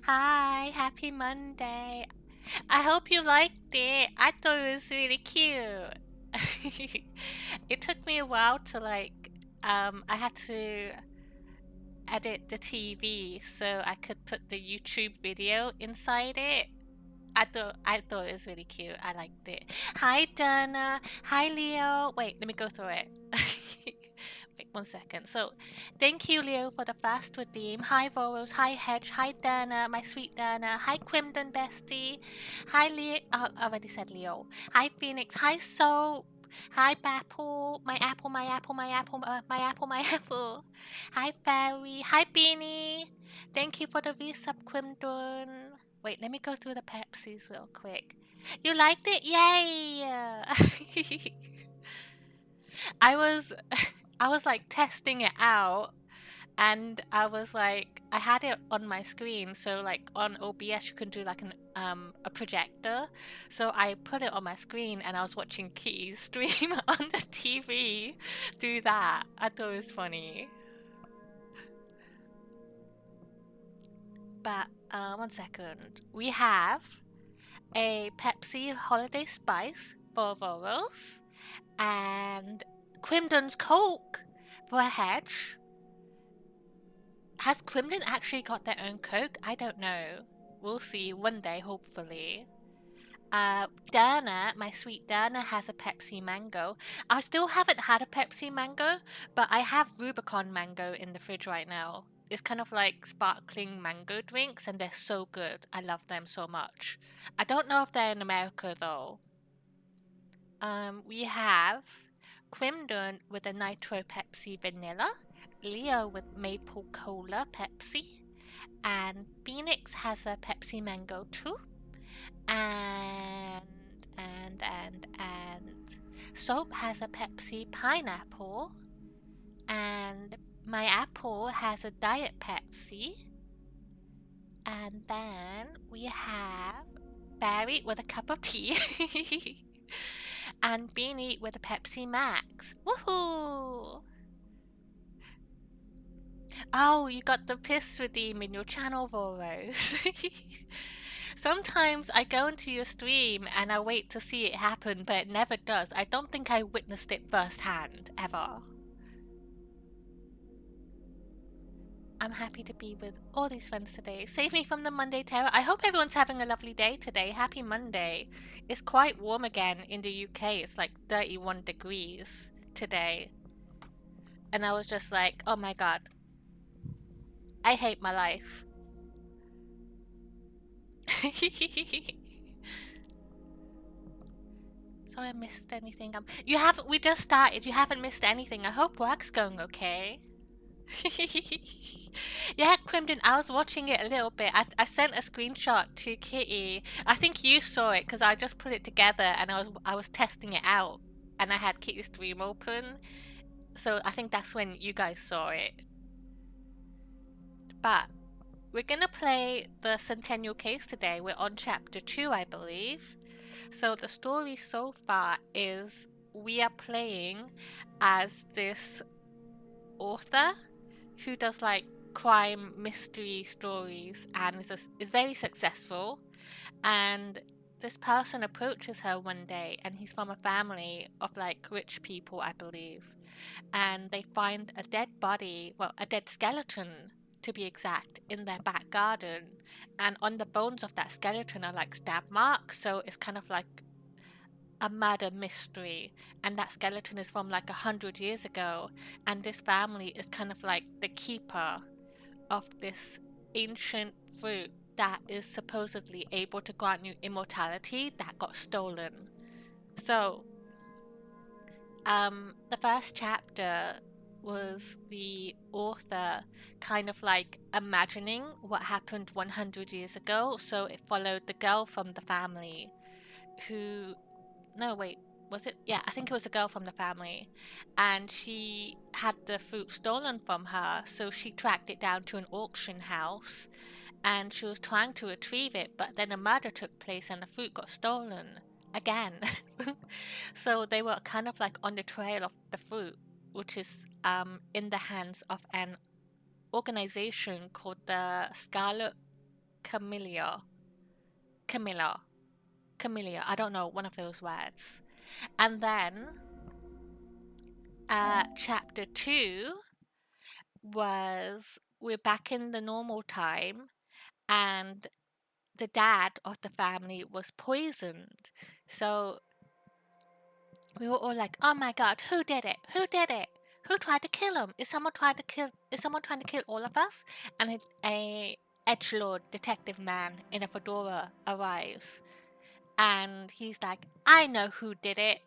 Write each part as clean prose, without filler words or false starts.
Hi, happy Monday. I hope you liked it. I thought it was really cute. It took me a while to I had to edit the TV so I could put the YouTube video inside it. I thought it was really cute. I liked it. Hi Dana. Hi Leo. Wait, let me go through it. Wait 1 second. So, thank you Leo for the fast redeem. Hi Voros. Hi Hedge. Hi Dana. My sweet Dana. Hi Quimdon Bestie. Hi Leo. Oh, I already said Leo. Hi Phoenix. Hi Soap. Hi Bapple. My apple. My apple. My apple. My apple. My apple. Hi Fairy. Hi Beanie. Thank you for the resub Quimdon. Wait, let me go through the Pepsis real quick. You liked it? Yay! I was I was like testing it out and I was like I had it on my screen, so like on OBS you can do like a projector. So I put it on my screen and I was watching Kitty stream on the TV through that. I thought it was funny. But 1 second. We have a Pepsi Holiday Spice for Voros, and Quimdon's Coke for a Hedge. Has Quimdon actually got their own Coke? I don't know. We'll see one day, hopefully. Dana, my sweet Dana, has a Pepsi Mango. I still haven't had a Pepsi Mango, but I have Rubicon Mango in the fridge right now. It's kind of like sparkling mango drinks, and they're so good. I love them so much. I don't know if they're in America though. We have Quimdon with a Nitro Pepsi Vanilla, Leo with Maple Cola Pepsi, and Phoenix has a Pepsi Mango too, and Soap has a Pepsi Pineapple, and my apple has a Diet Pepsi, and then we have Barry with a cup of tea. And Beanie with a Pepsi Max. Woohoo! Oh, you got the piss redeem in your channel, Voros. Sometimes I go into your stream and I wait to see it happen, but it never does. I don't think I witnessed it firsthand, ever. I'm happy to be with all these friends today. Save me from the Monday terror. I hope everyone's having a lovely day today. Happy Monday. It's quite warm again in the UK. It's like 31 degrees today. And I was just like, oh my god. I hate my life. Sorry I missed anything. We just started. You haven't missed anything. I hope work's going okay. Yeah, Quimdon, I was watching it a little bit. I sent a screenshot to Kitty. I think you saw it because I just put it together and I was testing it out and I had Kitty's stream open. So I think that's when you guys saw it. But we're gonna play the Centennial case today. We're on chapter 2, I believe. So the story so far is we are playing as this author who does like crime mystery stories and is very successful, and this person approaches her one day and he's from a family of like rich people, I believe, and they find a dead body, well, a dead skeleton to be exact, in their back garden, and on the bones of that skeleton are like stab marks, so it's kind of like a murder mystery, and that skeleton is from like 100 years ago, and this family is kind of like the keeper of this ancient fruit that is supposedly able to grant you immortality that got stolen. So the first chapter was the author kind of like imagining what happened 100 years ago. So it followed the girl from the family who, no, wait, was it? Yeah, I think it was the girl from the family. And she had the fruit stolen from her, so she tracked it down to an auction house and she was trying to retrieve it, but then a murder took place and the fruit got stolen again. So they were kind of like on the trail of the fruit, which is in the hands of an organization called the Scarlet Camellia. Camilla. I don't know, one of those words. And then chapter 2 was we're back in the normal time, and the dad of the family was poisoned. So we were all like, "Oh my god, who did it? Who did it? Who tried to kill him? Is someone trying to kill all of us?" And a edgelord detective man in a fedora arrives, and he's like, "I know who did it.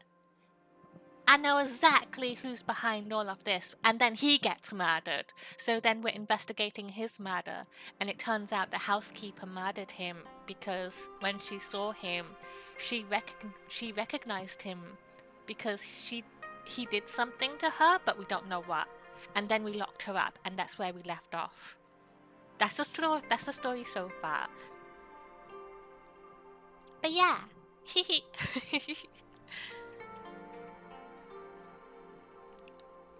I know exactly who's behind all of this." And then he gets murdered. So then we're investigating his murder, and it turns out the housekeeper murdered him because when she saw him, she recognized him because he did something to her, but we don't know what. And then we locked her up, and that's where we left off. That's the story so far. But yeah.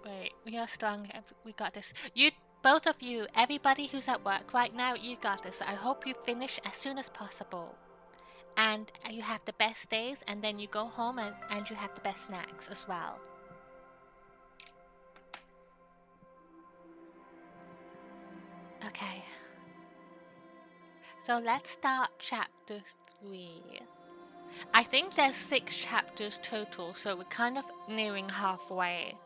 Wait, we are strong. We got this. You, both of you, everybody who's at work right now, you got this. I hope you finish as soon as possible. And you have the best days, and then you go home and you have the best snacks as well. Okay. So let's start chapter 3. I think there's 6 chapters total, so we're kind of nearing halfway.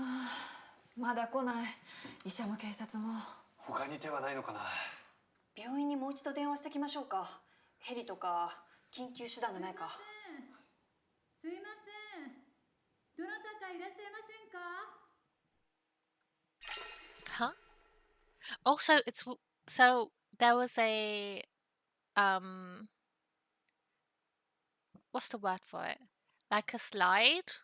Ah, まだ来ない。医者も警察も。他に手はないのかな。病院にもう一度電話してきましょうか。ヘリとか緊急手段がないか。すいません。どなたかいらっしゃいませんか？ Huh? Also, so there was a what's the word for it? Like a slide,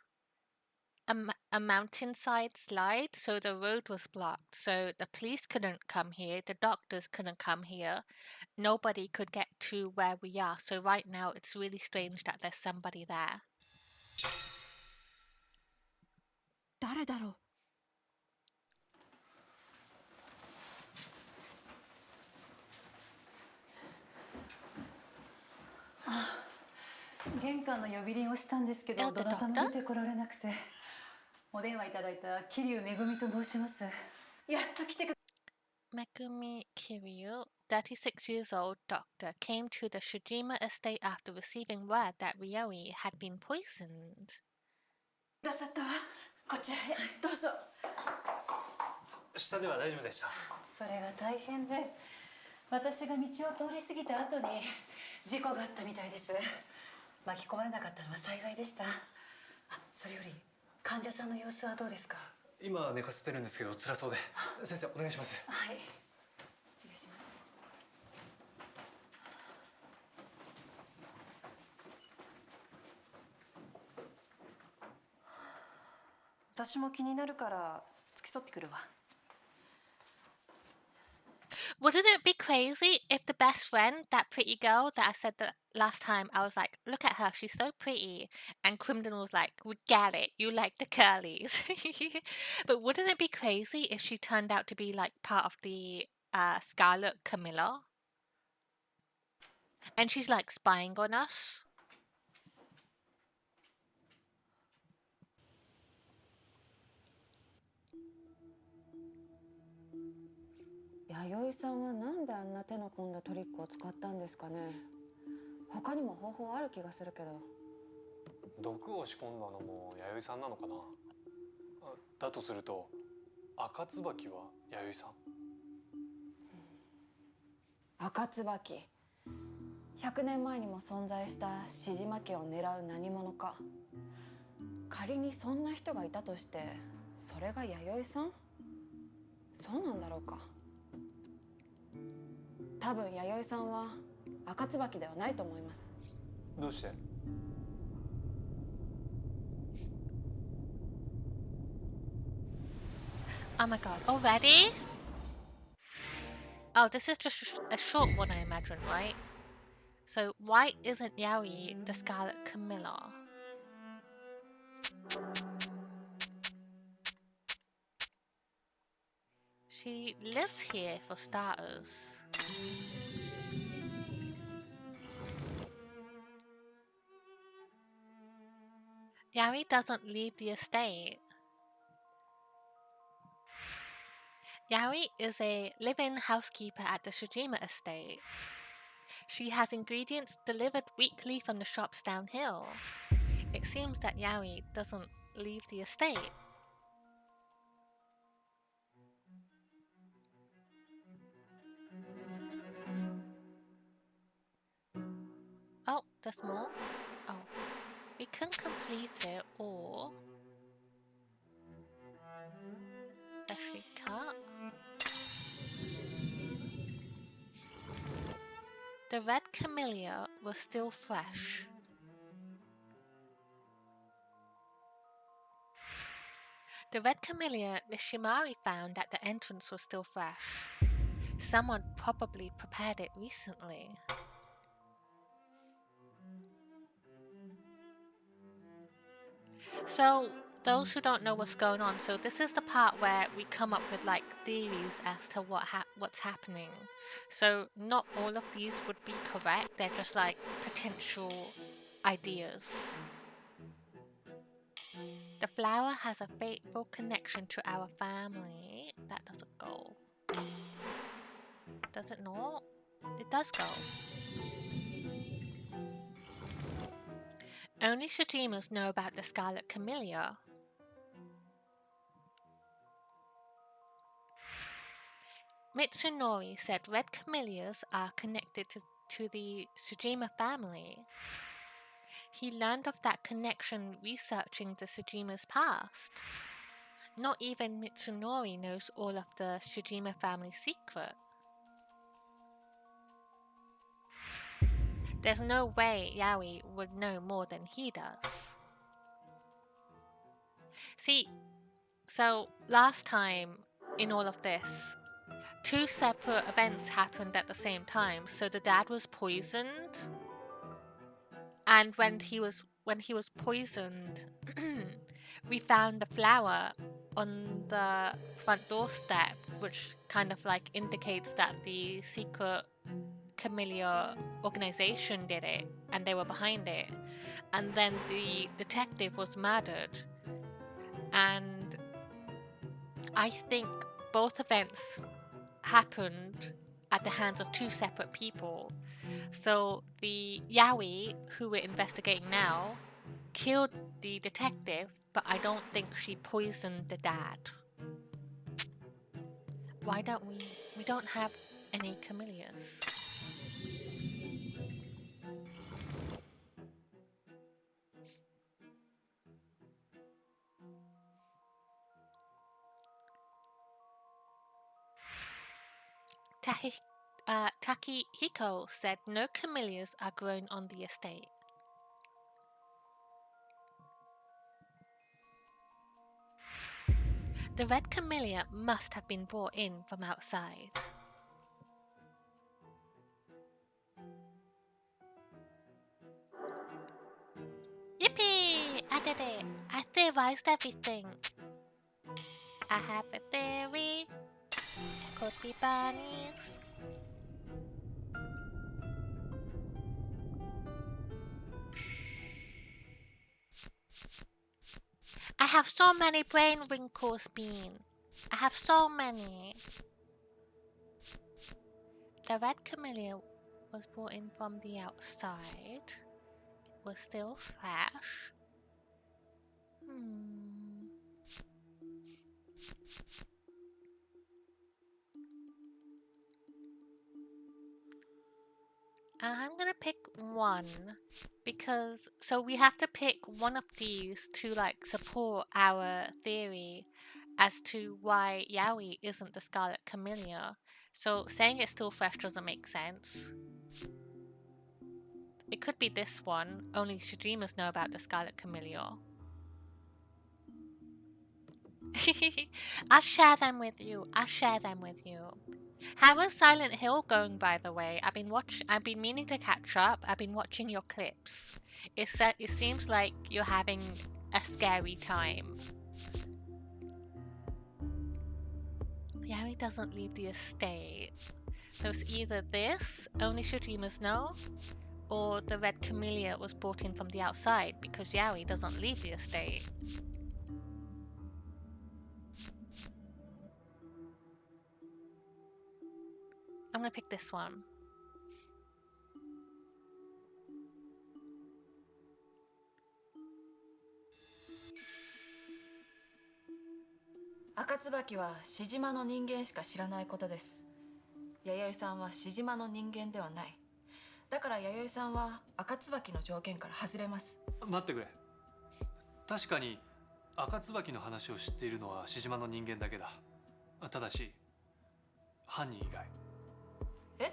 a mountainside slide. So the road was blocked. So the police couldn't come here. The doctors couldn't come here. Nobody could get to where we are. So right now, it's really strange that there's somebody there. 誰だろう。玄関の呼び鈴をしたんですけど、どなたも出てこられなくて、お電話いただいた桐生めぐみと申します。やっと来てく。Megumi Kiryu, 36 years old doctor, came to the Shijima estate after receiving word that Ryoi had been poisoned. くださったわ。こちらへどうぞ。下では大丈夫でした。それが大変で、私が道を通り過ぎた後に事故があったみたいです。巻き込まれなかったのは幸いでした。あ、それより患者さんの様子はどうですか？今寝かせてるんですけど辛そうで。先生お願いします。はい。失礼します。私も気になるから付き添ってくるわ。Wouldn't it be crazy if the best friend, that pretty girl that I said that last time, I was like, look at her, she's so pretty. And Crimson was like, we get it, you like the curlies. But wouldn't it be crazy if she turned out to be like part of the Scarlet Camilla? And she's like spying on us. 弥生さんはなんであんな手の込んだトリックを使ったんですかね。他にも方法ある気がするけど。毒を仕込んだのも弥生さんなのかな。だとすると赤椿は弥生さん。赤椿。100年前にも存在したシジマ家を狙う何者か。仮にそんな人がいたとして、それが弥生さん？そうなんだろうか。多分弥生さんは赤椿ではないと思います。どうして？ Oh my god, already? Oh, this is just a short one, I imagine, right? So why isn't Yaoi the Scarlet Camilla? She lives here for starters. Yaoi doesn't leave the estate. Yaoi is a live-in housekeeper at the Shijima estate. She has ingredients delivered weekly from the shops downhill. It seems that Yaoi doesn't leave the estate. Oh, there's more? Oh. We can complete it, or freshly cut. The red camellia was still fresh. The red camellia Nishimari found at the entrance was still fresh. Someone probably prepared it recently. So, those who don't know what's going on, so this is the part where we come up with like theories as to what's happening. So not all of these would be correct, they're just like potential ideas. The flower has a fateful connection to our family. That doesn't go. Does it not? It does go. Only Shijimas know about the Scarlet Camellia. Mitsunori said red camellias are connected to the Shijima family. He learned of that connection researching the Shijima's past. Not even Mitsunori knows all of the Shijima family secret. There's no way Yaoi would know more than he does. See, so last time in all of this, 2 separate events happened at the same time. So the dad was poisoned, and when he was poisoned, we found the flower on the front doorstep, which kind of like indicates that the secret Camellia organization did it and they were behind it. And then the detective was murdered, and I think both events happened at the hands of 2 separate people. So the Yaoi, who we're investigating now, killed the detective, but I don't think she poisoned the dad. Why don't we don't have any camellias. Takihiko said no camellias are grown on the estate. The red camellia must have been brought in from outside. Yippee! I did it! I theorized everything. I have a theory. It could be bunnies. I have so many brain wrinkles, Bean. I have so many. The red camellia was brought in from the outside. It was still fresh. I'm gonna pick one because so we have to pick one of these to like support our theory as to why Yaoi isn't the Scarlet Camellia. So saying it's still fresh doesn't make sense. It could be this one, only Shijimas know about the Scarlet Camellia. I'll share them with you. How is Silent Hill going, by the way? I've been meaning to catch up. I've been watching your clips. It seems like you're having a scary time. Yari doesn't leave the estate. So it's either this, only Shijimas know, or the red camellia was brought in from the outside because Yari doesn't leave the estate. I'm gonna pick this one.赤椿はシジマの人間しか知らないことです。弥生さんはシジマの人間ではない。だから弥生さんは赤椿の条件から外れます。待ってくれ。確かに赤椿の話を知っているのはシジマの人間だけだ。ただし犯人以外。え？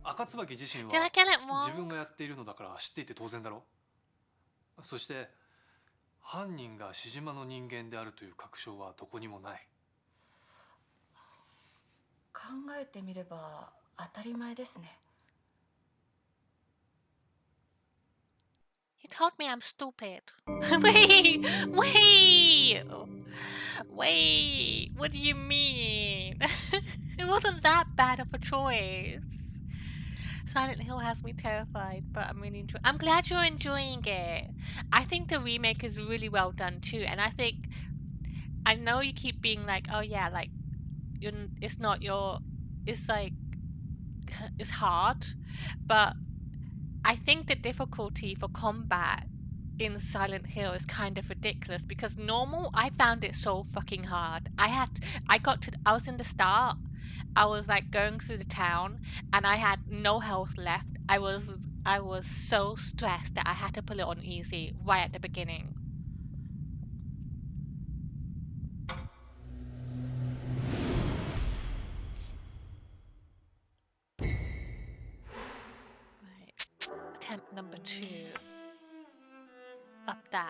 赤椿自身は Did I get it wrong? 自分がやっているのだから知っていて当然だろ。そして犯人がシジマの人間であるという確証はどこにもない。考えてみれば当たり前ですね。He told me I'm stupid. Wait! What do you mean? It wasn't that bad of a choice. Silent Hill has me terrified, but I'm really enjoying. I'm glad you're enjoying it. I think the remake is really well done too, and I know you keep being like, oh yeah, like it's not your, it's like it's hard, but I think the difficulty for combat in Silent Hill is kind of ridiculous because normal, I found it so fucking hard. I was in the start, I was like going through the town and I had no health left. I was so stressed that I had to put it on easy right at the beginning. Right. Attempt number 2. Up there.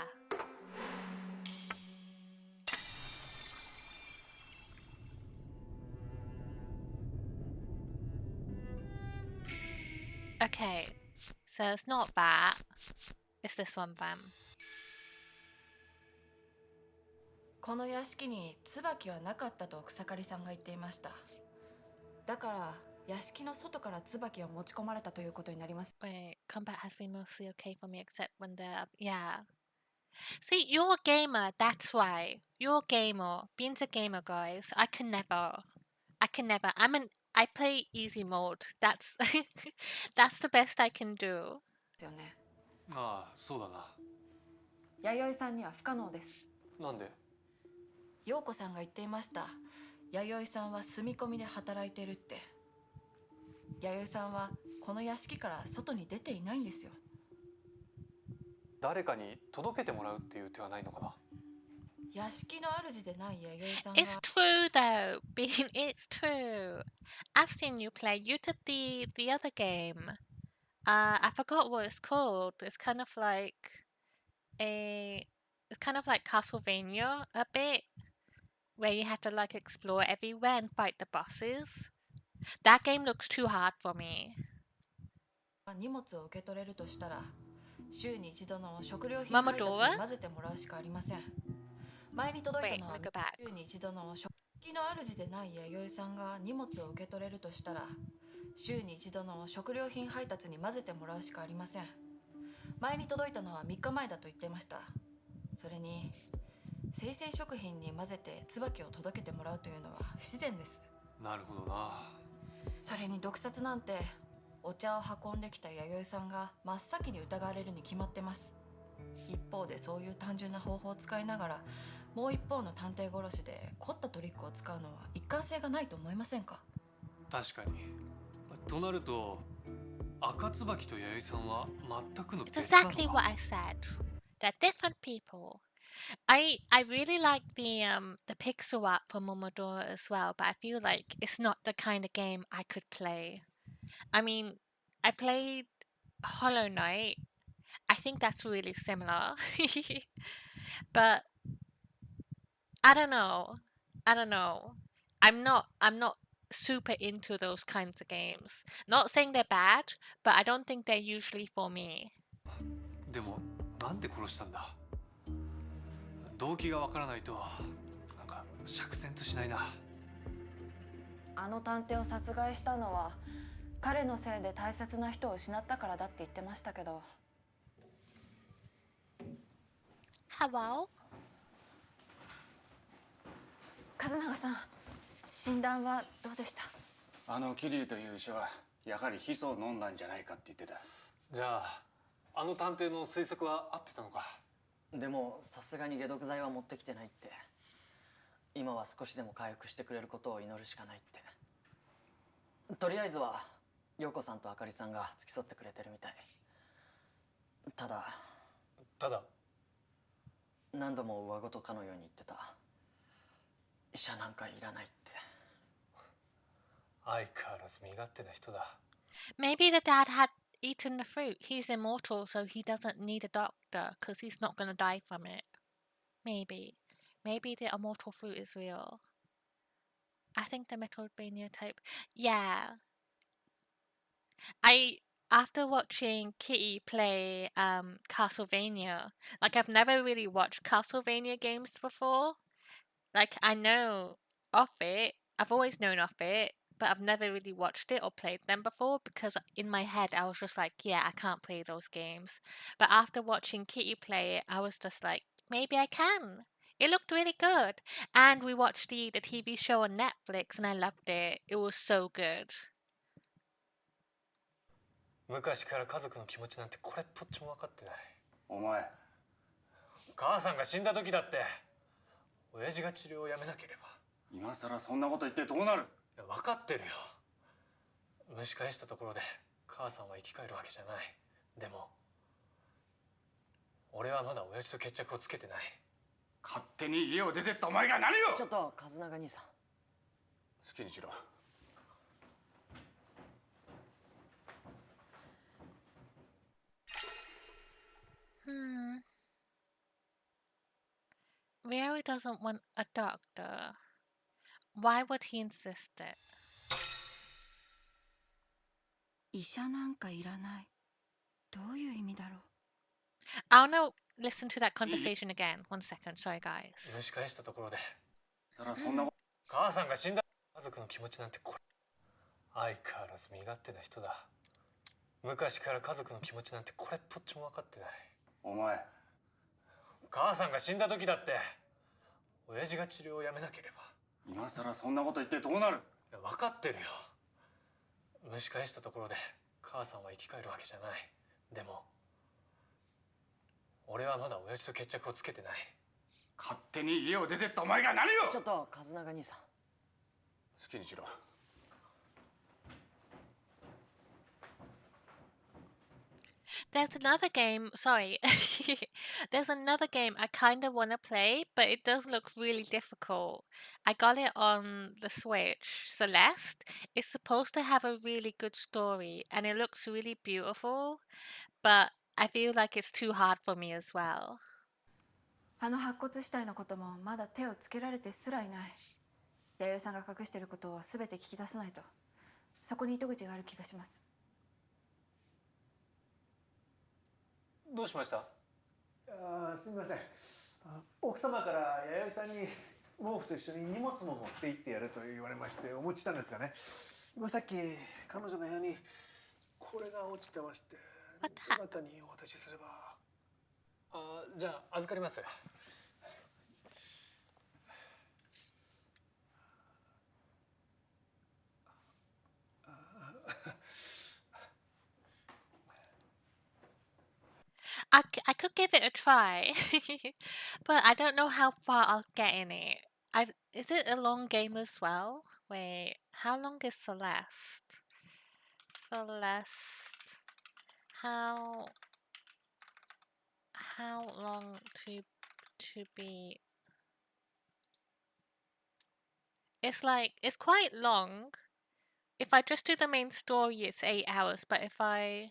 Okay, so it's not that. It's this one, Bam. この屋敷に椿はなかったと草刈さんが言っていました。だから屋敷の外から椿は持ち込まれたということになります。 Wait, combat has been mostly okay for me except when they're up. Yeah. See, you're a gamer, that's why. You're a gamer. Being a gamer, guys. I never. I play easy mode. That's the best I can do. ですよね。ああ、そうだな。弥生さんには不可能です。なんで？陽子さんが言っていました。弥生さんは住み込みで働いてるって。弥生さんはこの屋敷から外に出ていないんですよ。誰かに届けてもらうっていう手はないのかな。屋敷の主でない弥生さん It's は true though, Bean. It's true. I've seen you play. You did the other game. I forgot what it's called. It's kind of like Castlevania a bit, where you have to like explore everywhere and fight the bosses. That game looks too hard for me. 荷物を受け取れるとしたら週に一度の食料品ママ配達どうに混ぜてもらうしかありません。前に届いたのは Wait, let me go back. 週に一度の食器の主でない弥生さんが荷物を受け取れるとしたら週に一度の食料品配達に混ぜてもらうしかありません。前に届いたのは3日前だと言っていました。それに生鮮食品に混ぜて椿を届けてもらうというのは不自然です。なるほどな。それに毒殺なんてお茶を運んできた弥生さんが真っ先に疑われるに決まってます。一方でそういう単純な方法を使いながらもう一方の探偵殺しで凝ったトリックを使うのは一貫性がないと思いませんか？確かに。となると赤椿と弥生さんは全くの It's 別なの exactly か。 what I said. They're different people. I really like the pixel art for Momodora as well, but I feel like it's not the kind of game I could play. I mean, I played Hollow Knight. I think that's really similar. But I don't know. I'm not super into those kinds of games. Not saying they're bad, but I don't think they're usually for me. でもなんで殺したんだ。動機がわからないとなんか釈然としないな。あの探偵を殺害したのは彼のせいで大切な人を失ったからだって言ってましたけど。Hello? 和永さん、診断はどうでした？あの桐生という医者はやはりヒ素を飲んだんじゃないかって言ってた。じゃああの探偵の推測は合ってたのか。でもさすがに解毒剤は持ってきてないって。今は少しでも回復してくれることを祈るしかないって。とりあえずは陽子さんとあかりさんが付き添ってくれてるみたい。ただ何度も上言かのように言ってた。医者なんかいらないって。相変わらず身勝手な人だ。 Maybe the dad had eaten the fruit. He's immortal, so he doesn't need a doctor because he's not going to die from it. Maybe. Maybe the immortal fruit is real. I think the Metroidvania type. Yeah. After watching Kitty play Castlevania, like I've never really watched Castlevania games before. Like I know of it. I've always known of it, but I've never really watched it or played them before because in my head I was just like, yeah, I can't play those games. But after watching Kitty play it, I was just like, maybe I can. It looked really good. And we watched the TV show on Netflix and I loved it. It was so good. 昔から家族の気持ちなんてこれっぽっちも分かってない。お前、母さんが死んだ時だって親父が治療をやめなければ。今さらそんなこと言ってどうなる。いや分かってるよ。蒸し返したところで母さんは生き返るわけじゃない。でも俺はまだ親父と決着をつけてない。勝手に家を出てったお前が何を。ちょっと和永兄さん。好きにしろ。Rio doesn't want a doctor. Why would he insist it? 医者なんかいらない。どういう意味だろう。I wanna listen to that conversation again. 1 second, sorry guys. 蒸し返したところでさらそんなこと。母さんが死んだ。家族の気持ちなんてこれ。相変わらず身勝手な人だ。昔から家族の気持ちなんてこれっぽっちも分かってない。お前、母さんが死んだ時だって親父が治療をやめなければ。今さらそんなこと言ってどうなる。いや分かってるよ。蒸し返したところで母さんは生き返るわけじゃない。でも俺はまだ親父と決着をつけてない。勝手に家を出てったお前が何を。ちょっと和永兄さん。好きにしろ。There's another game, sorry. There's another game I kind of want to play, but it does look really difficult. I got it on the Switch, Celeste. It's supposed to have a really good story, and it looks really beautiful, but I feel like it's too hard for me as well. あの白骨死体のこともまだ手をつけられてすらいない。弥生さんが隠していることを全て聞き出さないと。そこに糸口がある気がします。どうしました？すみません。奥様から弥生さんに毛布と一緒に荷物も持って行ってやると言われましてお持ちしたんですがね。今さっき彼女の部屋にこれが落ちてまして、どなたにお渡しすれば。じゃあ預かります。I could give it a try, but I don't know how far I'll get in it. Is it a long game as well? Wait, how long is Celeste? Celeste, how long to be? It's quite long. If I just do the main story, it's 8 hours, but if I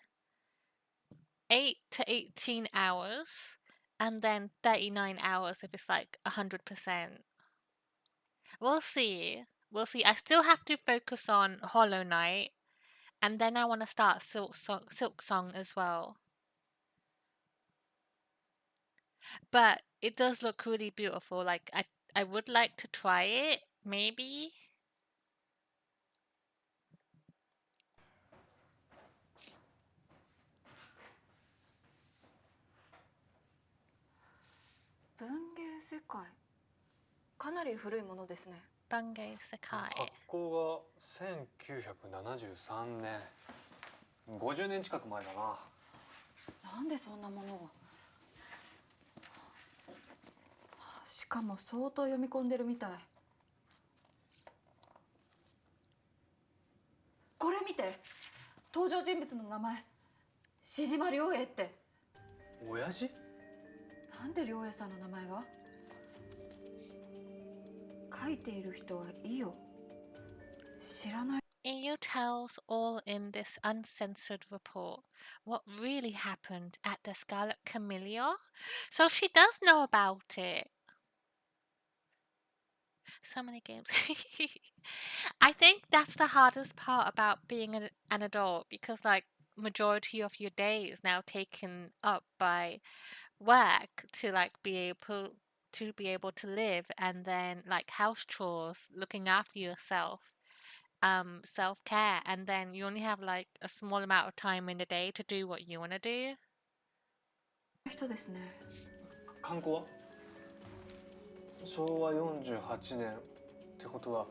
8 to 18 hours and then 39 hours if it's like 100%. We'll see. we'll see. I still have to focus on Hollow Knight, and then I want to start Silk Song as well. But it does look really beautiful. Like I would like to try it, maybe.文芸世界、かなり古いものですね。Bungay Sekai. 発行が1973年。50年近く前だな。なんでそんなものを。しかも相当読み込んでるみたい。これ見て、登場人物の名前、志島良栄って。親父？なんで良栄さんの名前が？書いている人はイオ。知らない。EU tells all in this uncensored report what really happened at the Scarlet Camellia. So she does know about it. So many games. I think that's the hardest part about being an adult, because like majority of your day is now taken up by work to like be able to live, and then like house chores, looking after yourself, self-care, and then you only have like a small amount of time in the day to do what you want to do. 人ですね。観光は昭和48年ってことは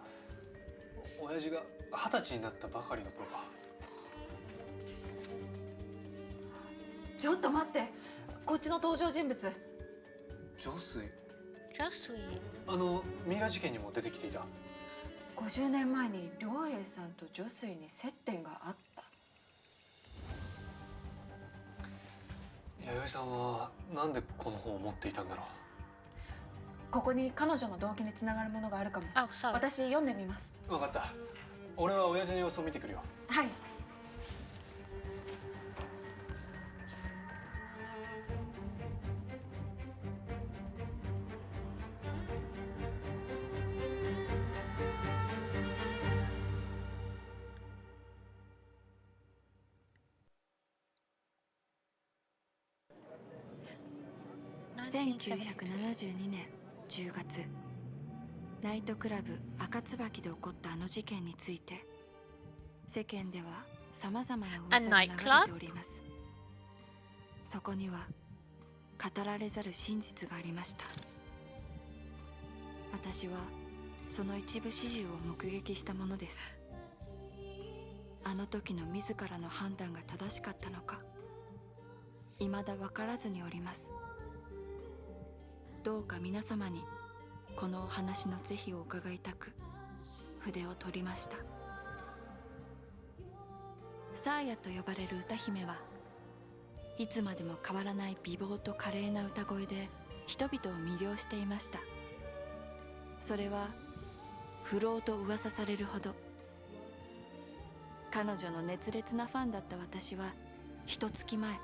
親父が20歳になったばかりの頃か。ちょっと待って、こっちの登場人物。上水。Just sweet. ミイラ事件にも出てきていた。50年前に良栄さんと女水に接点があった。弥生さんはなんでこの本を持っていたんだろう。ここに彼女の動機につながるものがあるかも。Oh, sorry. 私読んでみます。分かった。俺は親父の様子を見てくるよ。はい。1972年10月、ナイトクラブ赤椿で起こったあの事件について、世間ではさまざまな噂が流れております。そこには語られざる真実がありました。私はその一部始終を目撃したものです。あの時の自らの判断が正しかったのか、未だ分からずにおります。どうか皆様にこのお話の是非を伺いたく筆を取りました。サーヤと呼ばれる歌姫はいつまでも変わらない美貌と華麗な歌声で人々を魅了していました。それは不老と噂されるほど。彼女の熱烈なファンだった私は1月前、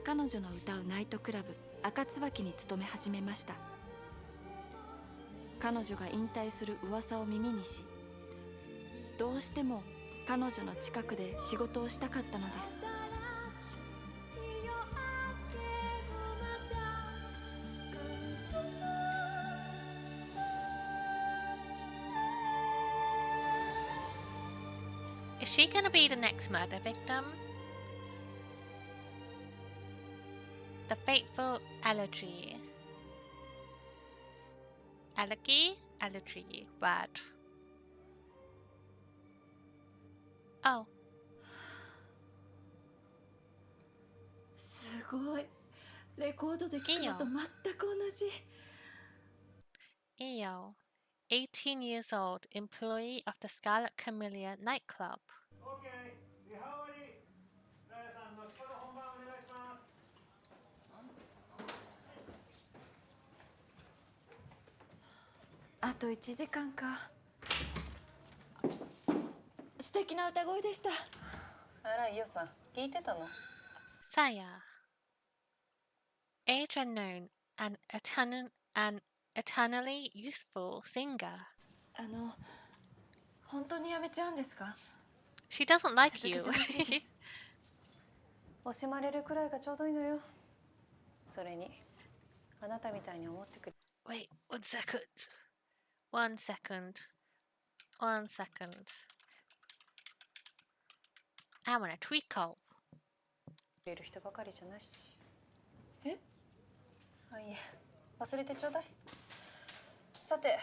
彼女の歌うナイトクラブ赤椿に勤め始めました。彼女が引退する噂を耳にし、どうしても彼女の近くで仕事をしたかったのです。Is she gonna be the next murder victim? The fateful allergy. Allergy? Allergy. Bad. Oh. すごい。レコードで聞くのと全く同じ。Eo, 18 years old, employee of the Scarlet Camellia nightclub. OK、リハ終わり。ラヤさん、後ほど本番お願いします。あと1時間か。素敵な歌声でした。あら、イオさん、聞いてたの？ Saya. Age unknown, an eternally youthful singer. 本当にやめちゃうんですか？ She doesn't like 続け you. てほしいです惜しまれるくらいがちょうどいいのよそれにあなたみたいに思ってくれ Wait, 1 second. 1 second. 1 second. I want a tweakle. る人ばかりじゃないしえ？あいえ忘れてちょうだいさて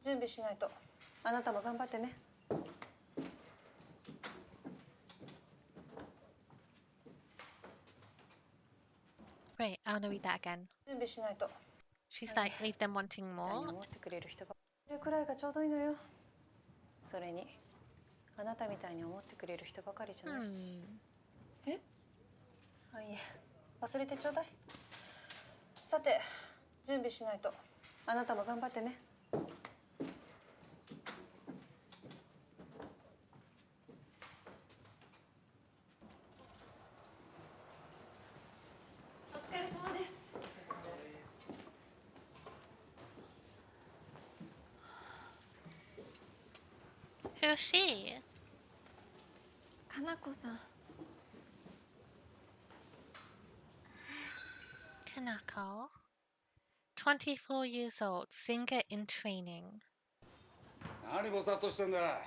準備しないとあなたも頑張ってね Wait, I want to read that again. 準備しないと She's like, leave them wanting みたいに more. 思ってくれる人ばかりくらいがちょうどいいのよそれにあなたみたいに思ってくれる人ばかりじゃないし、え？あいえ忘れてちょうだいさて準備しないとあなたも頑張ってね お疲れ様です。 Who's she? かなこさん。 Kanako. 24 years old, singer in training. 何ぼさっとしてんだ。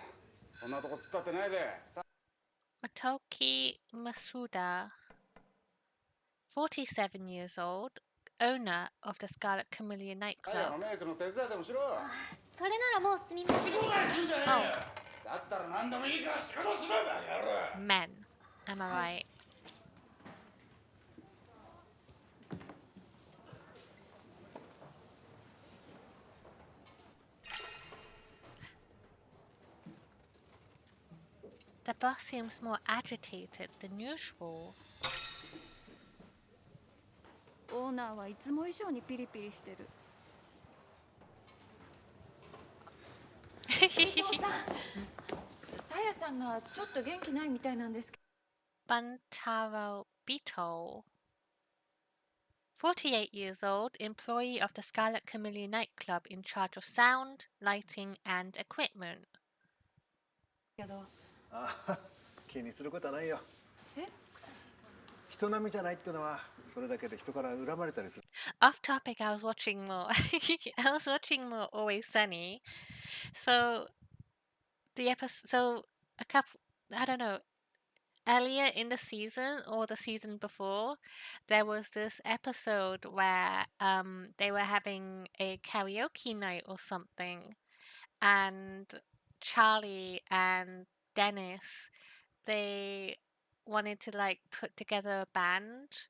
そんなとこ突っ立ってないで。Motoki Masuda. 47 years old, owner of the Scarlet Camellia あや nightclub. のメイクの手伝いでもしろ。それならもうすみません。仕事がすんじゃねえよ。だったら何でもいいから仕事しろよ、バカ野郎。 Men. Am I right? The boss seems more agitated than usual. オーナーはいつも以上にピリピリしてる。さやさんがちょっと元気ないみたいなんですけど。 Buntaro Bito. 48 years old, employee of the Scarlet Camellia nightclub in charge of sound, lighting, and equipment. けど。あ気にすることはないよ。え？人並みじゃないってのはそれだけで人から恨まれたりする。 Off topic, I was watching more. I was watching more Always Sunny. So the episode, so a couple, I don't know, earlier in the season or the season before, there was this episode where they were having a karaoke night or something, and Charlie and Dennis, they wanted to like put together a band,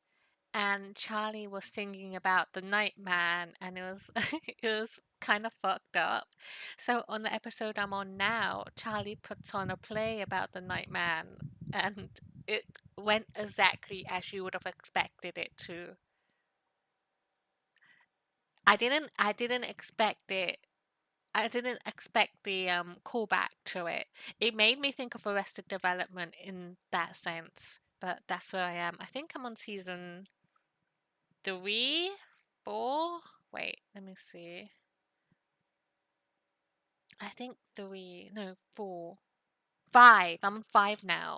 and Charlie was singing about the Nightman, and it was it was kind of fucked up. So on the episode I'm on now, Charlie puts on a play about the Nightman, and it went exactly as you would have expected it to. I didn't expect it. I didn't expect the callback to it. It made me think of Arrested Development in that sense, but that's where I am. I think I'm on season 3, 4. Wait, let me see. I think 3, no, 4, 5. I'm on 5 now.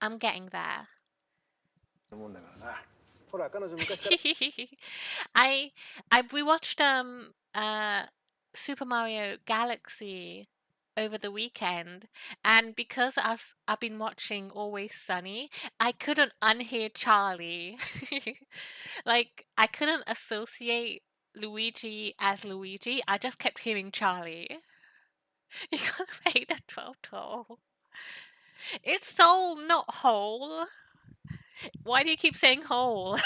I'm getting there. もんだからな。ほら彼女昔から We watched Super Mario Galaxy over the weekend, and because I've been watching Always Sunny, I couldn't unhear Charlie. Like I couldn't associate Luigi as Luigi. I just kept hearing Charlie. You gotta pay the 12 toll. It's soul, not whole. Why do you keep saying whole?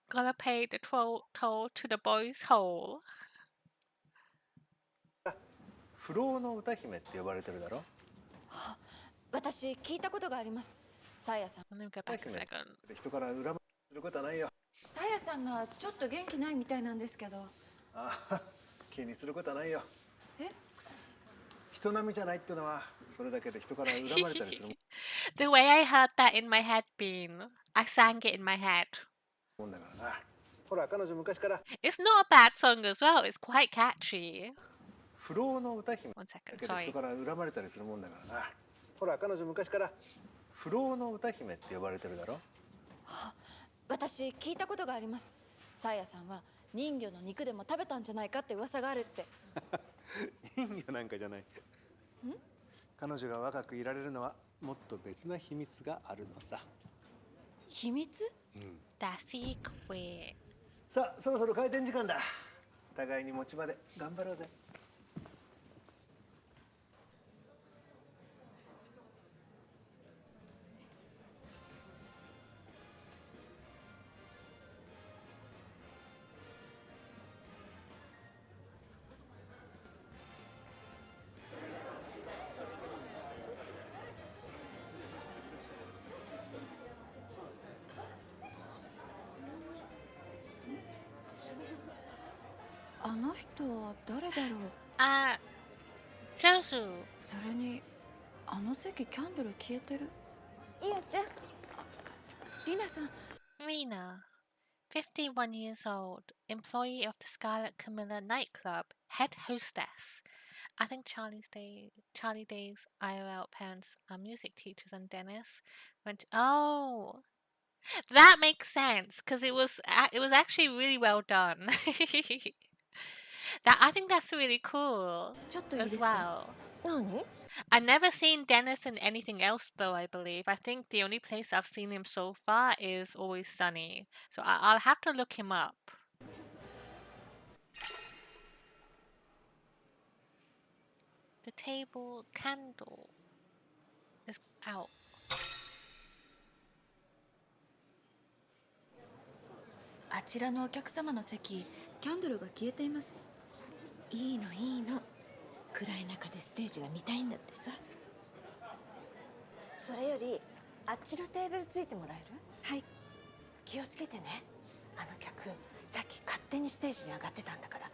Gotta pay the 12 toll to the boy's hole. 不老の歌姫って呼ばれてるだろ。私聞いたことがあります。さやさん。 Let me go back a second. 人から恨まれることはないよ。さやさんがちょっと元気ないみたいなんですけど。あ気にすることはないよ。え？人並みじゃないってのはそれだけで人から恨まれたりする The way I heard that in my head, Bean, I sang it in my head. もんだからな。ほら彼女昔から It's not a bad song as well. It's quite catchy. 不老の歌姫 One だ second, けど人 sorry. から恨まれたりするもんだからな。ほら彼女昔から不老の歌姫って呼ばれてるだろ。私聞いたことがあります。サーヤさんは人魚の肉でも食べたんじゃないかって噂があるって。人魚なんかじゃない。彼女が若くいられるのはもっと別な秘密があるのさ。秘密？ The secret. さあそろそろ開店時間だ。互いに持ち場で頑張ろうぜ。あの人は誰だろう。Josu. それにあの席キャンドル消えてる。いやちゃん、リナさん。 Rina, 51 years old, employee of the Scarlet Camilla nightclub, head hostess. I think Charlie Day's IRL parents are music teachers, and Dennis went. Oh, that makes sense because it was actually really well done. I think that's really cool ちょっといい as ですか。 well. 何？ I've never seen Dennis in anything else though, I believe. I think the only place I've seen him so far is Always Sunny. So I'll have to look him up. The table candle is out. あちらのお客様の席、キャンドルが消えています。いいのいいの。暗い中でステージが見たいんだってさ。それよりあっちのテーブルついてもらえる？はい。気をつけてね。あの客さっき勝手にステージに上がってたんだから、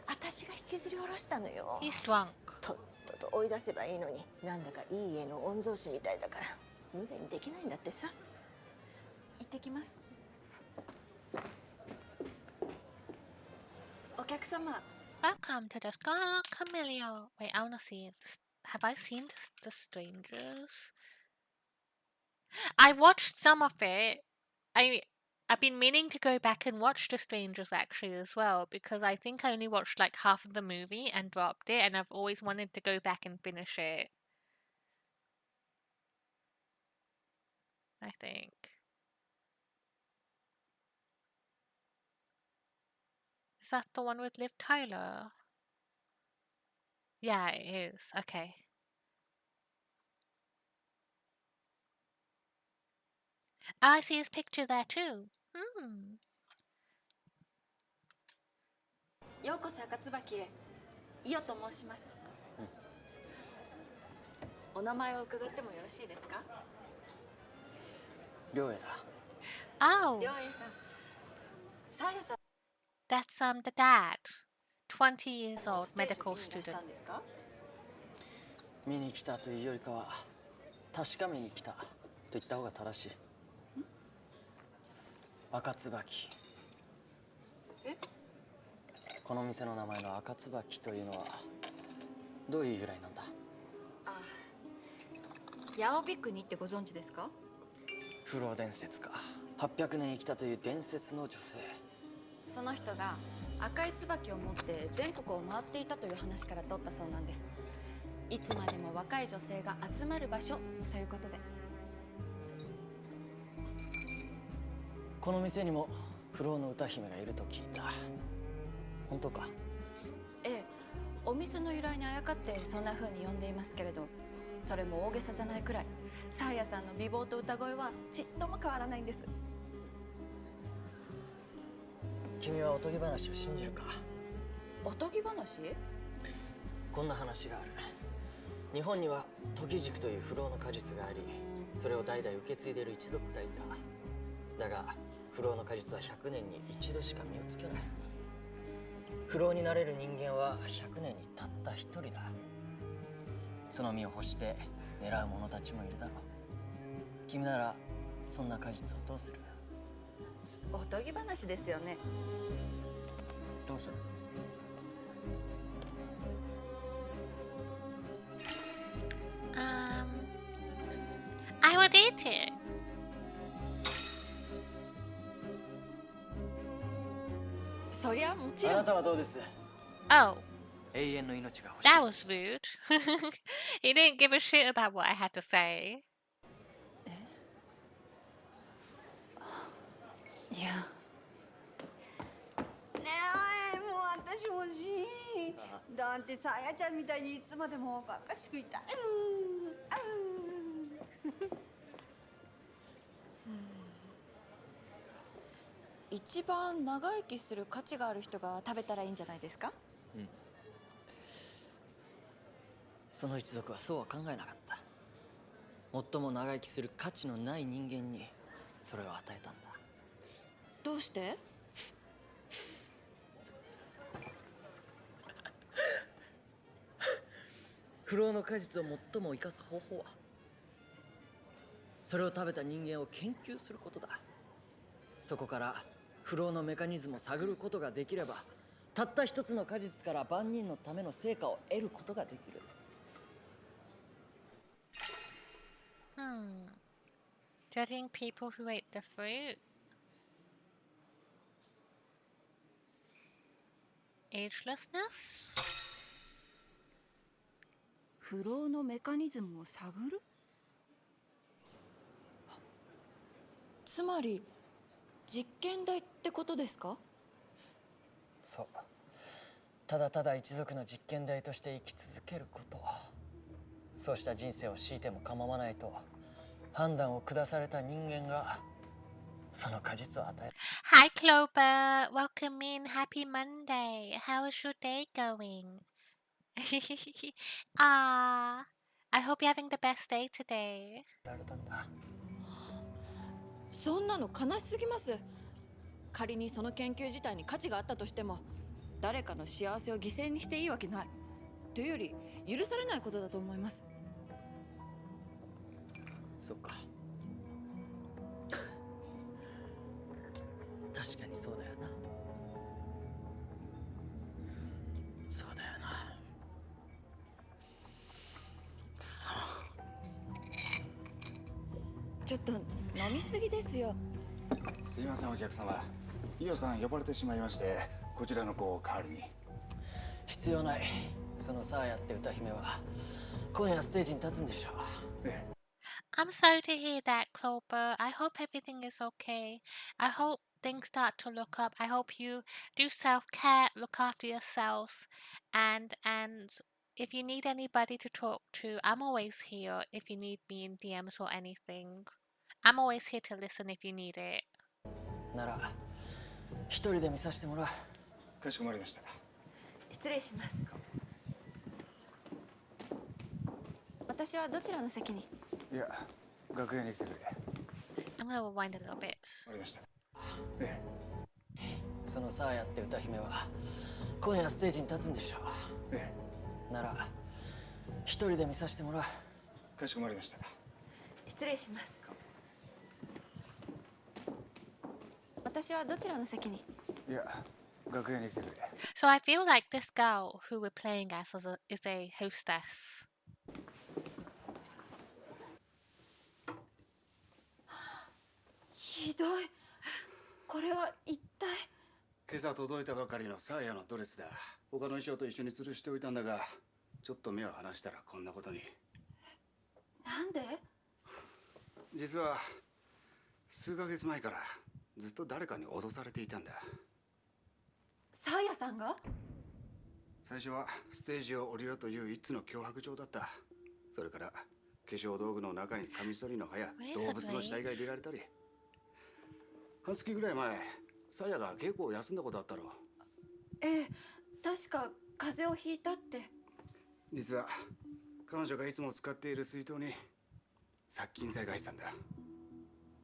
私が引きずり下ろしたのよ。 He's drunk. とっとと追い出せばいいのに、なんだかいい家の御曹司みたいだから無限にできないんだってさ。行ってきます。お客様。 Welcome to the Scarlet Camellia. Wait, I wanna see it. Have I seen the Strangers? I watched some of it. I've been meaning to go back and watch The Strangers actually as well because I think I only watched like half of the movie and dropped it, and I've always wanted to go back and finish it. I think. Is that the one with Liv Tyler? Yeah, it is. Okay. I see his picture there too. Hmm. ようこそ赤椿へ。イオと申します。お名前を伺ってもよろしいですか。亮也だ。 Oh, りょうえいさん。サーヤさん。 that's the dad. 20 years old ステージ medical 見にいらした student. んですか。見に来たというよりかは確かめに来たと言った方が正しい。赤椿。え？この店の名前の赤椿というのはどういう由来なんだ。あ、ヤオビクニってご存知ですか。不老伝説か。800年生きたという伝説の女性。その人が赤い椿を持って全国を回っていたという話から取ったそうなんです。いつまでも若い女性が集まる場所ということで。この店にも不老の歌姫がいると聞いた。本当か。ええ、お店の由来にあやかってそんな風に呼んでいますけれど、それも大げさじゃないくらいサーヤさんの美貌と歌声はちっとも変わらないんです。君はおとぎ話を信じるか。おとぎ話？こんな話がある。日本には時軸という不老の果実があり、それを代々受け継いでいる一族がいた。だが不老の果実は100年に一度しか実をつけない。不老になれる人間は100年にたった一人だ。その実を欲して狙う者たちもいるだろう。君ならそんな果実をどうする？おとぎ話ですよね。どうする？ I would eat it. そりゃもちろ。あなんたはどうです？ Oh, 永遠の命が欲しい。 that was rude. He didn't give a shit about what I had to say. いや。ねえ、もう私欲しい。だってさやちゃんみたいにいつまでもおかしくいたい。一番長生きする価値がある人が食べたらいいんじゃないですか？うん。その一族はそうは考えなかった。最も長生きする価値のない人間にそれを与えたんだ。どうして？不老の果実を最も生かす方法は、それを食べた人間を研究することだ。そこから不老のメカニズムを探ることができれば、たった一つの果実から万人のための成果を得ることができる。Judging people who ate the fruit. Agelessness? 不老のメカニズムを探る？つまり実験台ってことですか？そう。ただただ一族の実験台として生き続けること。そうした人生を強いても構わないと判断を下された人間がその果実を与える。Hi Clover, welcome in. Happy Monday. How is your day going? Ah, I hope you're having the best day today. られたんだ。そんなの悲しすぎます。仮にその研究自体に価値があったとしても、誰かの幸せを犠牲にしていいわけない。というより許されないことだと思います。そっか。確かにそうだよな。そうだよな。ちょっと飲みすぎですよ。すいませんお客様、伊代さん呼ばれてしまいまして、こちらの子を代わりに。必要ない。そのサーヤって歌姫は今夜ステージに立つんでしょう。ええ。 I'm sorry to hear that, Clover. I hope everything is okay. I hope things start to look up. I hope you do self-care, look after yourselves, and if you need anybody to talk to, I'm always here if you need me in DMs or anything. I'm always here to listen if you need it. なら一人で見させてもらう。かしこまりました。失礼します。私はどちらの席に？いや、楽屋に来てくれ。 I'm gonna rewind a little bit. わかりました。ええ。そのサーヤって歌姫は今夜ステージに立つんでしょう。ええ。なら一人で見させてもらう。かしこまりました。失礼します。私はどちらの席に？いや、楽屋に来てくれ。 So I feel like this girl who we're playing as is a hostess. ひどい。これは一体。今朝届いたばかりのサーヤのドレスだ。他の衣装と一緒に吊るしておいたんだが、ちょっと目を離したらこんなことに。なんで？実は数ヶ月前からずっと誰かに脅されていたんだ。サーヤさんが？最初はステージを降りろという一つの脅迫状だった。それから化粧道具の中にカミソリの刃や動物の死体が入れられたり。半月ぐらい前、サヤが稽古を休んだことあったろう。ええ、確か風邪をひいたって。実は彼女がいつも使っている水筒に殺菌剤が入ってたんだ。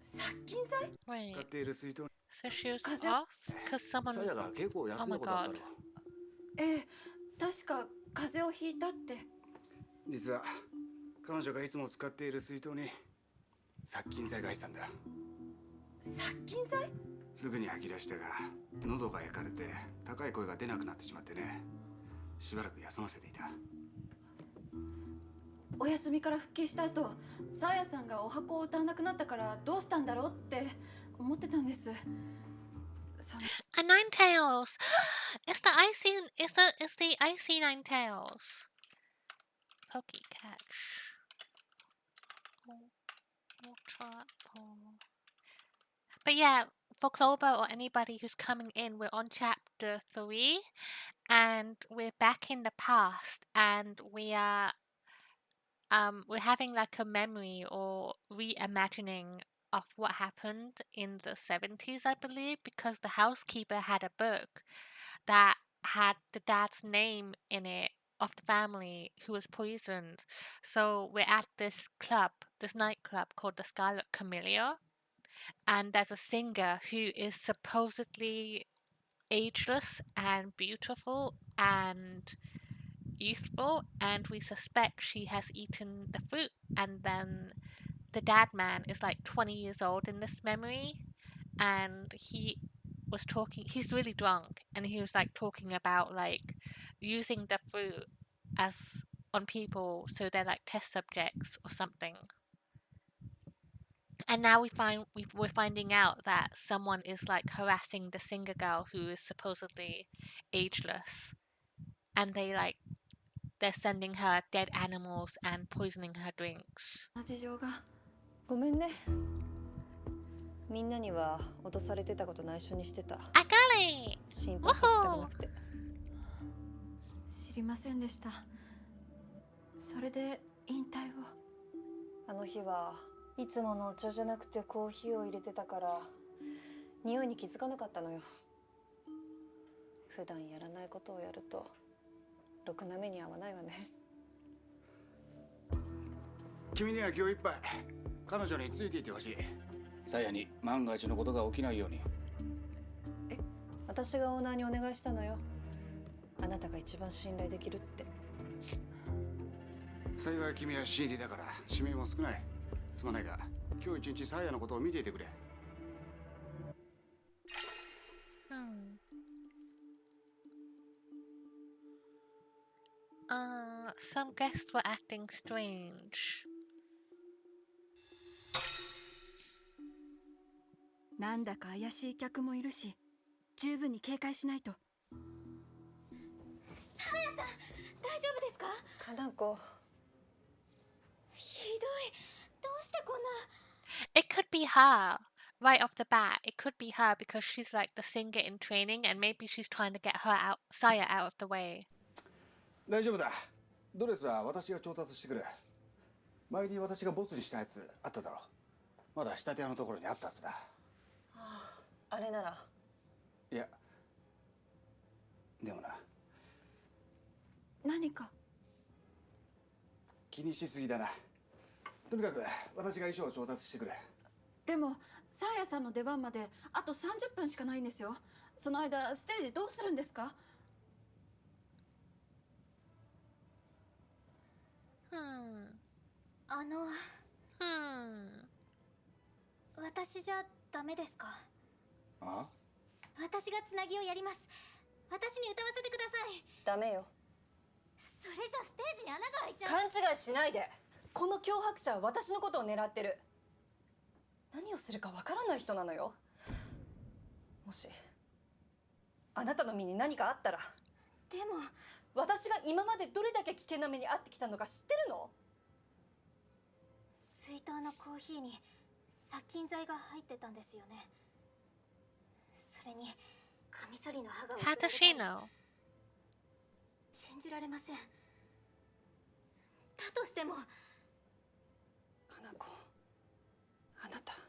殺菌剤？Wait, 使っている水筒に so she was 風邪？ off because someone. サヤが稽古を休んだことあったろう。ええ、確か風邪をひいたって。実は彼女がいつも使っている水筒に殺菌剤が入ってたんだ。殺菌剤？すぐに吐き出したが喉が焼かれて高い声が出なくなってしまってね、しばらく休ませていた。お休みから復帰した後、サーヤさんがお箱を歌わなくなったからどうしたんだろうって思ってたんです。A Ninetales! It's the icy Ninetales. Pokey catch. But yeah, for Clover or anybody who's coming in, we're on chapter 3 and we're back in the past and we're having like a memory or reimagining of what happened in the 70s, I believe, because the housekeeper had a book that had the dad's name in it of the family who was poisoned. So we're at this club, this nightclub called the Scarlet Camellia, and there's a singer who is supposedly ageless and beautiful and youthful, and we suspect she has eaten the fruit. And then the dad man is like 20 years old in this memory, and he was talking, he's really drunk, and he was like talking about like using the fruit as on people so they're like test subjects or something. And now we're finding out that someone is like harassing the singer girl who is supposedly ageless, and they're sending her dead animals and poisoning her drinks. 事情がごめんね。みんなには脅されてたこと内緒にしてた。あかり心配させたくなくて。知りませんでした。それで引退を。あの日はいつものお茶じゃなくてコーヒーを入れてたから匂いに気づかなかったのよ。普段やらないことをやるとろくな目に遭わないわね。君には今日いっぱい彼女についていてほしい。さやに万が一のことが起きないように。私がオーナーにお願いしたのよ。あなたが一番信頼できるって。幸い君は新入りだから指名も少ない。すまないが今日一日さやのことを見ていてくれ。Some guests were acting strange. なんだか怪しい客もいるし、十分に警戒しないと。サーヤさん、大丈夫ですか？かなこ。ひどい。どうしてこんな。It could be her. Right off the bat, it could be her because she's like the singer in training and maybe she's trying to get her out, Saya out of the way. 大丈夫だ。ドレスは私が調達してくる。前に私がボツにしたやつあっただろう。まだ仕立て屋のところにあったはずだ。あれなら。いや、でもな。何か。気にしすぎだな。とにかく私が衣装を調達してくる。でもサーヤさんの出番まであと30分しかないんですよ。その間ステージどうするんですか？私じゃダメですか？あ？私がつなぎをやります。私に歌わせてください。ダメよ。それじゃステージに穴が開いちゃう。勘違いしないで。この脅迫者は私のことを狙ってる。何をするかわからない人なのよ。もしあなたの身に何かあったら。でも私が今までどれだけ危険な目に遭ってきたのか知ってるの？水筒のコーヒーに殺菌剤が入ってたんですよね。それにカミソリの刃が。 How does she know? 信じられません。だとしても。かなこ、あなた。だ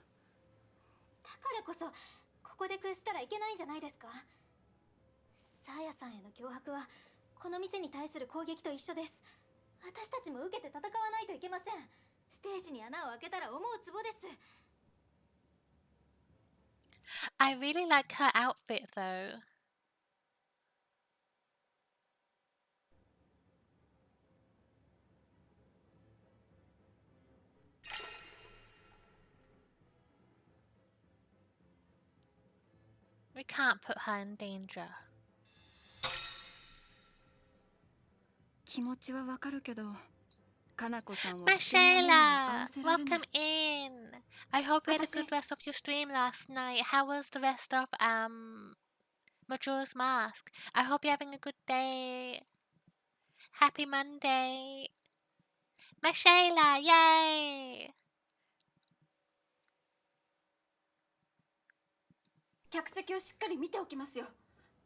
からこそここで屈したらいけないんじゃないですか？サーヤさんへの脅迫はこの店に対する攻撃と一緒です。私たちも受けて戦わないといけません。ステージに穴を開けたら思うツボです。I really like her outfit though. We can't put her in danger. 気持ちはわかるけど、かなこさんを危険な目には合わ Mashayla, せられない welcome in. I hope you had a 私 good rest of your stream last night. How was the rest of Majora's Mask? I hope you're having a good day. Happy Monday. Mashayla, yay! 客席をしっかり見ておきますよ。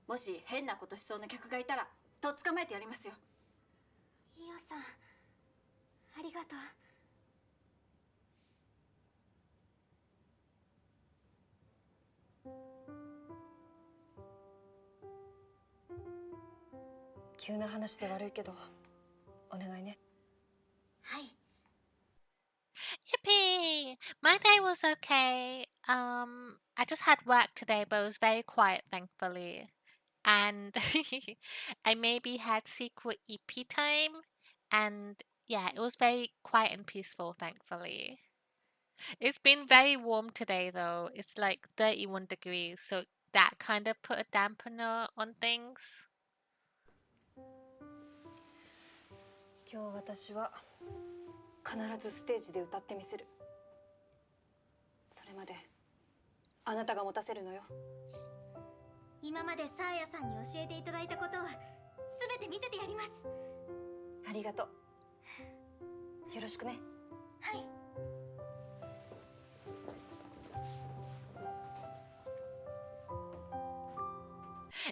もし変なことしそうな客がいたらとっ捕まえてやりますよ。イオさん、ありがとう。急な話で悪いけどお願いね。はい。 Yippee! My day was okay. I just had work today, but it was very quiet, thankfully. And I maybe had secret EP time, and yeah, it was very quiet and peaceful, thankfully. It's been very warm today, though. It's like 31 degrees, so that kind of put a dampener on things. 今日私は必ずステージで歌ってみせる。それまであなたが持たせるのよ。今までサーヤさんに教えていただいたことを全て見せてやります。ありがとう。よろしくね。はい。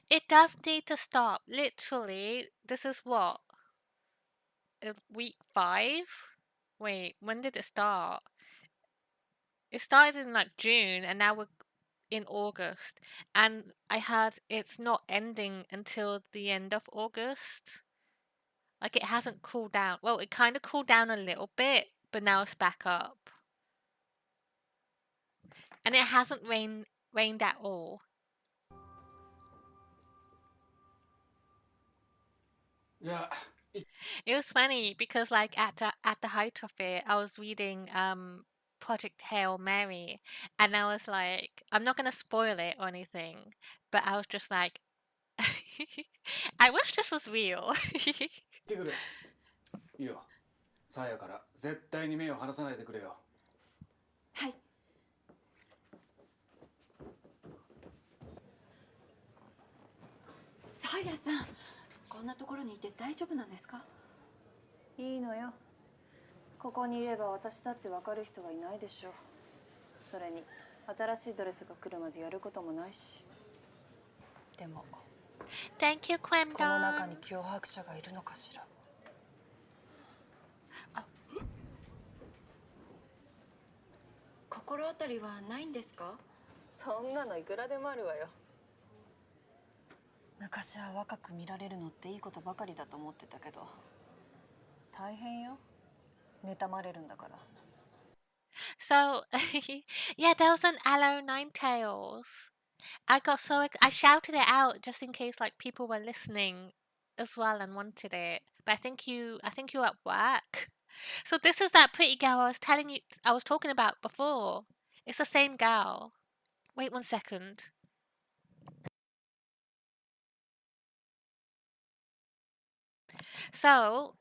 It does need to stop. Literally, this is what? Week 5? Wait, when did it start? It started in like June, and now we're in August. And I heard it's not ending until the end of August. Like, it hasn't cooled down. Well, it kind of cooled down a little bit, but now it's back up. And it hasn't rained at all. Yeah. It was funny because, like, at the height of it, I was reading Project Hail Mary, and I was like, I'm not gonna spoil it or anything, but I was just like, I wish this was real. てくれ。いいよ。さやから絶対に目を離さないでくれよ。はい。サーヤさん、こんなところにいて大丈夫なんですか？いいのよ。ここにいれば私だって分かる人はいないでしょう。それに新しいドレスが来るまでやることもないし。でも Thank you, この中 Quemdon. に脅迫者がいるのかしら。心当たりはないんですか？そんなのいくらでもあるわよ。昔は若く見られるのっていいことばかりだと思ってたけど、大変よ。妬まれるんだから。So, yeah, there was an Aloe Ninetales. I shouted it out just in case like people were listening as well and wanted it. But I think you're at work. So this is that pretty girl I was talking about before. It's the same girl. Wait 1 second. So,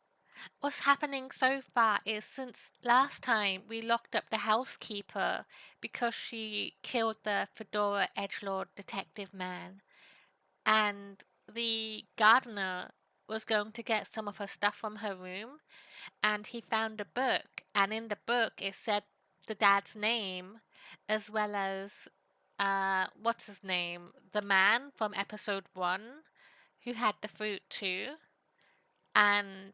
what's happening so far is since last time we locked up the housekeeper because she killed the Fedora Edgelord detective man, and the gardener was going to get some of her stuff from her room, and he found a book, and in the book it said the dad's name as well as what's his name, the man from episode 1 who had the fruit too. And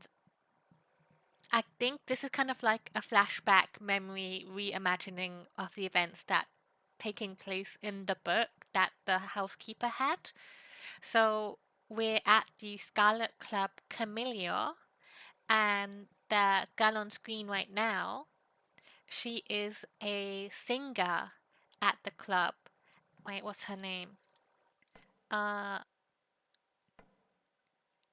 I think this is kind of like a flashback memory reimagining of the events that taking place in the book that the housekeeper had. So we're at the Scarlet Club Camellia, and the girl on screen right now, she is a singer at the club. Wait, what's her name?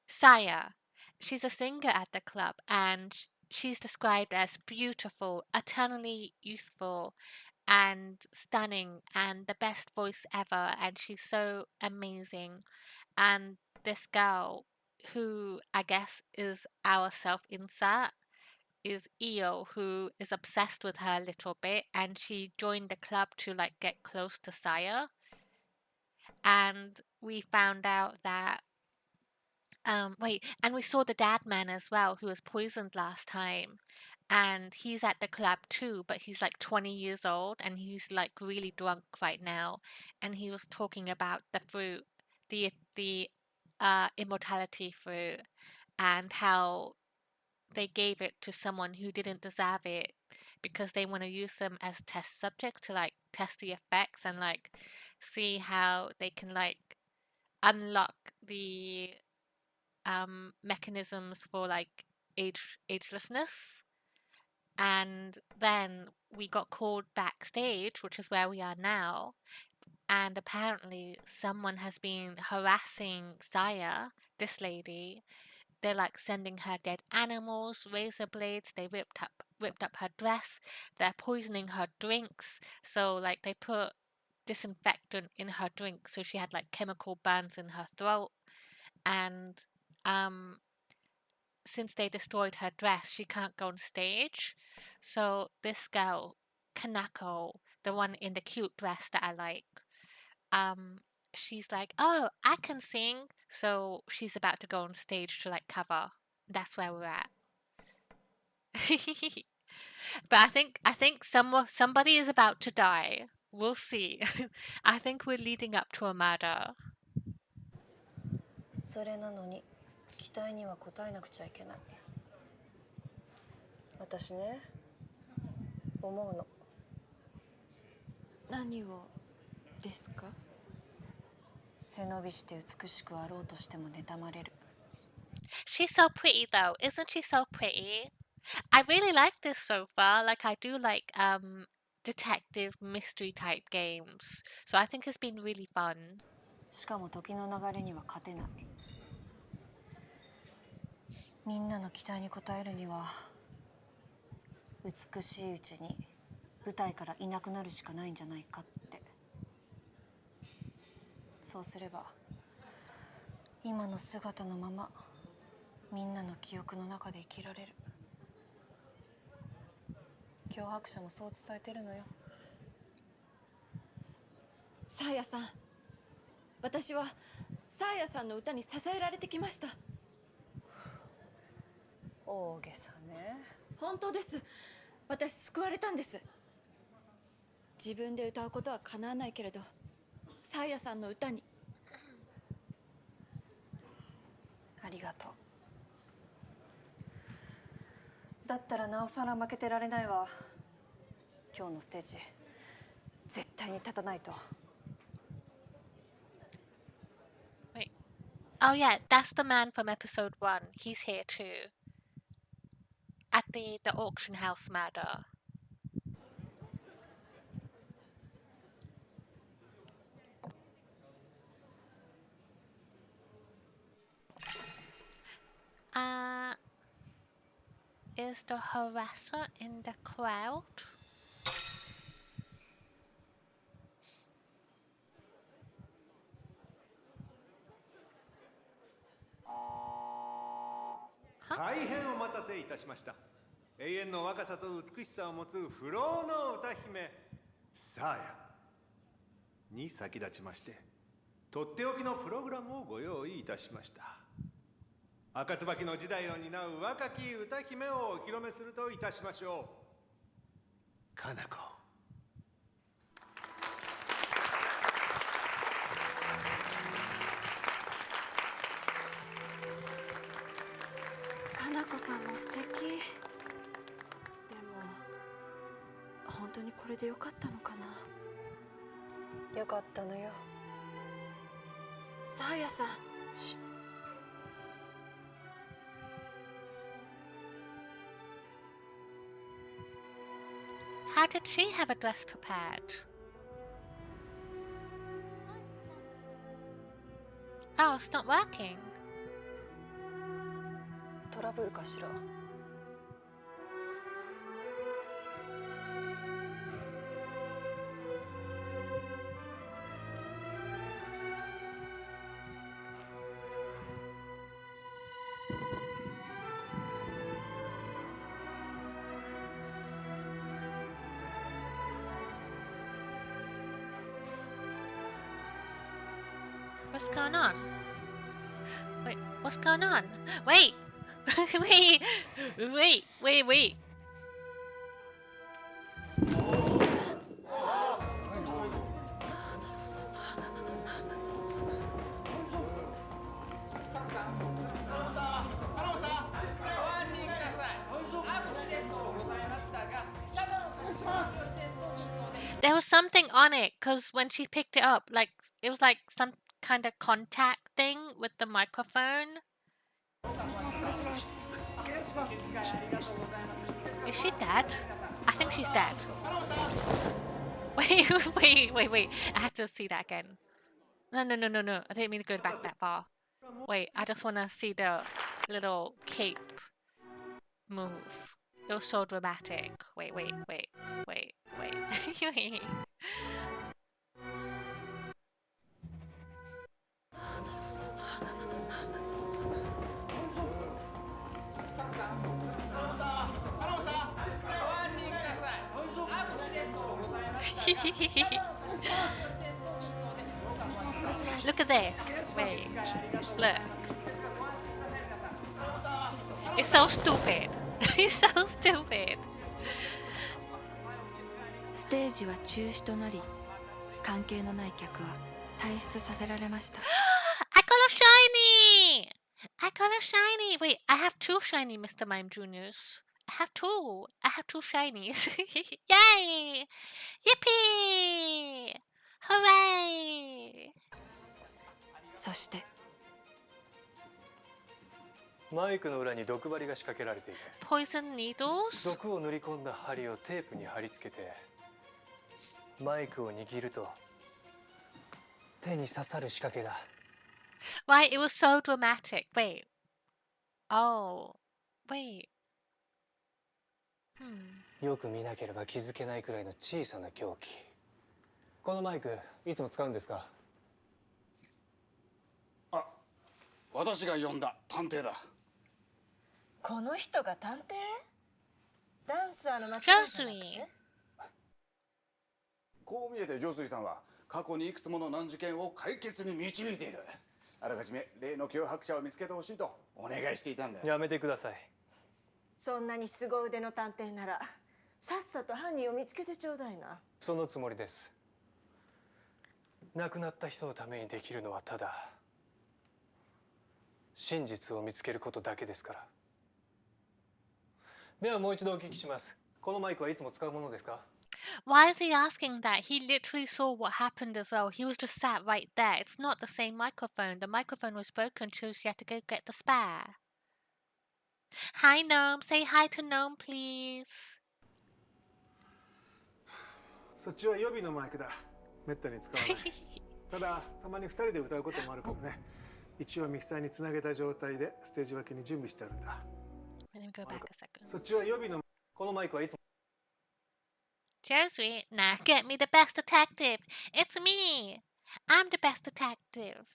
Saya. She's a singer at the club, and she's described as beautiful, eternally youthful, and stunning, and the best voice ever, and she's so amazing. And this girl, who I guess is our self insert, is Io, who is obsessed with her a little bit, and she joined the club to like get close to Saya. And we found out that and we saw the dad man as well, who was poisoned last time. And he's at the club too, but he's like 20 years old and he's like really drunk right now. And he was talking about the fruit, the immortality fruit, and how they gave it to someone who didn't deserve it because they want to use them as test subjects to like test the effects and like see how they can like unlock the mechanisms for like agelessness. And then we got called backstage, which is where we are now, and apparently someone has been harassing Saya, this lady. They're like sending her dead animals, razor blades. They ripped up her dress. They're poisoning her drinks. So like they put disinfectant in her drink, so she had like chemical burns in her throat. And um since they destroyed her dress, she can't go on stage. So this girl, Kanako, the one in the cute dress that I like, um, she's like, "Oh, I can sing." So she's about to go on stage to like cover. That's where we're at. But I think somebody is about to die. We'll see. I think we're leading up to a murder. それなのに期待には応えなくちゃいけない。私ね、思うの。何をですか？背伸びして美しくあろうとしても妬まれる。 She's so pretty though, isn't she so pretty? I really like this so far. Like I do like detective mystery type games. So I think it's been really fun. しかも時の流れには勝てない。みんなの期待に応えるには美しいうちに舞台からいなくなるしかないんじゃないかって。そうすれば今の姿のままみんなの記憶の中で生きられる。脅迫者もそう伝えてるのよ。サーヤさん、私はサーヤさんの歌に支えられてきました。大げさね。本当です。私救われたんです。自分で歌うことは叶わないけれど、サーヤさんの歌に。ありがとう。だったらなおさら負けてられないわ。今日のステージ絶対に立たないと。 Wait. Oh yeah, that's the man from episode 1. He's here too. At the auction house murder. Is the harasser in the crowd? Huh? 大変お待たせいたしました。永遠の若さと美しさを持つ不老の歌姫サーヤに先立ちまして、とっておきのプログラムをご用意いたしました。赤椿の時代を担う若き歌姫をお披露目するといたしましょう。かなこ。かなこさんも素敵。でも本当にこれでよかったのかな。よかったのよ。サーヤさん。シッ。 How did she have a dress prepared? Oh, it's not working. トラブルかしら。What's going on? Wait, what's going on? Wait! wait! There was something on it, because when she picked it up, like, it was like some kind of contact thing with the microphone. Is she dead? I think she's dead. Wait. I had to see that again. No. I didn't mean to go back that far. Wait, I just want to see the little cape move. It was so dramatic. Wait. Look at this. Wait. Look. It's so stupid. It's so stupid. ステージは中止となり、関係のない客は退出させられました。I got a shiny! I got a shiny! Wait, I have two shiny Mr. Mime Juniors. I have two shinies. Yay! Yippee! Hooray! そしてマイクの裏に毒針が仕掛けられていて、 Poison needles? 毒を塗り込んだ針をテープに貼り付けてマイクを握ると手に刺さる仕掛けだ。 Right, it was so dramatic. Wait. Oh. Wait. よく見なければ気づけないくらいの小さな凶器。このマイクいつも使うんですか？あ、私が呼んだ探偵だ。この人が探偵？ダンサーの間違いじゃなくて？こう見えて上水さんは過去にいくつもの難事件を解決に導いている。あらかじめ例の脅迫者を見つけてほしいとお願いしていたんだよ。やめてください。そんなに凄腕の探偵ならさっさと犯人を見つけてちょうだいな。そのつもりです。亡くなった人のためにできるのはただ真実を見つけることだけですから。ではもう一度お聞きします。このマイクはいつも使うものですか？ Why is he asking that? He literally saw what happened as well. He was just sat right there. It's not the same microphone. The microphone was broken, so she had to go get the spare. Hi, Gnome. Say hi to Gnome, please. そっちは予備のマイクだ。めったに使わない。ただたまに2人で歌うこともあるからね。一応ミキサーにつなげた状態でステージ脇に準備してあるんだ。Let me go back a second. そっちは予備のこのマイクはいつも Josie, now get me the best detective. It's me. I'm the best detective.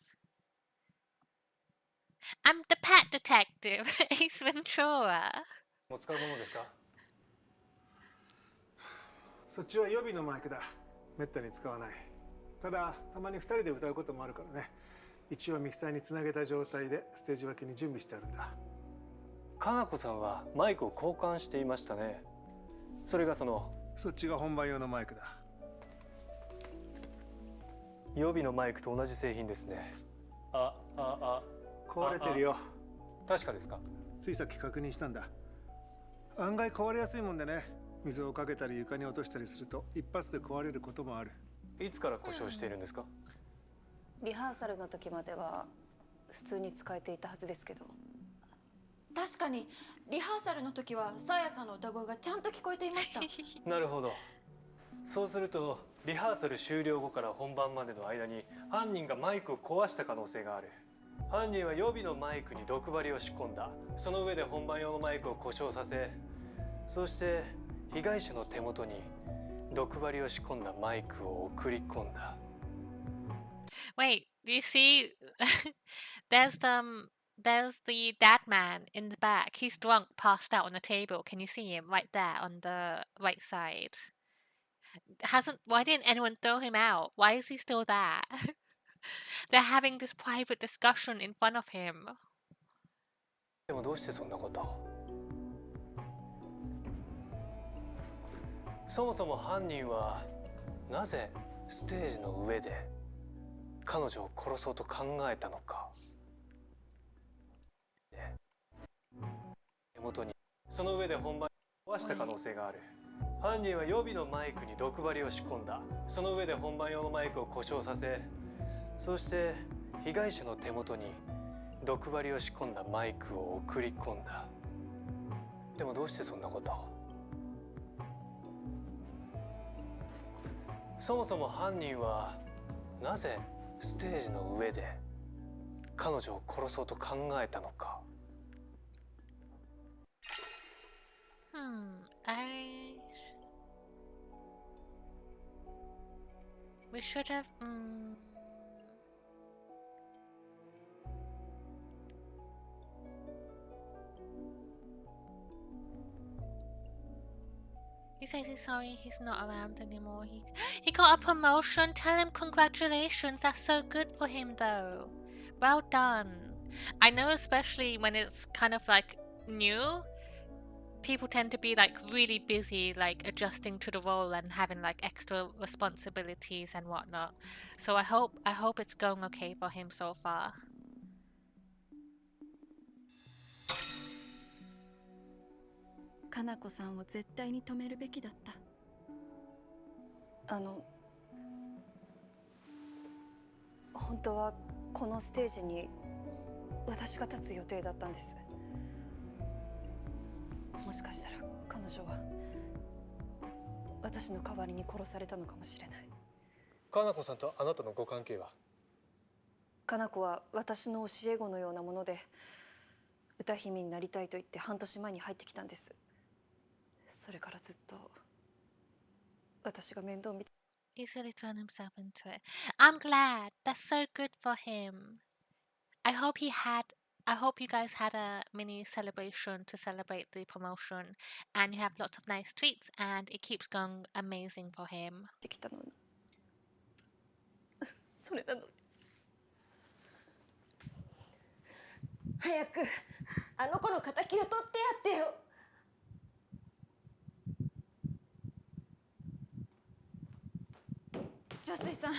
I'm the pet detective. Ace Ventura. 使うものですか？そっちは予備のマイクだ。めったに使わない。ただたまに2人で歌うこともあるからね。一応ミキサーにつなげた状態でステージ脇に準備してあるんだ。かなこさんはマイクを交換していましたね。それがそっちが本番用のマイクだ。予備のマイクと同じ製品ですね。壊れてるよ。確かですか？ついさっき確認したんだ。案外壊れやすいもんでね。水をかけたり床に落としたりすると一発で壊れることもある。いつから故障しているんですか？リハーサルの時までは普通に使えていたはずですけど。確かにリハーサルの時はサーヤさんの歌声がちゃんと聞こえていました。なるほど。そうするとリハーサル終了後から本番までの間に犯人がマイクを壊した可能性がある。犯人は予備のマイクに毒針を仕込んだ。その上で本番用のマイクを故障させ、そして被害者の手元に毒針を仕込んだマイクを送り込んだ。Wait, do you see? there's the dad man in the back. He's drunk, passed out on the table. Can you see him right there on the right side? Why didn't anyone throw him out? Why is he still there? They're having this private discussion in front of him. でもどうしてそんなことを？そもそも犯人はなぜステージの上で彼女を殺そうと考えたのか。手元にその上で本番を壊した可能性がある。犯人は予備のマイクに毒針を仕込んだ。その上で本番用のマイクを故障させ、そして被害者の手元に毒針を仕込んだマイクを送り込んだ。でもどうしてそんなことを？そもそも犯人はなぜステージの上で彼女を殺そうと考えたのか。We should have. He says he's sorry he's not around anymore. He got a promotion. Tell him congratulations. That's so good for him though. Well done. I know especially when it's kind of like new, people tend to be like really busy like adjusting to the role and having like extra responsibilities and whatnot. So I hope it's going okay for him so far. かなこさんを絶対に止めるべきだった。本当はこのステージに私が立つ予定だったんです。もしかしたら彼女は私の代わりに殺されたのかもしれない。かなこさんとあなたのご関係は？かなこは私の教え子のようなもので、歌姫になりたいと言って半年前に入ってきたんです。それからずっと私が面倒見て。He's really thrown himself into it. I'm glad. That's so good for him. I hope you guys had a mini celebration to celebrate the promotion and you have lots of nice treats and it keeps going amazing for him. できたのに。それなのに。早くあの子の敵を取ってやってよ。浄水さん、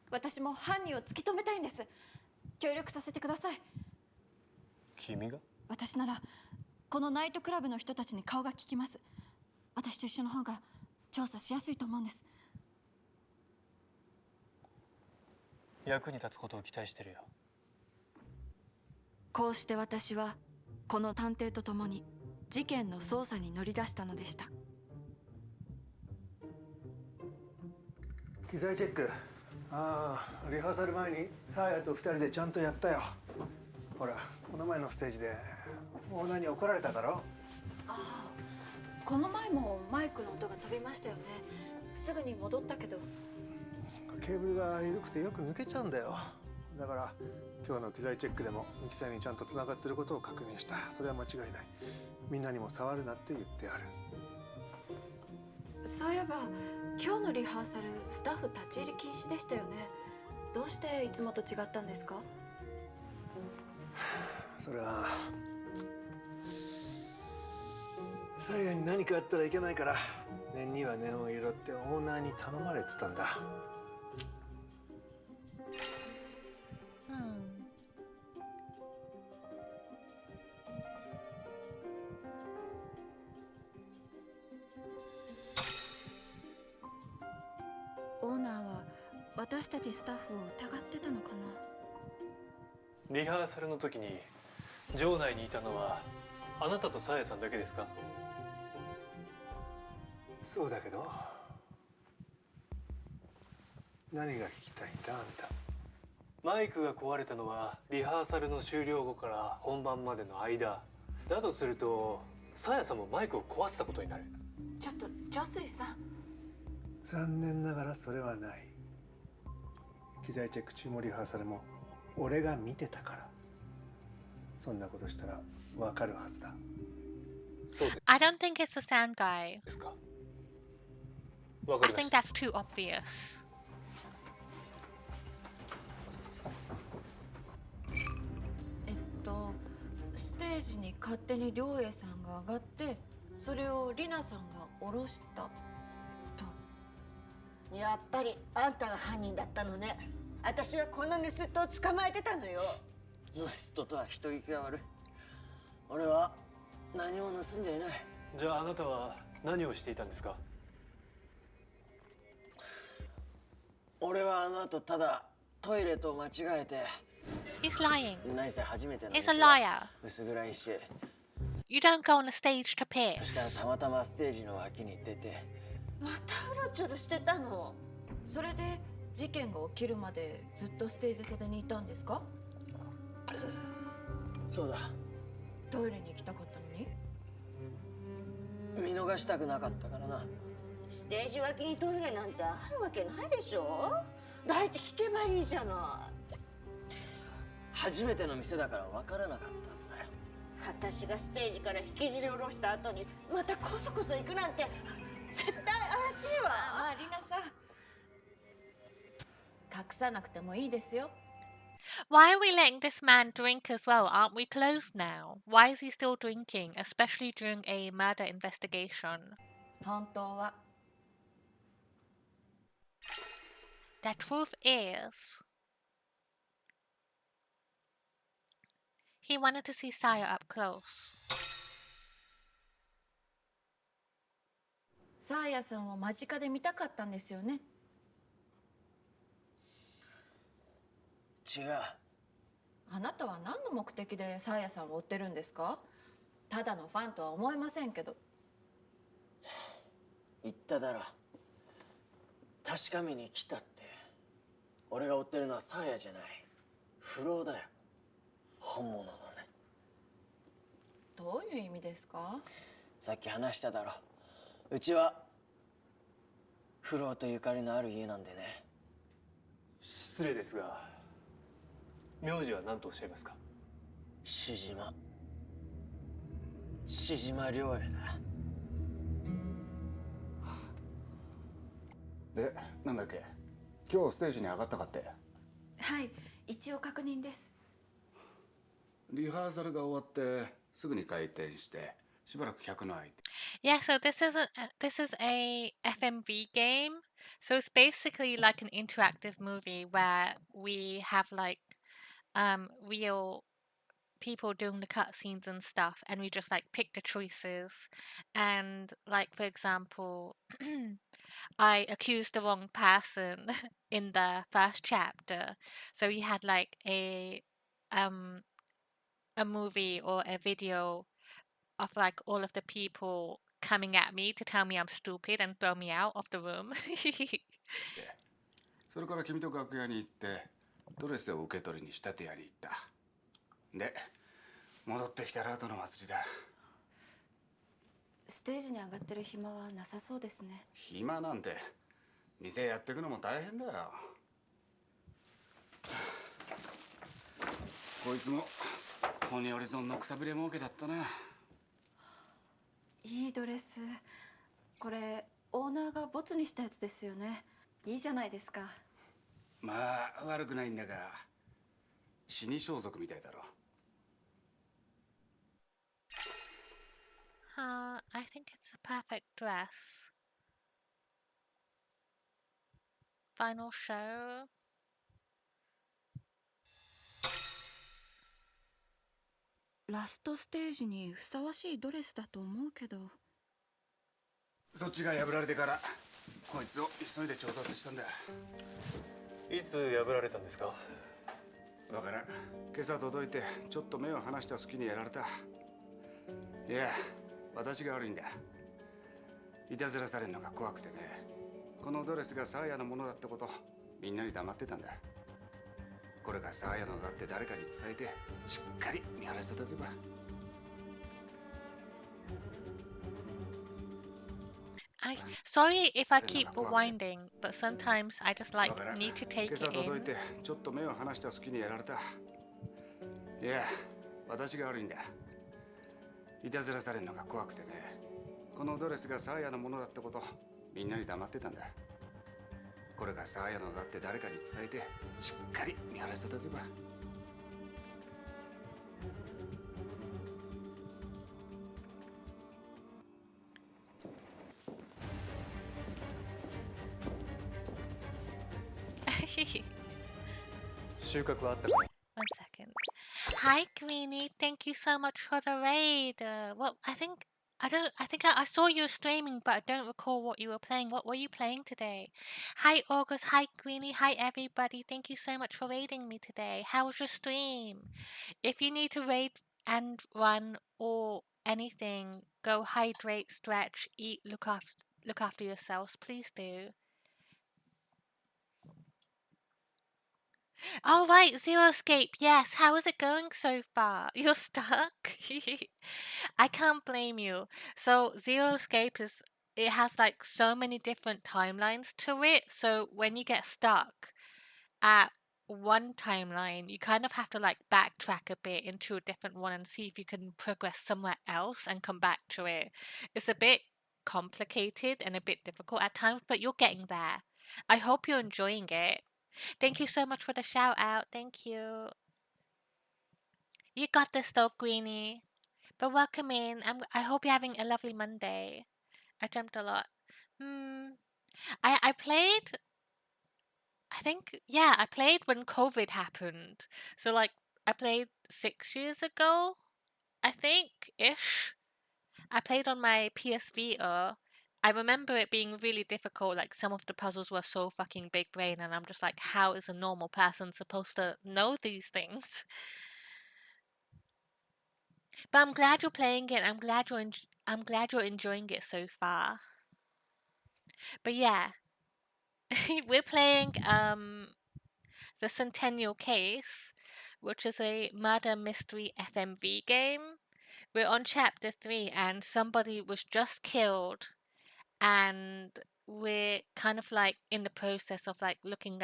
私も犯人を突き止めたいんです。協力させてください。君が？私ならこのナイトクラブの人たちに顔が利きます。私と一緒の方が調査しやすいと思うんです。役に立つことを期待してるよ。こうして私はこの探偵と共に事件の捜査に乗り出したのでした。機材チェック。ああ、リハーサル前にサーヤと2人でちゃんとやったよ。ほら、この前のステージでオーナーに怒られただろ。ああ、この前もマイクの音が飛びましたよね。すぐに戻ったけど。ケーブルが緩くてよく抜けちゃうんだよ。だから今日の機材チェックでもミキサーにちゃんとつながってることを確認した。それは間違いない。みんなにも触るなって言ってある。そういえば今日のリハーサルスタッフ立ち入り禁止でしたよね。どうしていつもと違ったんですか？それはサイヤに何かあったらいけないから念には念を入れろってオーナーに頼まれてたんだ。オーナーは私たちスタッフを疑ってたのかな。リハーサルの時に場内にいたのはあなたとサヤさんだけですか？そうだけど何が聞きたいんだあんた。マイクが壊れたのはリハーサルの終了後から本番までの間だとするとサヤさんもマイクを壊したことになる。ちょっと浄水さん。残念ながらそれはない。機材チェック中もリハーサルも俺が見てたから。そんなことしたらわかるはずだ。そうです。I don't think it's the sound guy. ですか。わか I りま think した。 that's too obvious. ジに勝手に亮英さんが上がって、それをリナさんが下ろしたと。やっぱりあんたが犯人だったのね。私はこの盗人を捕まえてたのよ。盗人とは人聞きが悪い。俺は何も盗んでいない。じゃああなたは何をしていたんですか？俺はあの後ただトイレと間違えて。 He's lying. 何せ初めての He's a liar. 薄暗いし、 You don't go on a stage to そしたら piss. たまたまステージの脇に出て。またうろちょろしてたの。それで事件が起きるまでずっとステージ袖にいたんですか？そうだ。トイレに行きたかったのに？見逃したくなかったからな。ステージ脇にトイレなんてあるわけないでしょ。大って聞けばいいじゃない。初めての店だから分からなかったんだよ。私がステージから引きずり下ろした後にまたこそこそ行くなんて絶対怪しいわ。まあリナさん、隠さなくてもいいですよ。Why are we letting this man drink as well? Aren't we closed now? Why is he still drinking, especially during a murder investigation? 本当は The truth is, he wanted to see Saya up close. サーヤさんを間近で見たかったんですよね。違う。あなたは何の目的でサーヤさんを追ってるんですか？ただのファンとは思えませんけど。言っただろ。確かめに来たって。俺が追ってるのはサーヤじゃない。不老だよ。本物のね。どういう意味ですか？さっき話しただろ。うちは不老とゆかりのある家なんでね。失礼ですが、名字は何とおっしゃいますか？シジマ。シジマ良英だ。で、なんだっけ、今日ステージに上がったかって。はい、一応確認です。リハーサルが終わってすぐに開店してしばらく客の相手。 Yeah, so this is a FMV game. So it's basically like an interactive movie where we have like real people doing the cutscenes and stuff, and we just like pick the choices. And like for example, I accused the wrong person in the first chapter, so we had like a movie or a video of like all of the people coming at me to tell me I'm stupid and throw me out of the room. それから君と楽屋に行ってドレスを受け取りに仕立て屋に行った。で、戻ってきたら後の祭りだ。ステージに上がってる暇はなさそうですね。暇なんて店やっていくのも大変だよ。こいつも骨折り損のくたびれ儲けだったな。いいドレス。これオーナーがボツにしたやつですよね。いいじゃないですか。まあ悪くないんだが死に装束みたいだろ。I think it's a perfect dress. Final show. ラストステージにふさわしいドレスだと思うけど。そっちが破られてからこいつを急いで調達したんだ。いつ破られたんですか？だからん。今朝届いてちょっと目を離した隙にやられた。いや、私が悪いんだ。いたずらされるのが怖くてね。このドレスがサーヤのものだってことみんなに黙ってたんだ。これがサーヤのだって誰かに伝えてしっかり見張らせておけば。Sorry if I keep rewinding, but sometimes I just like need to take 今 it 朝届い in. てちょっと目を離した隙にやられた。いや、私が悪いんだ。いたずらされるのが怖くてね。このドレスがサーヤのものだってことみんなに黙ってたんだ。これがサーヤのだって誰かに伝えてしっかり見張らせておけば。収穫はあったかな？ One second. Hi, Greenie. Thank you so much for the raid. Well, I think I saw you streaming, but I don't recall what you were playing. What were you playing today? Hi, August. Hi, Greenie. Hi, everybody. Thank you so much for raiding me today. How was your stream? If you need to raid and run or anything, go hydrate, stretch, eat, look after yourselves. Please do. Oh, right, Zero Escape. Yes, how is it going so far? You're stuck? I can't blame you. So, Zero Escape it has like so many different timelines to it. So, when you get stuck at one timeline, you kind of have to like backtrack a bit into a different one and see if you can progress somewhere else and come back to it. It's a bit complicated and a bit difficult at times, but you're getting there. I hope you're enjoying it. Thank you so much for the shout out. Thank you. You got this though, Greenie. But welcome in. I hope you're having a lovely Monday. I jumped a lot. I played. I think I played when COVID happened. So like I played 6 years ago. I think ish. I played on my PS Vita. I remember it being really difficult. Like some of the puzzles were so fucking big brain, and I'm just like, how is a normal person supposed to know these things? But I'm glad you're playing it. I'm glad you're enjoying it so far. But yeah, we're playing the Centennial Case, which is a murder mystery FMV game. We're on chapter 3, and somebody was just killed, and we're kind of like in the process of like looking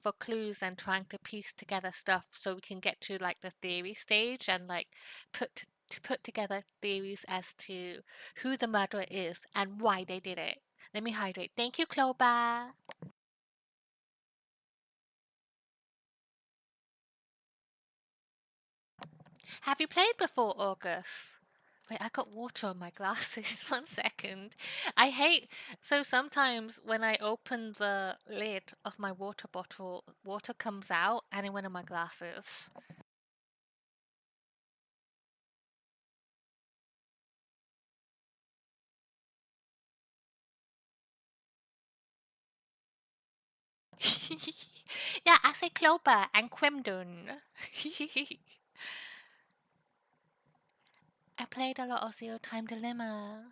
for clues and trying to piece together stuff so we can get to like the theory stage and like put together theories as to who the murderer is and why they did it. Let me hydrate. Thank you, Cloba. Have you played before, August? Wait, I got water on my glasses. 1 second. So sometimes when I open the lid of my water bottle, water comes out and it went on my glasses. Yeah, I say Cloba and Quimdun. I played a lot of Zero Time Dilemma.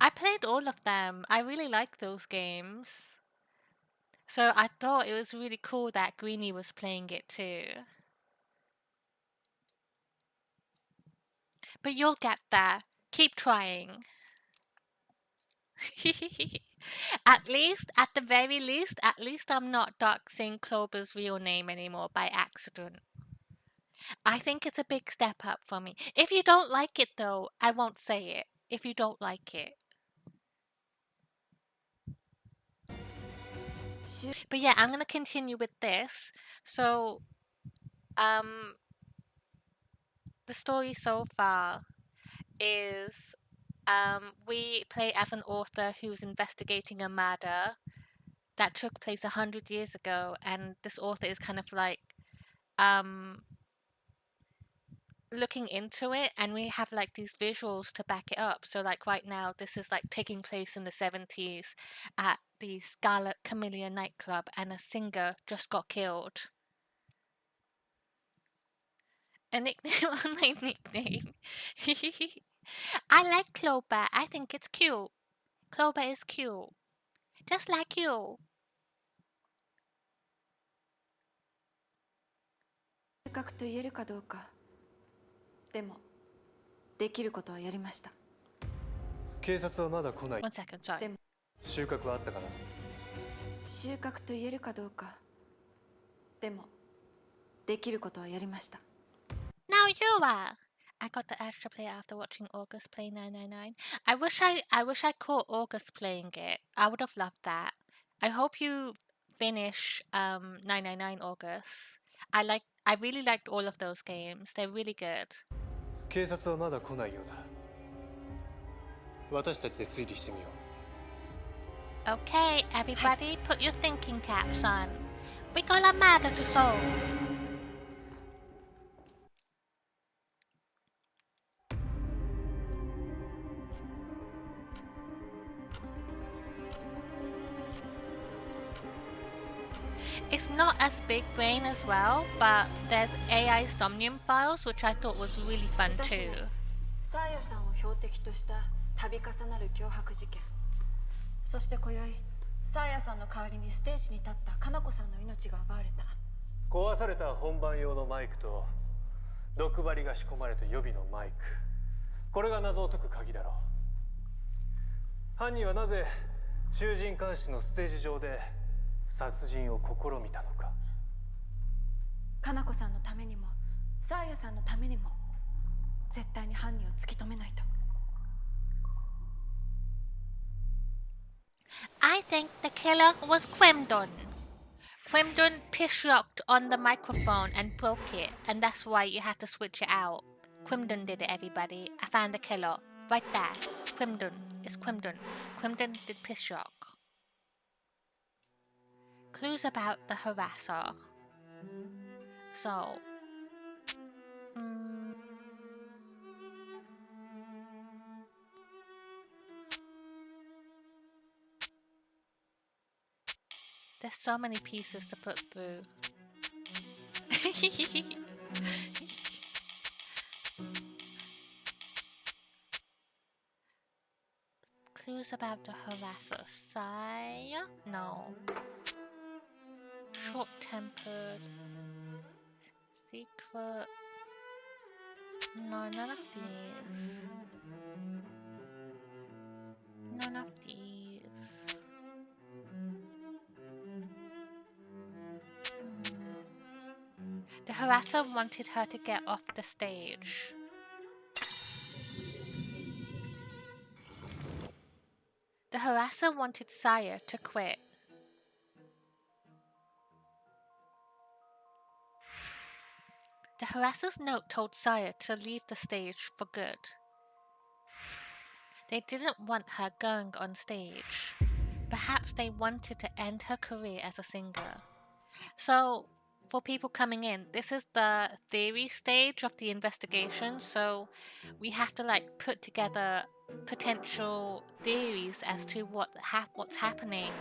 I played all of them. I really like those games. So I thought it was really cool that Greenie was playing it too. But you'll get there. Keep trying. At the very least, at least I'm not doxing Clover's real name anymore by accident. I think it's a big step up for me. If you don't like it though, I won't say it. If you don't like it. But yeah, I'm gonna continue with this. So, the story so far is we play as an author who's investigating a murder that took place 100 years ago, and this author is kind of like looking into it, and we have like these visuals to back it up. So like right now this is like taking place in the 70s at the Scarlet Camellia nightclub, and a singer just got killed. A nickname on my nickname. I like Cloba. I think it's cute. Cloba is cute. Just like you. 計画と言えるかどうか。でもできることはやりました。警察はまだ来ない。 One second, sorry. でも収穫はあったかな？収穫と言えるかどうか。でもできることはやりました。Now you are. I got the extra play after watching August play 999. I wish I caught August playing it. I would have loved that. I hope you finish 999 August. I really liked all of those games. They're really good. 警察はまだ来ないようだ。私たちで推理してみよう。 Okay, everybody, put your thinking caps on. We got a matter to solve. It's not as big brain as well, but there's AI Somnium files, which I thought was really fun too. サーヤさんを標的とした度重なる脅迫事件。そして今宵、サーヤさんの代わりにステージに立ったかな子さんの命が奪われた。壊された本番用のマイクと毒針が仕込まれた予備のマイク、これが謎を解く鍵だろう。犯人はなぜ囚人監視のステージ上で殺人を試みたのか。かな子さんのためにもサーヤさんのためにも絶対に犯人を突き止めないと。I think the killer was Quemdon. Quemdon piss-rocked on the microphone and broke it, and that's why you had to switch it out. Quemdon did it, everybody. I found the killer. Right there. Quemdon. It's Quemdon. Quemdon did piss-rock. Clues about the harasser. So... There's so many pieces to put through. Clues about the harasser. Sire? No. Short-tempered. Secret. No, none of these. None of these. The harasser wanted her to get off the stage. The harasser wanted Sire to quit. The harasser's note told Sire to leave the stage for good. They didn't want her going on stage. Perhaps they wanted to end her career as a singer. So, for people coming in, this is the theory stage of the investigation, so we have to like put together potential theories as to what's happening.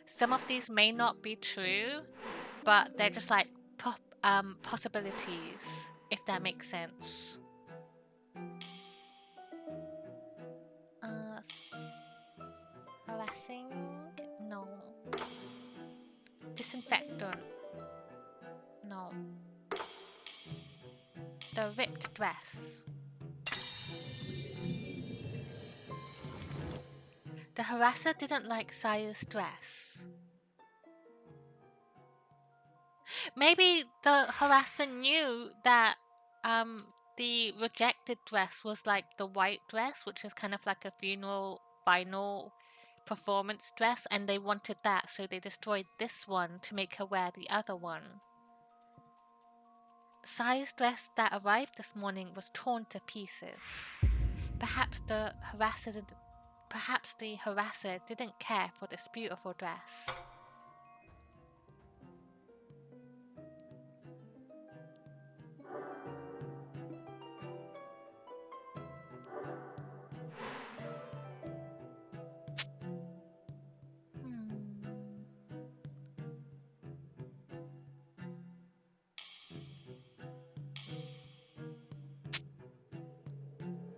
Some of these may not be true, but they're just like possibilities, if that makes sense. Harassing? No. Disinfectant? No. The ripped dress. The harasser didn't like Sire's dress. Maybe the harasser knew that the rejected dress was like the white dress, which is kind of like a funeral final performance dress, and they wanted that, so they destroyed this one to make her wear the other one. Sire's dress that arrived this morning was torn to pieces. Perhaps the harasser didn't care for this beautiful dress.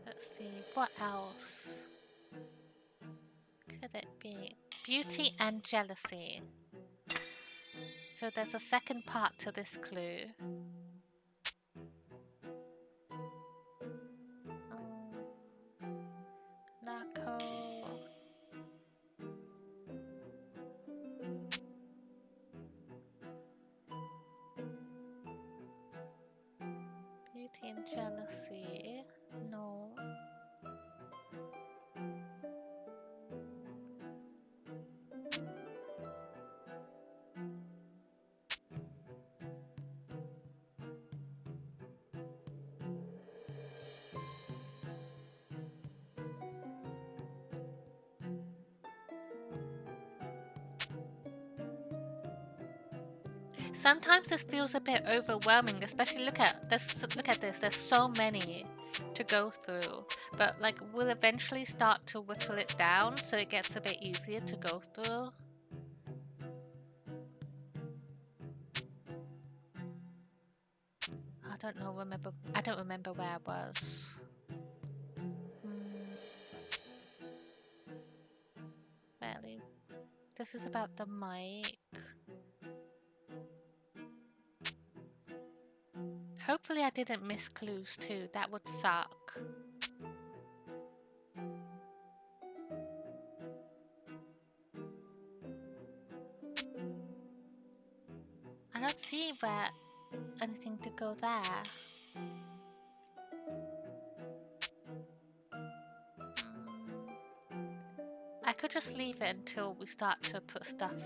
Let's see, what else could it be? Beauty and jealousy. So there's a second part to this clue. Narco. Beauty and jealousy. No. Sometimes this feels a bit overwhelming, especially look at this. There's so many to go through, but like we'll eventually start to whittle it down so it gets a bit easier to go through. I don't remember where I was. Really? This is about the mic. Hopefully I didn't miss clues too. That would suck. I don't see where anything to go there. I could just leave it until we start to put stuff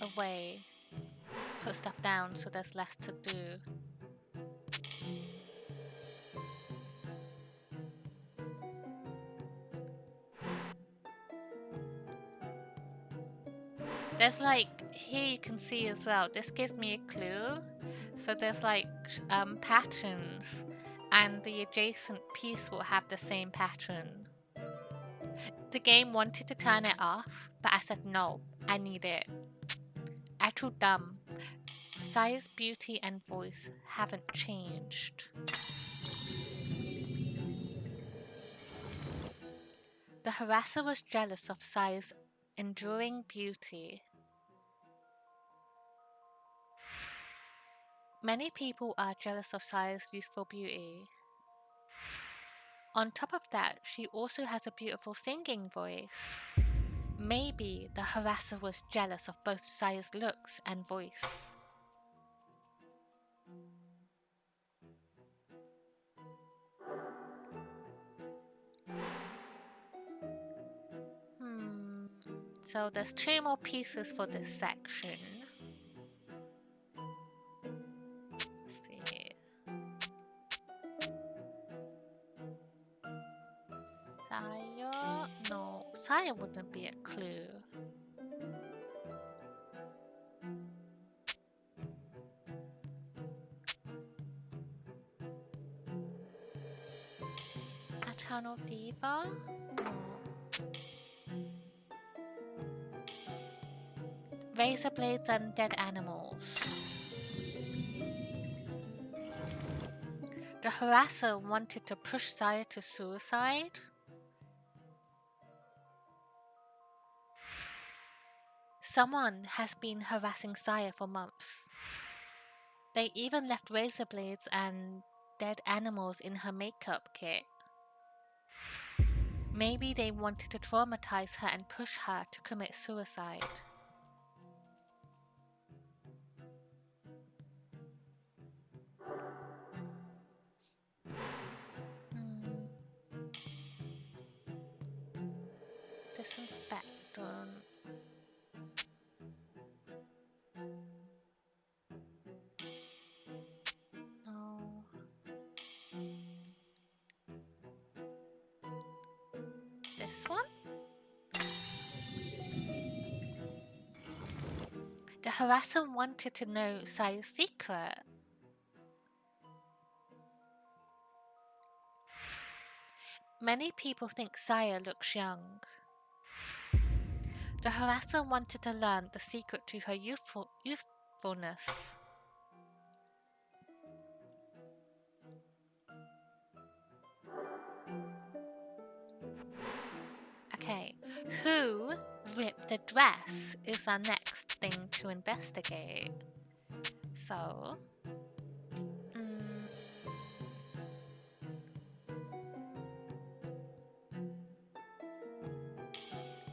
away. Put stuff down so there's less to do. There's like, here you can see as well, this gives me a clue. So there's like patterns, and the adjacent piece will have the same pattern. The game wanted to turn it off, but I said no, I need it. Actual dumb. Size, beauty, and voice haven't changed. The harasser was jealous of Sai's enduring beauty. Many people are jealous of Sai's youthful beauty. On top of that, she also has a beautiful singing voice. Maybe the harasser was jealous of both Sai's looks and voice. So there's 2 more pieces for this section. Let's see. Saya? No, Saya wouldn't be a clue. Eternal Diva? No. Razor blades and dead animals. The harasser wanted to push Saya to suicide. Someone has been harassing Saya for months. They even left razor blades and dead animals in her makeup kit. Maybe they wanted to traumatize her and push her to commit suicide. Disinfectant. No. This one? The harasser wanted to know Sai's secret. Many people think Saya looks young. The harasser wanted to learn the secret to her youthfulness. Okay, who ripped the dress is the next thing to investigate. So,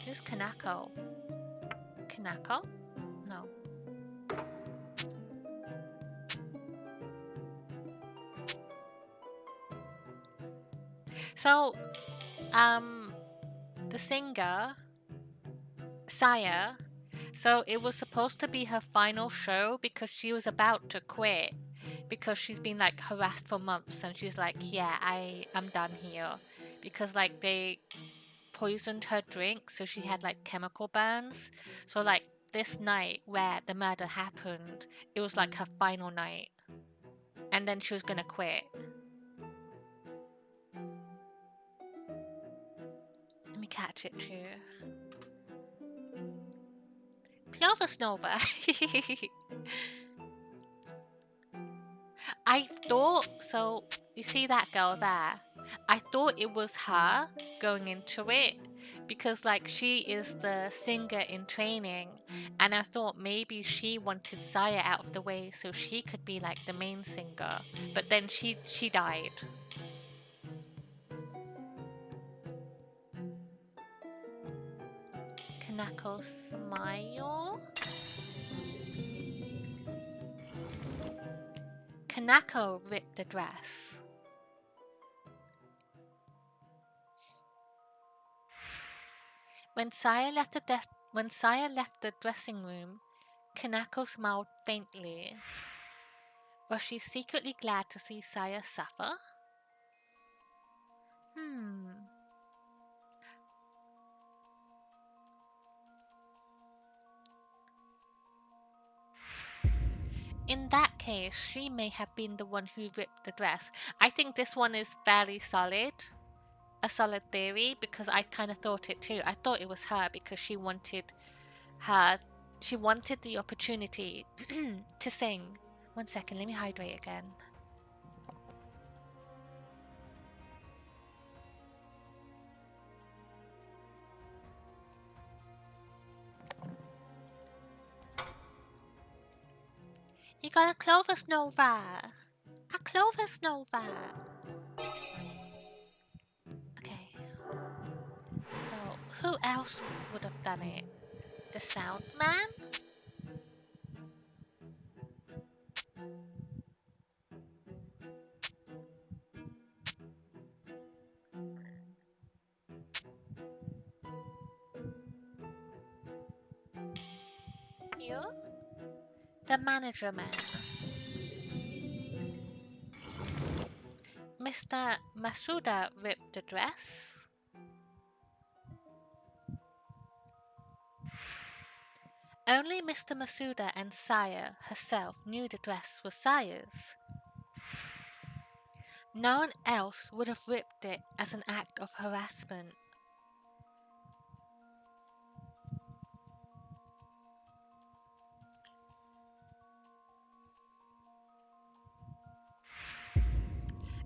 who's Kanako? Kanako? No. So, the singer, Saya, so it was supposed to be her final show because she was about to quit because she's been like harassed for months, and she's like, yeah, I'm done here, because like they poisoned her drink, so she had like chemical burns. So like this night where the murder happened, it was like her final night. And then she was gonna quit. Let me catch it too. Clovis Nova. I thought, so you see that girl there? I thought it was her going into it because like she is the singer in training, and I thought maybe she wanted Saya out of the way so she could be like the main singer, but then she died. Kanako smile. Kanako ripped the dress. When Saya left the dressing room, Kanako smiled faintly. Was she secretly glad to see Saya suffer? In that case, she may have been the one who ripped the dress. I think this one is fairly solid. A solid theory, because I kind of thought it too. I thought it was her because she wanted the opportunity to sing. 1 second, let me hydrate again. You got a Clovis Nova! A Clovis Nova! Okay. So, who else would have done it? The sound man? You? The manager man. Mr. Masuda ripped the dress. Only Mr. Masuda and Saya herself knew the dress was Saya's. No one else would have ripped it as an act of harassment.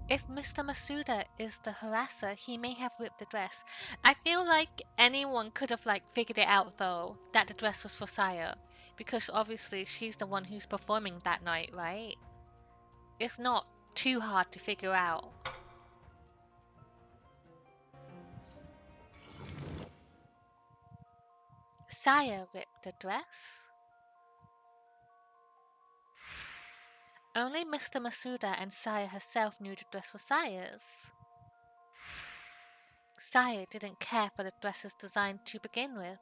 If Mr. Masuda is the harasser, he may have ripped the dress. I feel like anyone could have figured it out though, that the dress was for Saya. Because obviously she's the one who's performing that night, right? It's not too hard to figure out. Saya ripped the dress. Only Mr. Masuda and Saya herself knew the dress was Saya's. Saya didn't care for the dress's design to begin with.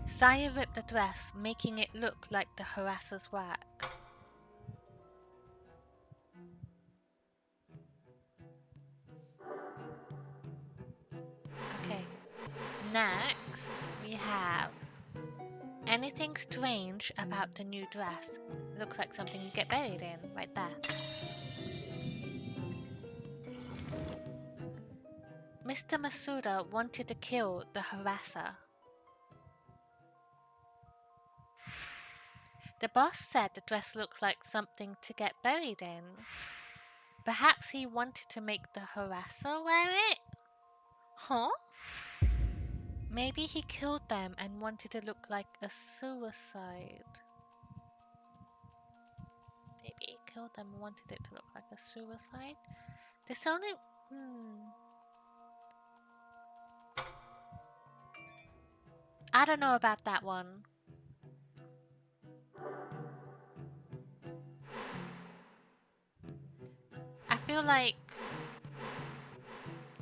Saya ripped the dress, making it look like the harasser's work. Okay, next we have anything strange about the new dress. Looks like something you get buried in, right there. Mr. Masuda wanted to kill the harasser. The boss said the dress looks like something to get buried in. Perhaps he wanted to make the harasser wear it? Huh? Maybe he killed them and wanted to look like a suicide. Maybe he killed them and wanted it to look like a suicide? There's only... I don't know about that one. I feel like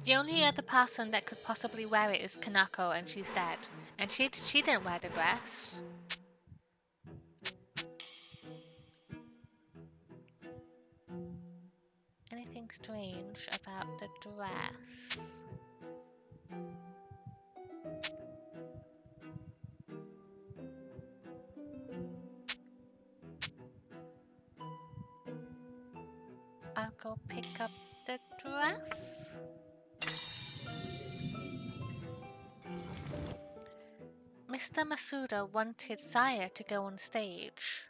the only other person that could possibly wear it is Kanako, and she's dead. And she didn't wear the dress. anything strange about the dress? I'll go pick up the dress. Mr. Masuda wanted Saya to go on stage.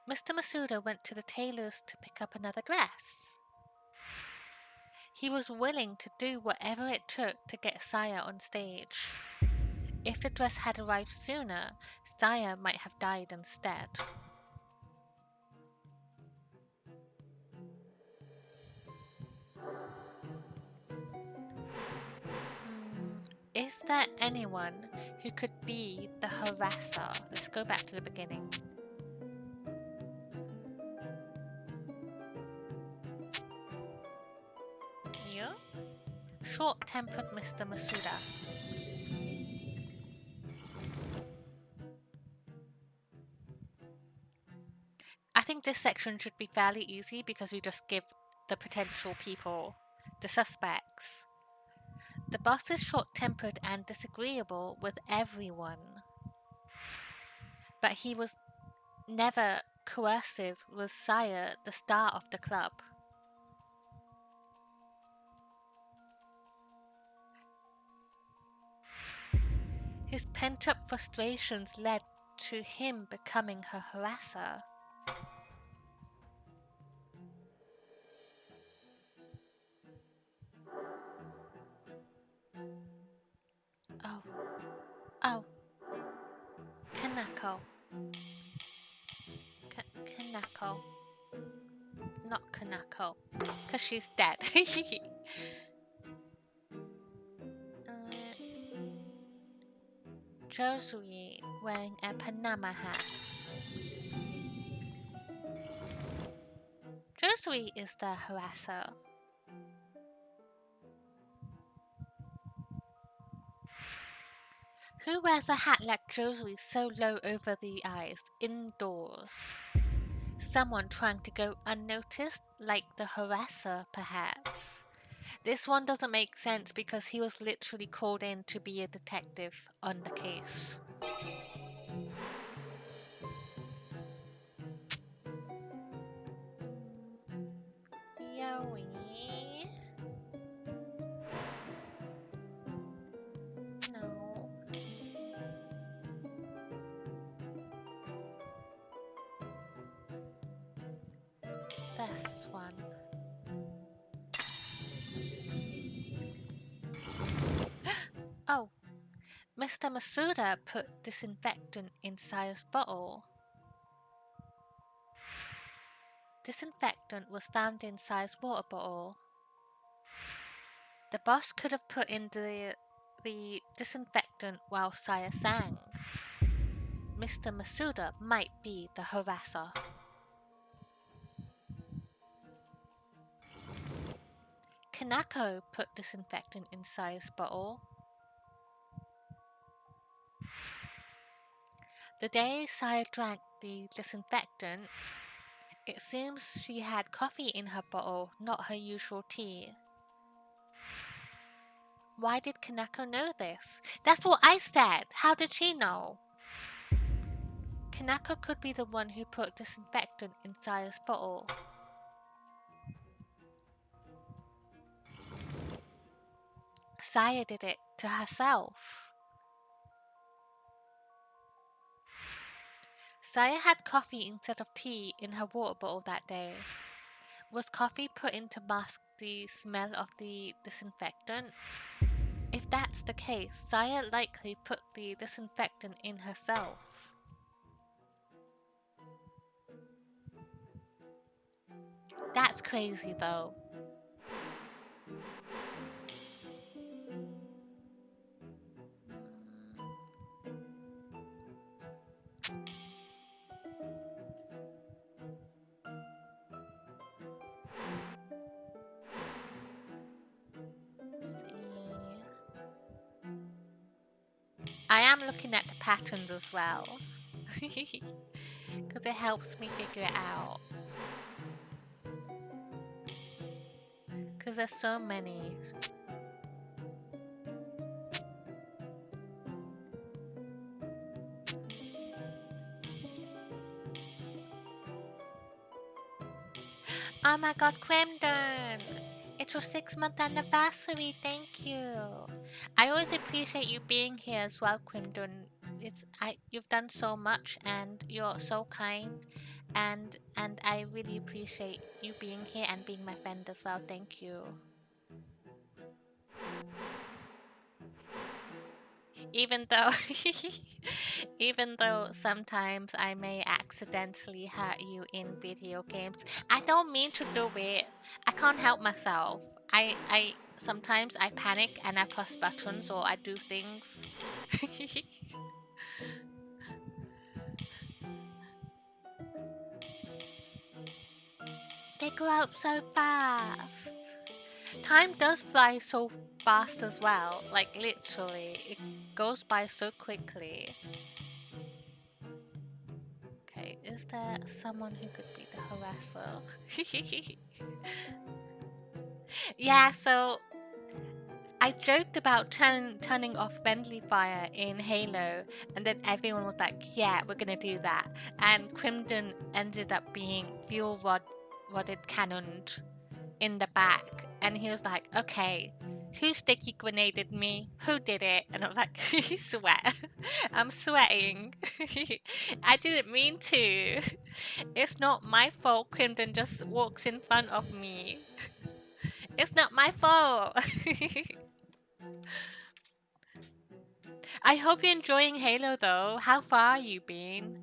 Mr. Masuda went to the tailor's to pick up another dress. He was willing to do whatever it took to get Saya on stage. If the dress had arrived sooner, Saya might have died instead. Is there anyone who could be the harasser? Let's go back to the beginning. Yeah? Short-tempered Mr. Masuda. I think this section should be fairly easy because we just give the potential people, the suspects. The boss is short-tempered and disagreeable with everyone. But he was never coercive with Saya, the star of the club. His pent-up frustrations led to him becoming her harasser. Oh. Kanako. Kanako. Not Kanako. Because she's dead. Josui wearing a Panama hat. Josui is the harasser. Who wears a hat like Josui so low over the eyes, indoors? Someone trying to go unnoticed, like the harasser, perhaps. This one doesn't make sense because he was literally called in to be a detective on the case. Yowie. No. This one. Oh, Mr. Masuda put disinfectant in Saya's bottle. Disinfectant was found in Saya's water bottle. The boss could have put in the disinfectant while Saya sang. Mr. Masuda might be the harasser. Kanako put disinfectant in Saya's bottle. The day Saya drank the disinfectant, it seems she had coffee in her bottle, not her usual tea. Why did Kanako know this? That's what I said! How did she know? Kanako could be the one who put disinfectant in Saya's bottle. Saya did it to herself. Saya had coffee instead of tea in her water bottle that day. Was coffee put in to mask the smell of the disinfectant? If that's the case, Saya likely put the disinfectant in herself. That's crazy though. I am looking at the patterns as well. Because it helps me figure it out. Because there's so many. Oh my god, Quemdon! It's your 6-month anniversary, thank you. I always appreciate you being here as well, Quemdon. You've done so much and you're so kind, and I really appreciate you being here and being my friend as well. Thank you. Even though even though sometimes I may accidentally hurt you in video games, I don't mean to do it. I can't help myself. I sometimes I panic and I press buttons or I do things. They grow up so fast. Time does fly so fast as well. Like literally, it goes by so quickly. Okay, is there someone who could be the harasser? Yeah, so I joked about turning off friendly fire in Halo, and then everyone was like, yeah, we're gonna do that. And Crimson ended up being fuel-rodded cannoned in the back, and he was like, okay, who sticky grenaded me? Who did it? And I was like, sweat. I'm sweating. I didn't mean to. It's not my fault Crimson just walks in front of me. It's not my fault. I hope you're enjoying Halo though. How far are you been?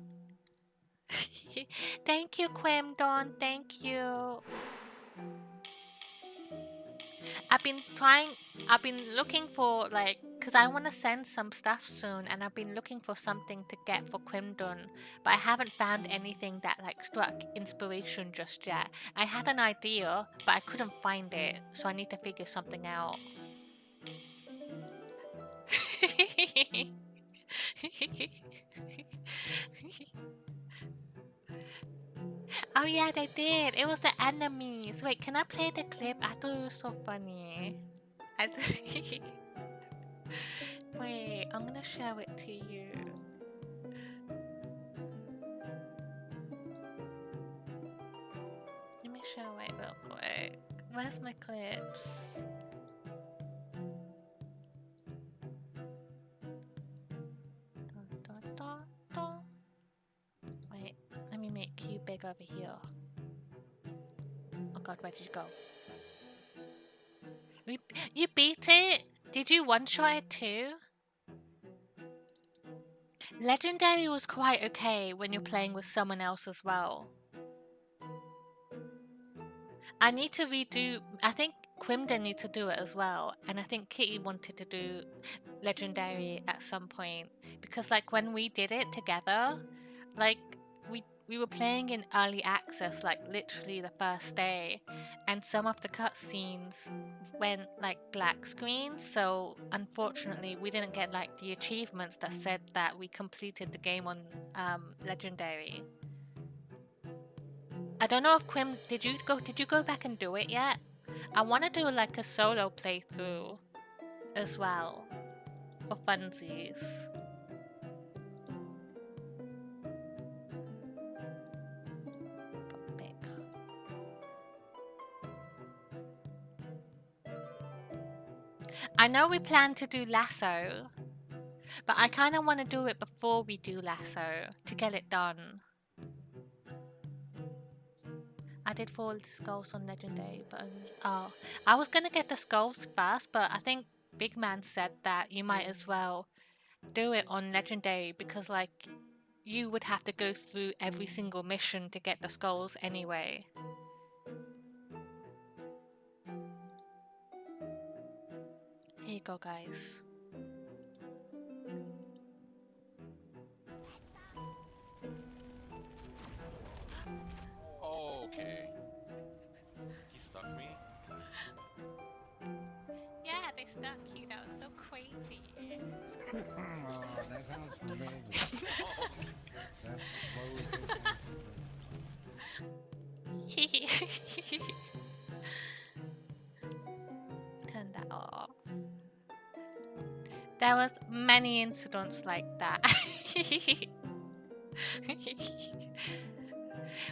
Thank you, Quemdon. Thank you. I've been looking for like, cause I want to send some stuff soon, and I've been looking for something to get for Quimdon, but I haven't found anything that like struck inspiration just yet. I had an idea, but I couldn't find it, so I need to figure something out. Oh yeah, they did. It was the enemies. Wait, can I play the clip? I thought it was so funny. Wait, I'm gonna show it to you. Let me show it real quick. Where's my clips? Dun, dun, dun, dun. Wait, let me make you big over here. Oh god, where did you go? You beat it? Did you one-shot it too? Legendary was quite okay when you're playing with someone else as well. I need to redo... I think Quimden needs to do it as well. And I think Kitty wanted to do Legendary at some point. Because like when we did it together, like we were playing in early access, like literally the first day. And some of the cutscenes went like black screen. So unfortunately we didn't get like the achievements that said that we completed the game on Legendary. I don't know if Quim, did you go back and do it yet? I want to do like a solo playthrough as well for funsies. Big. I know we plan to do Lasso, but I kind of want to do it before we do Lasso to get it done. I did 4 skulls on Legendary, but only... Oh, I was gonna get the skulls first, but I think Big Man said that you might as well do it on Legendary because, like, you would have to go through every single mission to get the skulls anyway. Here you go, guys. Oh, okay. He stuck me. Yeah, they stuck you. That was so crazy. Oh, that sounds familiar. There was many incidents like that.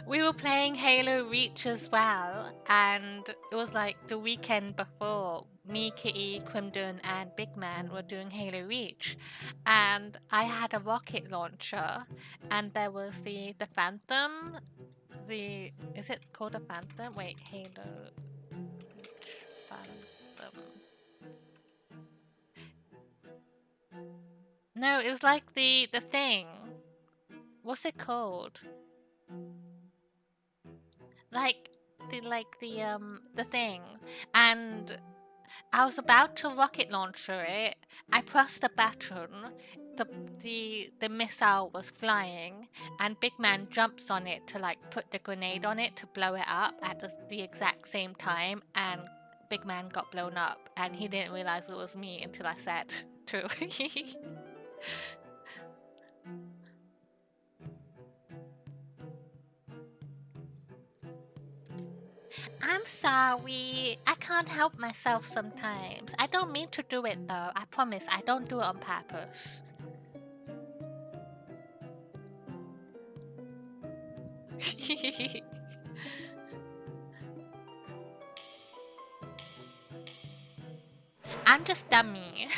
We were playing Halo Reach as well, and it was like the weekend before. Me, Kitty, Quimdon, and Big Man were doing Halo Reach, and I had a rocket launcher, and there was the Phantom. Is it called a Phantom? Wait, Halo Reach Phantom. No, it was like the thing. What's it called? Like the thing. And I was about to rocket launcher it. I pressed the button. The missile was flying, and Big Man jumps on it to like put the grenade on it to blow it up at the exact same time, and Big Man got blown up, and he didn't realize it was me until I said to. I'm sorry. I can't help myself sometimes. I don't mean to do it though. I promise I don't do it on purpose. I'm just dummy.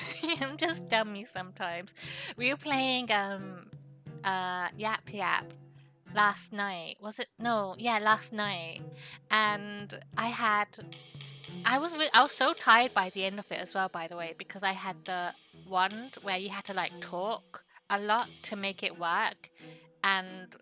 I'm just dummy sometimes. We were playing Yap Yap last night. Was it? No, yeah, last night. And I was so tired by the end of it as well, by the way, because I had the wand where you had to like talk a lot to make it work, and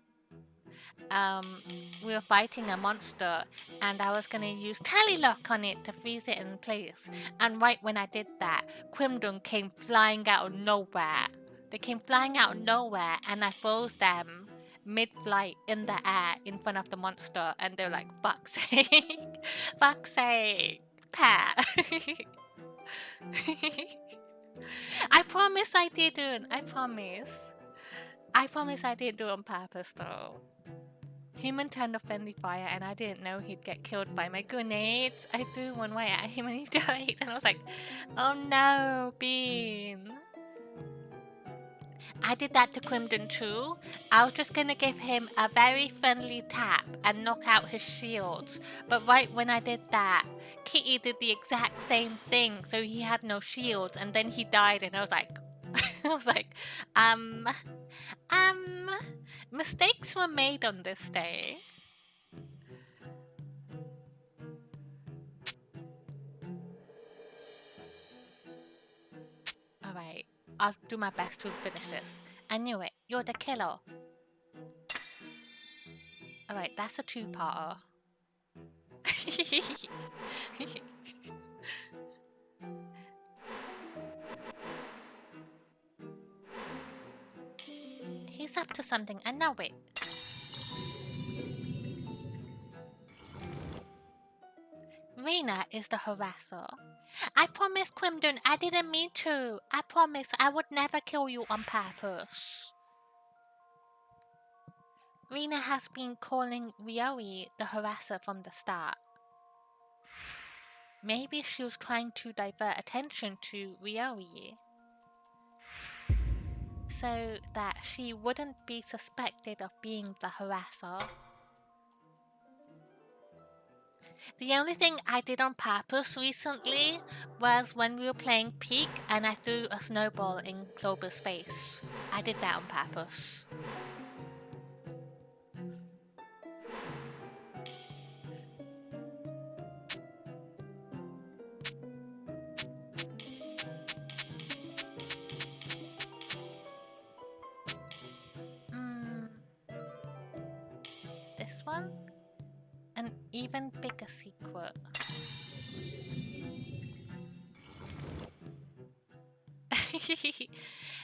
we were fighting a monster, and I was gonna use tally lock on it to freeze it in place. And right when I did that, Quimdon came flying out of nowhere. They came flying out of nowhere, and I froze them mid-flight in the air in front of the monster, and they're like, "Fuck's sake, fuck's sake, Pat." I promise I didn't. I promise. I promise I didn't do it on purpose though. Human turned off friendly fire, and I didn't know he'd get killed by my grenades. I threw one right at him and he died, and I was like, oh no, Bean. I did that to Quimdon too. I was just gonna give him a very friendly tap and knock out his shields, but right when I did that, Kitty did the exact same thing, so he had no shields, and then he died, and I was like, mistakes were made on this day. Alright, I'll do my best to finish this. I knew it. You're the killer. Alright, that's a two-parter. He's up to something, I know it. Rena is the harasser. I promise, Quimdon, I didn't mean to. I promise I would never kill you on purpose. Rena has been calling Ryoi the harasser from the start. Maybe she was trying to divert attention to Ryoi, so that she wouldn't be suspected of being the harasser. The only thing I did on purpose recently was when we were playing Peak and I threw a snowball in Clover's face. I did that on purpose. This one? An even bigger secret.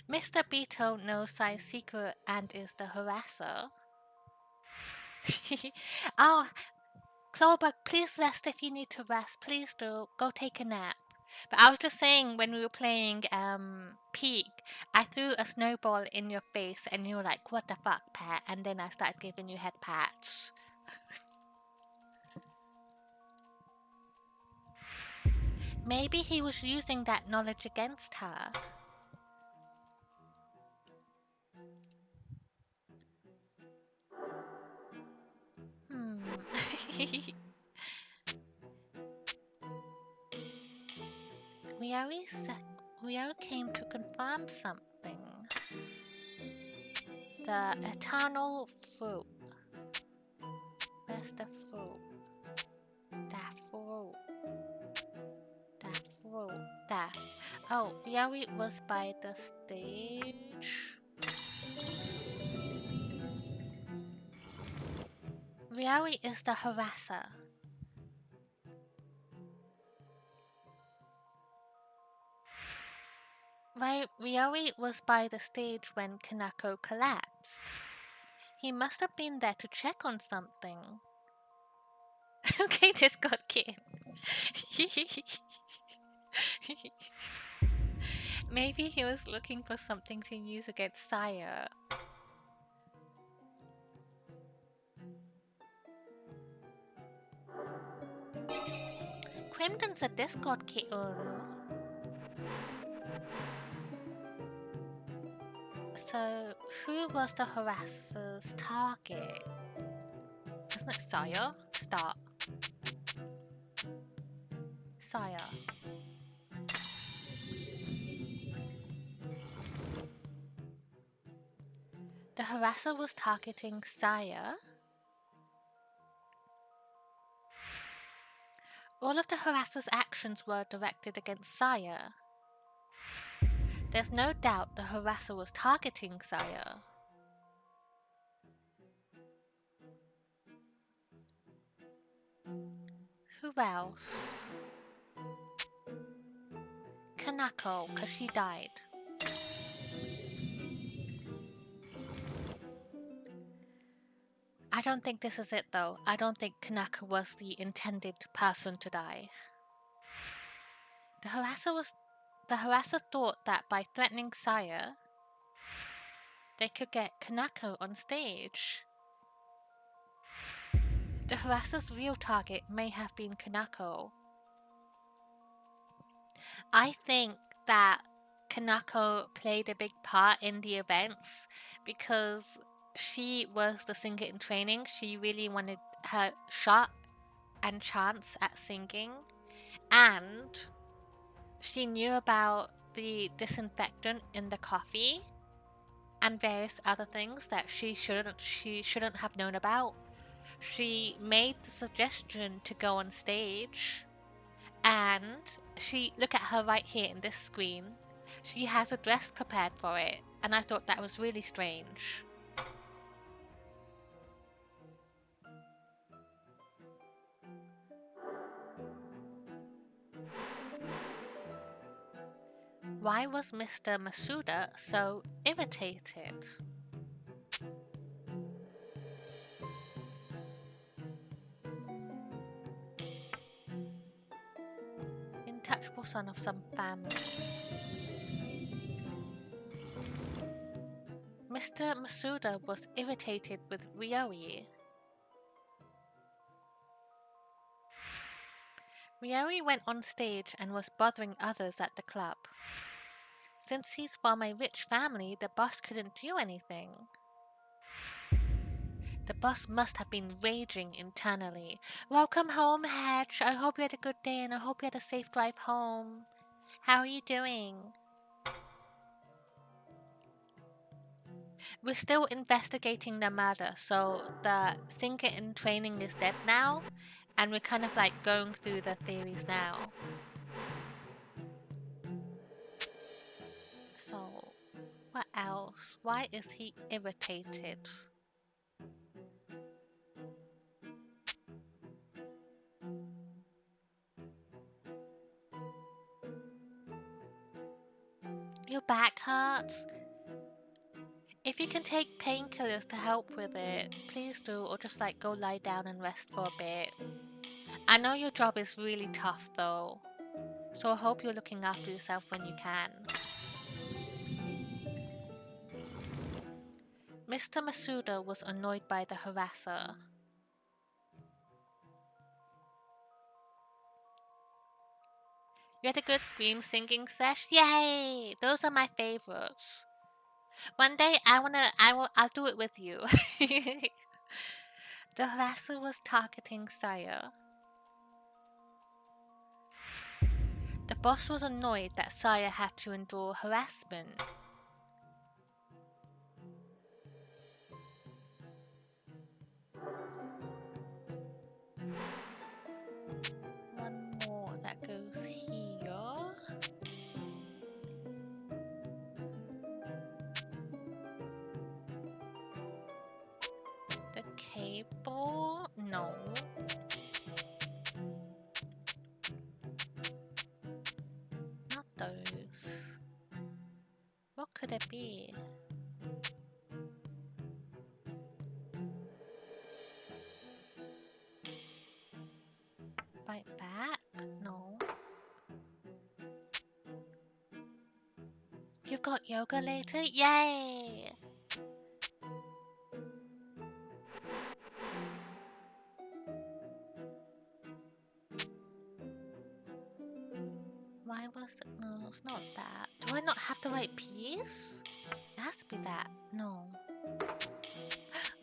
Mr. Beetle knows my secret and is the harasser. Oh, Clover, please rest if you need to rest. Please do. Go take a nap. But I was just saying, when we were playing Peak, I threw a snowball in your face and you were like, what the fuck, Pat? And then I started giving you head pats. Maybe he was using that knowledge against her. Ryori came to confirm something. The eternal fruit. Where's the fruit? That fruit. That fruit. That. Oh, Ryori was by the stage. Ryori is the harasser. Ryori was by the stage when Kanako collapsed. He must have been there to check on something. Okay, just got kid. Maybe he was looking for something to use against Saya. Crimson's a Discord kit, So, who was the harasser's target? Isn't it Saya? Start. Saya. The harasser was targeting Saya. All of the harasser's actions were directed against Saya. There's no doubt the harasser was targeting Saya. Who else? Kanako, because she died. I don't think this is it though. I don't think Kanako was the intended person to die. The harasser thought that by threatening Saya, they could get Kanako on stage. The harasser's real target may have been Kanako. I think that Kanako played a big part in the events because she was the singer in training. She really wanted her shot and chance at singing, and she knew about the disinfectant in the coffee and various other things that she shouldn't have known about. She made the suggestion to go on stage, and look at her right here in this screen. She has a dress prepared for it, and I thought that was really strange. Why was Mr. Masuda so irritated? Intouchable son of some family. Mr. Masuda was irritated with Ryori. Ryori went on stage and was bothering others at the club. Since he's from a rich family, the boss couldn't do anything. The boss must have been raging internally. Welcome home, Hatch. I hope you had a good day and I hope you had a safe drive home. How are you doing? We're still investigating the murder, so the singer in training is dead now, and we're kind of like going through the theories now. So, what else? Why is he irritated? Your back hurts? If you can take painkillers to help with it, please do, or just like go lie down and rest for a bit. I know your job is really tough though, so I hope you're looking after yourself when you can. Mr. Masuda was annoyed by the harasser. You had a good scream singing sesh? Yay! Those are my favorites. One day I'll do it with you. The harasser was targeting Saya. The boss was annoyed that Saya had to endure harassment. One more that goes here. The cable? No. Not those. What could it be? Bite back? No. You've got yoga later? Yay! Why was it? No, it's not that. Do I not have the right piece? It has to be that. No.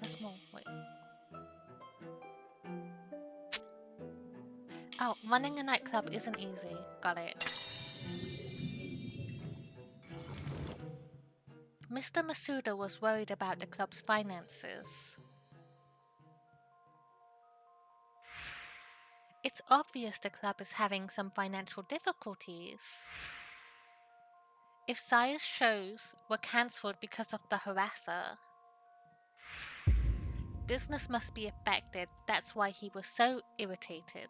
There's more. Wait. Oh, running a nightclub isn't easy. Got it. Mr. Masuda was worried about the club's finances. It's obvious the club is having some financial difficulties. If Saya's shows were cancelled because of the harasser, business must be affected. That's why he was so irritated.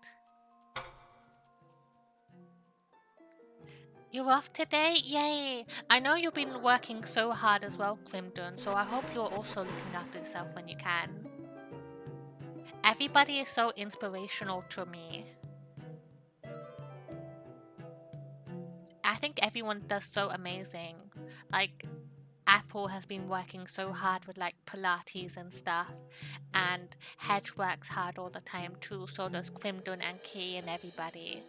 You're off today? Yay! I know you've been working so hard as well, Crimdon, so I hope you're also looking after yourself when you can. Everybody is so inspirational to me. I think everyone does so amazing. Like, Apple has been working so hard with like Pilates and stuff, and Hedge works hard all the time too, so does Crimdon and Key and everybody.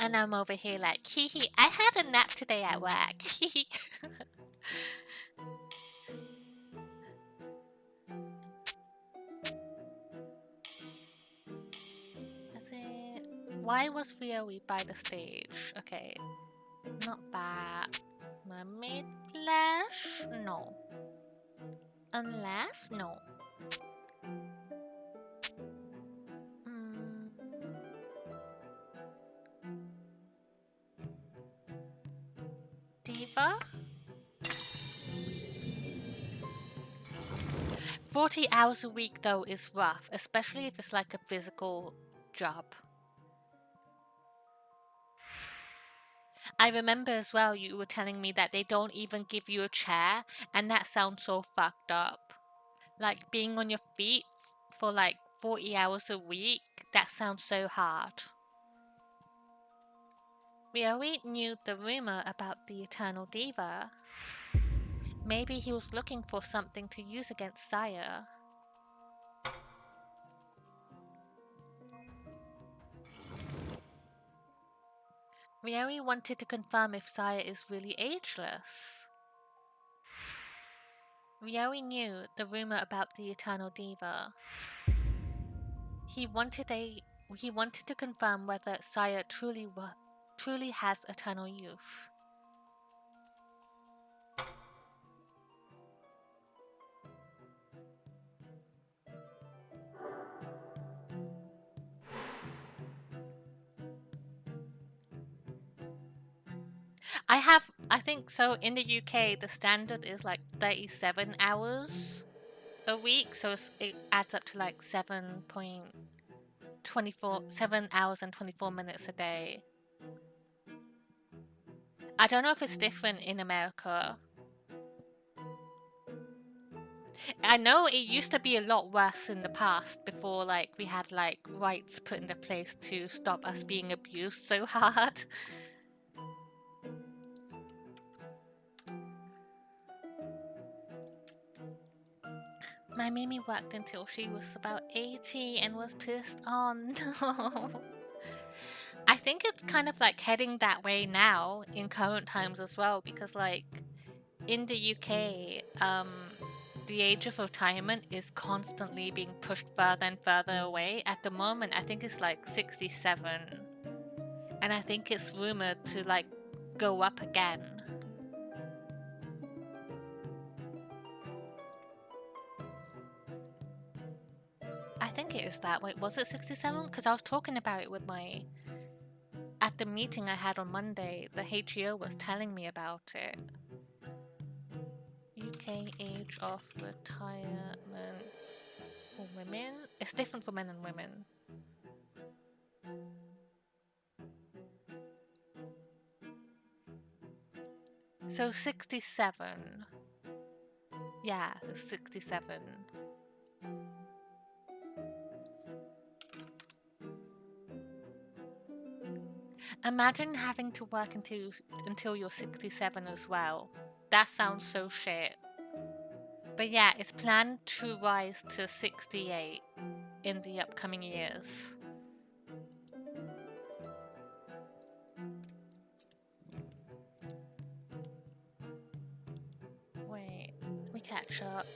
And I'm over here like, hee hee, I had a nap today at work. Hee hee. Is it? Why was Ryoe by the stage? Okay. Not bad. Mermaid flesh? No. Unless? No. Diva? 40 hours a week though is rough, especially if it's like a physical job. I remember as well you were telling me that they don't even give you a chair, and that sounds so fucked up. Like being on your feet for like 40 hours a week, that sounds so hard. Ryoe knew the rumor about the Eternal Diva. Maybe he was looking for something to use against Saya. Ryoe wanted to confirm if Saya is really ageless. Ryoe knew the rumor about the Eternal Diva. He wanted to confirm whether Saya truly has eternal youth. I think so in the UK the standard is like 37 hours a week, so it adds up to like 7 hours and 24 minutes a day. I don't know if it's different in America. I know it used to be a lot worse in the past before like we had like rights put into place to stop us being abused so hard. My Mimi worked until she was about 80 and was pissed on. I think it's kind of like heading that way now in current times as well, because like in the UK, the age of retirement is constantly being pushed further and further away. At the moment, I think it's like 67, and I think it's rumored to like go up again. I think it is that. Wait, was it 67? Because I was talking about it with at the meeting I had on Monday, the HEO was telling me about it. UK age of retirement for women. It's different for men and women. So 67. Yeah, 67. Imagine having to work until you're 67 as well. That sounds so shit. But yeah, it's planned to rise to 68 in the upcoming years. Wait, we catch up.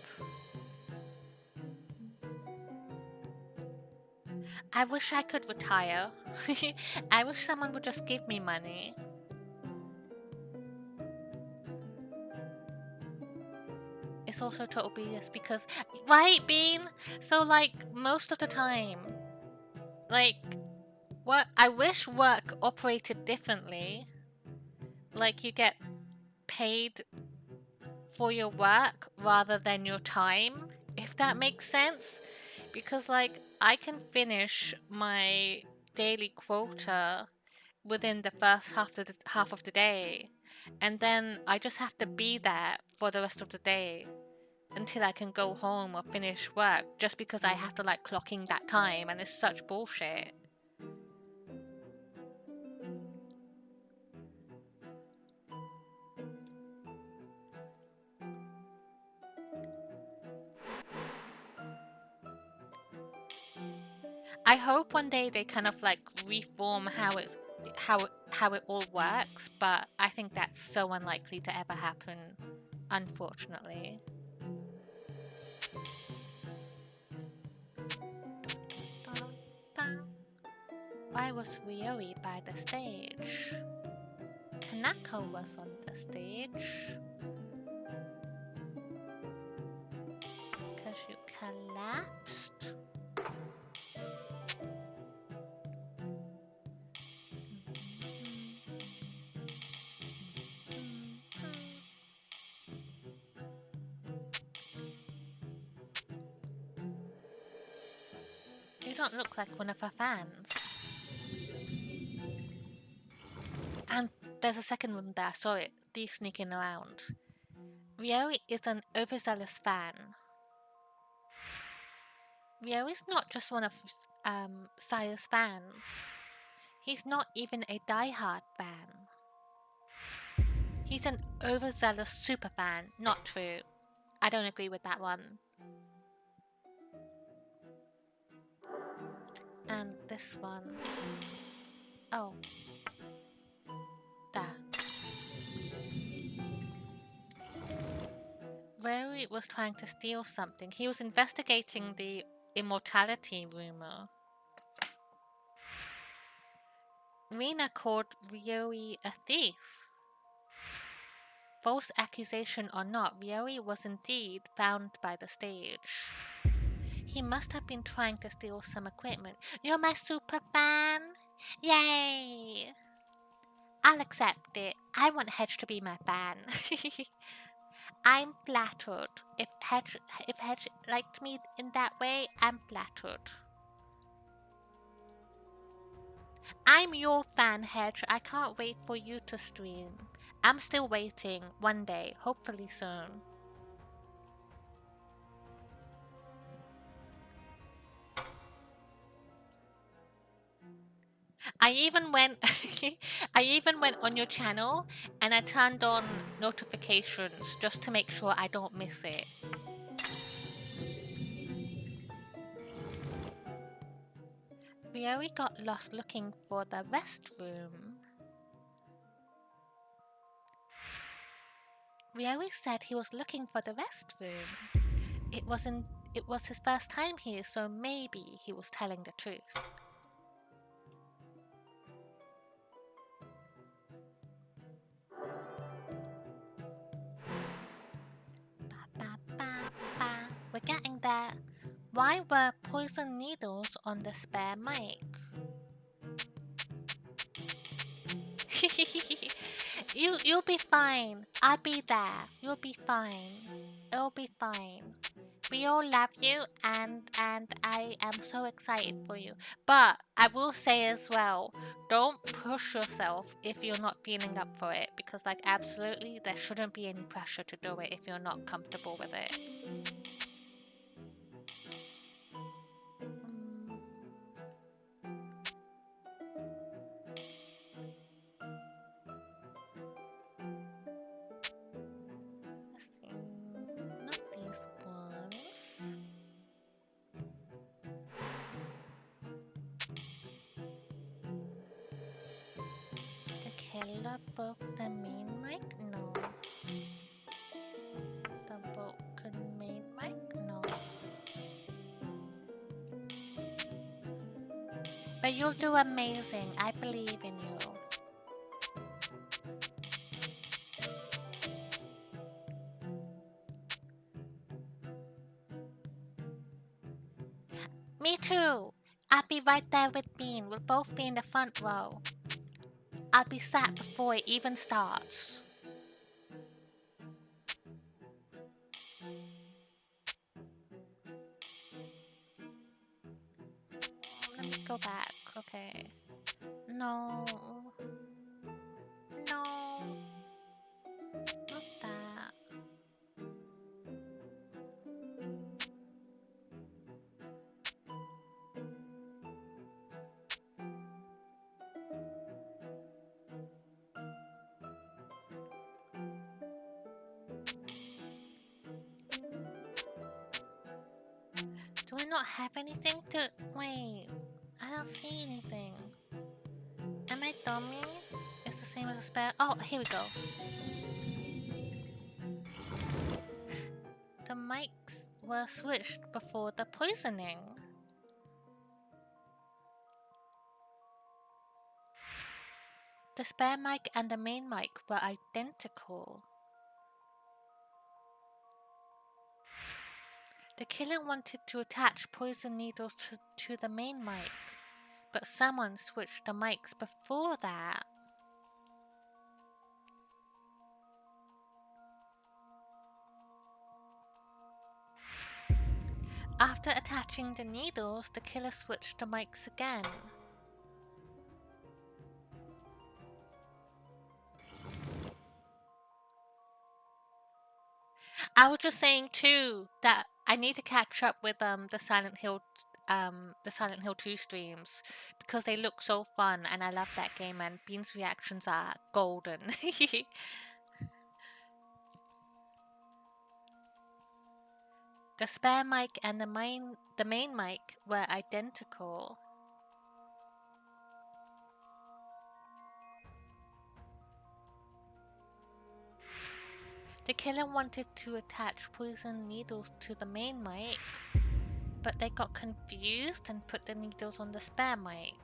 I wish I could retire. I wish someone would just give me money. It's also total BS because, right, Bean? So, like, most of the time, like, what I wish work operated differently. Like, you get paid for your work rather than your time, if that makes sense. Because, like, I can finish my daily quota within the first half of the day, and then I just have to be there for the rest of the day until I can go home or finish work, just because I have to like clock in that time, and it's such bullshit. I hope one day they kind of like reform how it all works, but I think that's so unlikely to ever happen, unfortunately. Why was Ryoi by the stage? Kanako was on the stage. Because you collapsed? You don't look like one of her fans. And there's a second one there, saw it. Thief sneaking around. Ryoi is an overzealous fan. Ryoi's not just one of Saya's fans. He's not even a diehard fan. He's an overzealous superfan. Not true. I don't agree with that one. And this one. Oh. There. Ryoi was trying to steal something. He was investigating the immortality rumor. Rina called Ryoi a thief. False accusation or not, Ryoi was indeed found by the stage. He must have been trying to steal some equipment. You're my super fan? Yay! I'll accept it. I want Hedge to be my fan. I'm flattered. If Hedge liked me in that way, I'm flattered. I'm your fan, Hedge. I can't wait for you to stream. I'm still waiting. One day. Hopefully soon. I even went on your channel and I turned on notifications just to make sure I don't miss it. Ryoi got lost looking for the restroom. Ryoi said he was looking for the restroom. It was his first time here, so maybe he was telling the truth. We're getting there. Why were poison needles on the spare mic? You'll be fine. I'll be there. You'll be fine. It'll be fine. We all love you, and I am so excited for you. But I will say as well, don't push yourself if you're not feeling up for it, because like absolutely there shouldn't be any pressure to do it if you're not comfortable with it. Let's see. Not these ones. The killer broke the main mic? No. The broken main mic? No. But you'll do amazing. I believe in you. Me too. I'll be right there with Bean. We'll both be in the front row. I'll be sat before it even starts. Let me go back. Okay. No. No. Not that. Do I not have anything to... Wait. I don't see anything. Am I dummy? It's the same as a spare... Oh, here we go. The mics were switched before the poisoning. The spare mic and the main mic were identical. The killer wanted to attach poison needles to the main mic, but someone switched the mics before that. After attaching the needles, the killer switched the mics again. I was just saying too that I need to catch up with the Silent Hill 2 streams because they look so fun and I love that game and Bean's reactions are golden. The spare mic and the main mic were identical. The killer wanted to attach poison needles to the main mic, but they got confused and put the needles on the spare mic.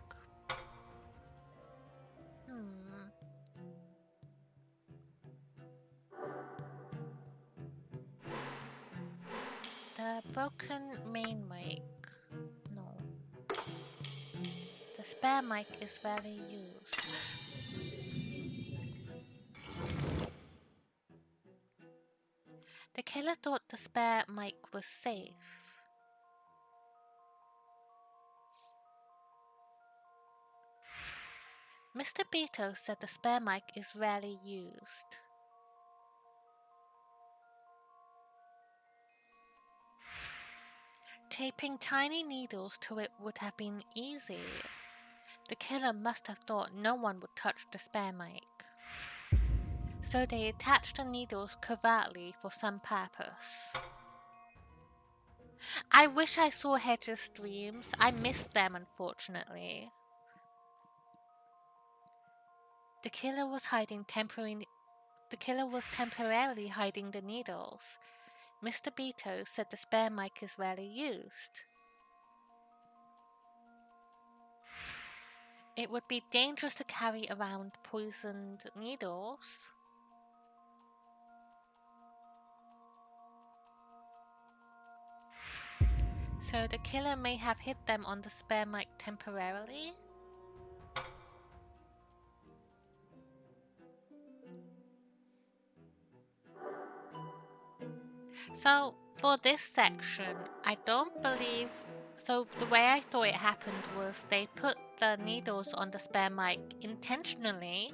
The broken main mic. No. The spare mic is rarely used. The killer thought the spare mic was safe. Mr. Beto said the spare mic is rarely used. Taping tiny needles to it would have been easy. The killer must have thought no one would touch the spare mic. So they attached the needles covertly for some purpose. I wish I saw Hedge's streams. I missed them, unfortunately. The killer was hiding temporary the killer was temporarily hiding the needles. Mr. Beto said the spare mic is rarely used. It would be dangerous to carry around poisoned needles. So the killer may have hid them on the spare mic temporarily. So for this section, I don't believe... So the way I thought it happened was they put the needles on the spare mic intentionally,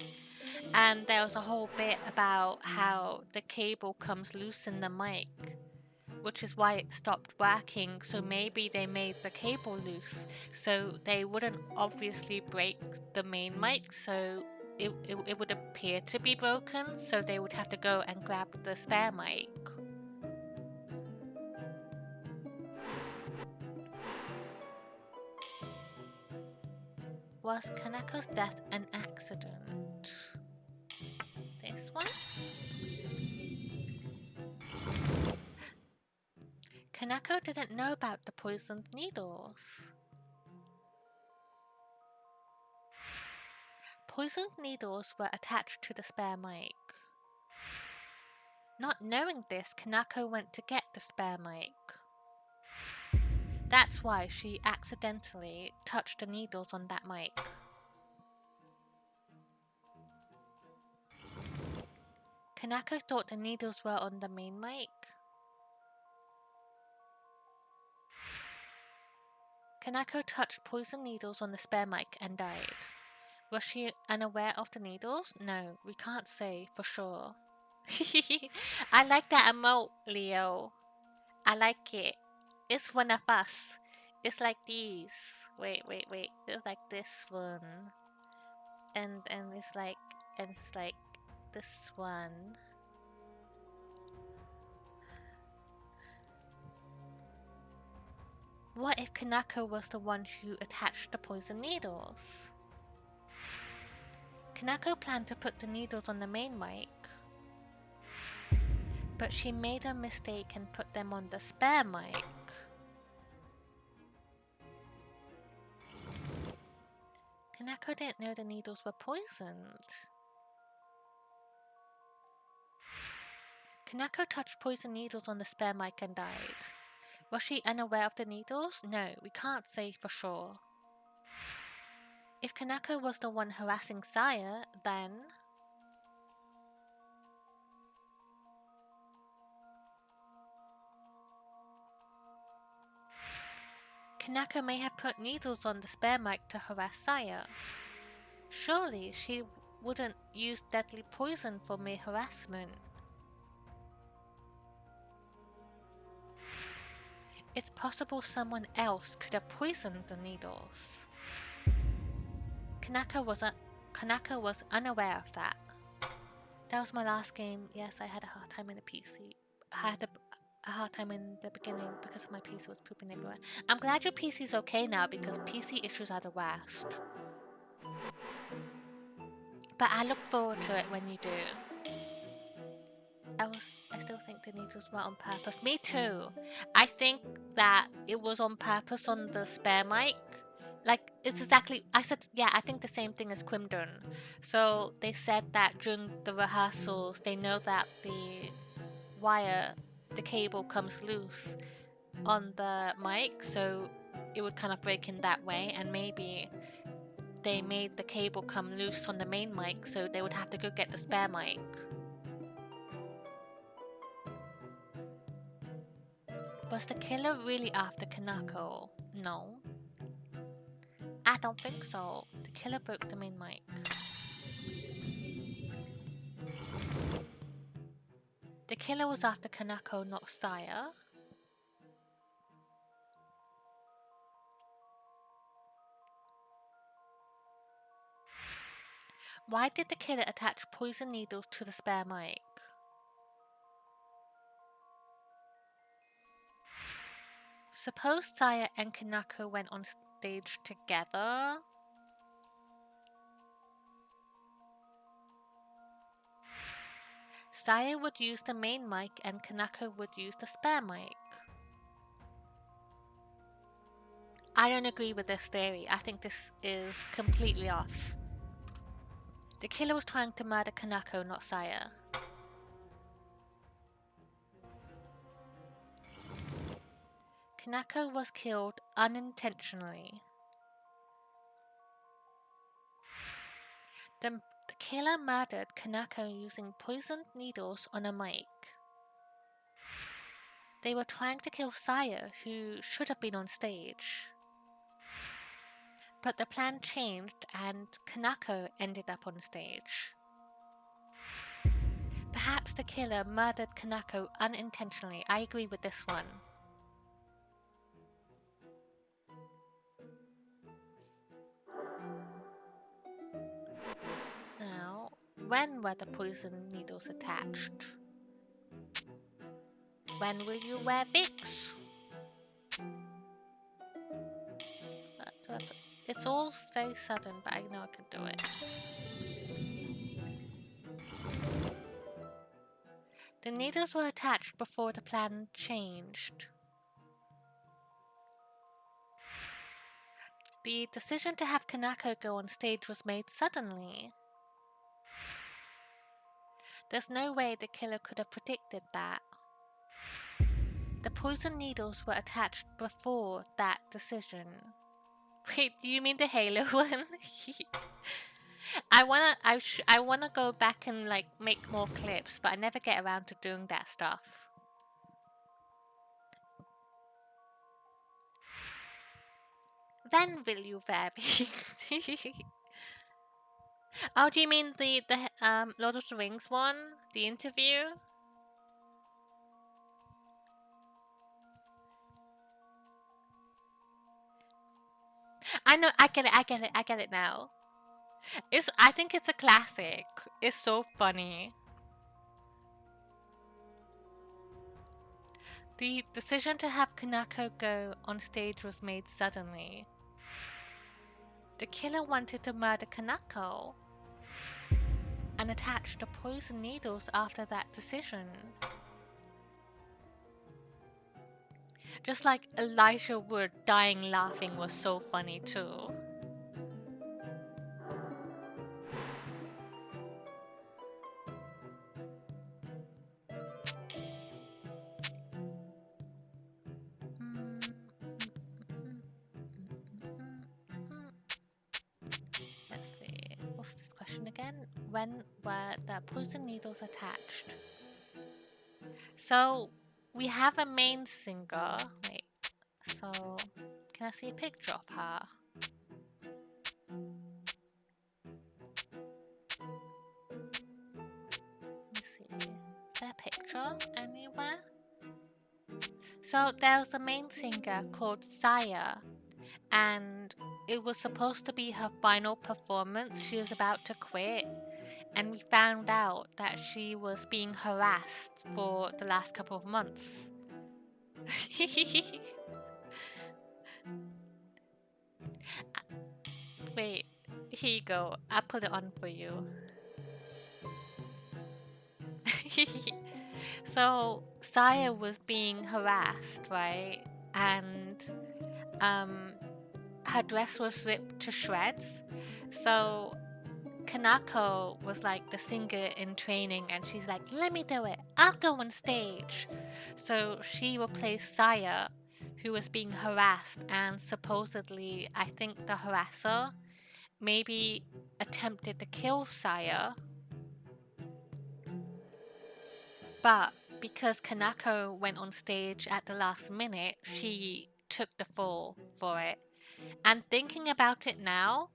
and there was a whole bit about how the cable comes loose in the mic, which is why it stopped working. So maybe they made the cable loose so they wouldn't obviously break the main mic, so it would appear to be broken, so they would have to go and grab the spare mic. Was Kanako's death an accident? This one? Kanako didn't know about the poisoned needles. Poisoned needles were attached to the spare mic. Not knowing this, Kanako went to get the spare mic. That's why she accidentally touched the needles on that mic. Kanako thought the needles were on the main mic. Kanako touched poison needles on the spare mic and died. Was she unaware of the needles? No, we can't say for sure. I like that emote, Leo. I like it. It's one of us. It's like these. Wait. It's like this one. And it's like this one. What if Kanako was the one who attached the poison needles? Kanako planned to put the needles on the main mic, but she made a mistake and put them on the spare mic. Kanako didn't know the needles were poisoned. Kanako touched poison needles on the spare mic and died. Was she unaware of the needles? No, we can't say for sure. If Kanako was the one harassing Saya, then... Kanako may have put needles on the spare mic to harass Saya. Surely she wouldn't use deadly poison for mere harassment. It's possible someone else could have poisoned the needles. Kanako was unaware of that. That was my last game. Yes, I had a hard time in the PC. I had a hard time in the beginning because my PC was pooping everywhere. I'm glad your PC's okay now because PC issues are the worst. But I look forward to it when you do. I still think the needles were on purpose. Me too. I think that it was on purpose on the spare mic. Like, it's exactly... I said, yeah, I think the same thing as Quimdon. So, they said that during the rehearsals, they know that the wire, the cable comes loose on the mic, so it would kind of break in that way, and maybe they made the cable come loose on the main mic, so they would have to go get the spare mic. Was the killer really after Kanako? No. I don't think so. The killer broke the main mic. The killer was after Kanako, not Saya. Why did the killer attach poison needles to the spare mic? Suppose Saya and Kanako went on stage together? Saya would use the main mic and Kanako would use the spare mic. I don't agree with this theory. I think this is completely off. The killer was trying to murder Kanako, not Saya. Kanako was killed unintentionally. The killer murdered Kanako using poisoned needles on a mic. They were trying to kill Saya, who should have been on stage. But the plan changed and Kanako ended up on stage. Perhaps the killer murdered Kanako unintentionally. I agree with this one. Now, when were the poison needles attached? When will you wear Vicks? It's all very sudden, but I know I can do it. The needles were attached before the plan changed. The decision to have Kanako go on stage was made suddenly. There's no way the killer could have predicted that. The poison needles were attached before that decision. Wait, do you mean the Halo one? I wanna go back and like make more clips, but I never get around to doing that stuff. When will you vary? Oh, do you mean the Lord of the Rings one? The interview? I know, I get it now. I think it's a classic. It's so funny. The decision to have Kanako go on stage was made suddenly. The killer wanted to murder Kanako and attached the poison needles after that decision. Just like Elijah Wood dying laughing was so funny too. Let's see, what's this question again? When were the poison needles attached? So we have a main singer. Wait, so can I see a picture of her? Let me see. Is there a picture anywhere? So there was a main singer called Saya, and it was supposed to be her final performance. She was about to quit, and we found out that she was being harassed for the last couple of months. Wait, here you go. I'll put it on for you. So Saya was being harassed, right? And her dress was ripped to shreds. So Kanako was like the singer in training, and she's like, let me do it, I'll go on stage. So she replaced Saya, who was being harassed, and supposedly I think the harasser maybe attempted to kill Saya, but because Kanako went on stage at the last minute, she took the fall for it. And thinking about it now,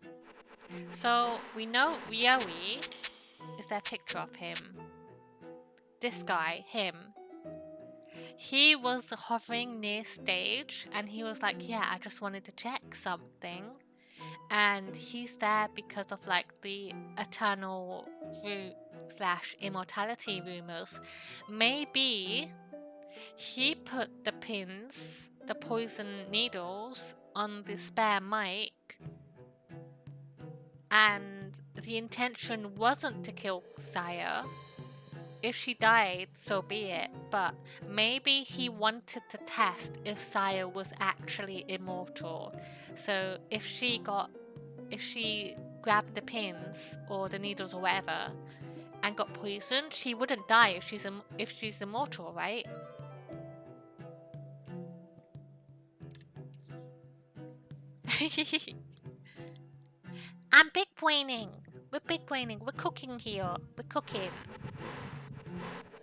so we know Ryoi, is there a picture of him? This guy, him. He was hovering near stage and he was like, yeah, I just wanted to check something. And he's there because of like the eternal / immortality rumors. Maybe he put the pins, the poison needles, on the spare mic, and the intention wasn't to kill Saya. if she died, so be it, but maybe he wanted to test if Saya was actually immortal. So if she grabbed the pins or the needles or whatever and got poisoned, she wouldn't die if she's immortal, right? I'm big braining. We're big braining. We're cooking here. We're cooking.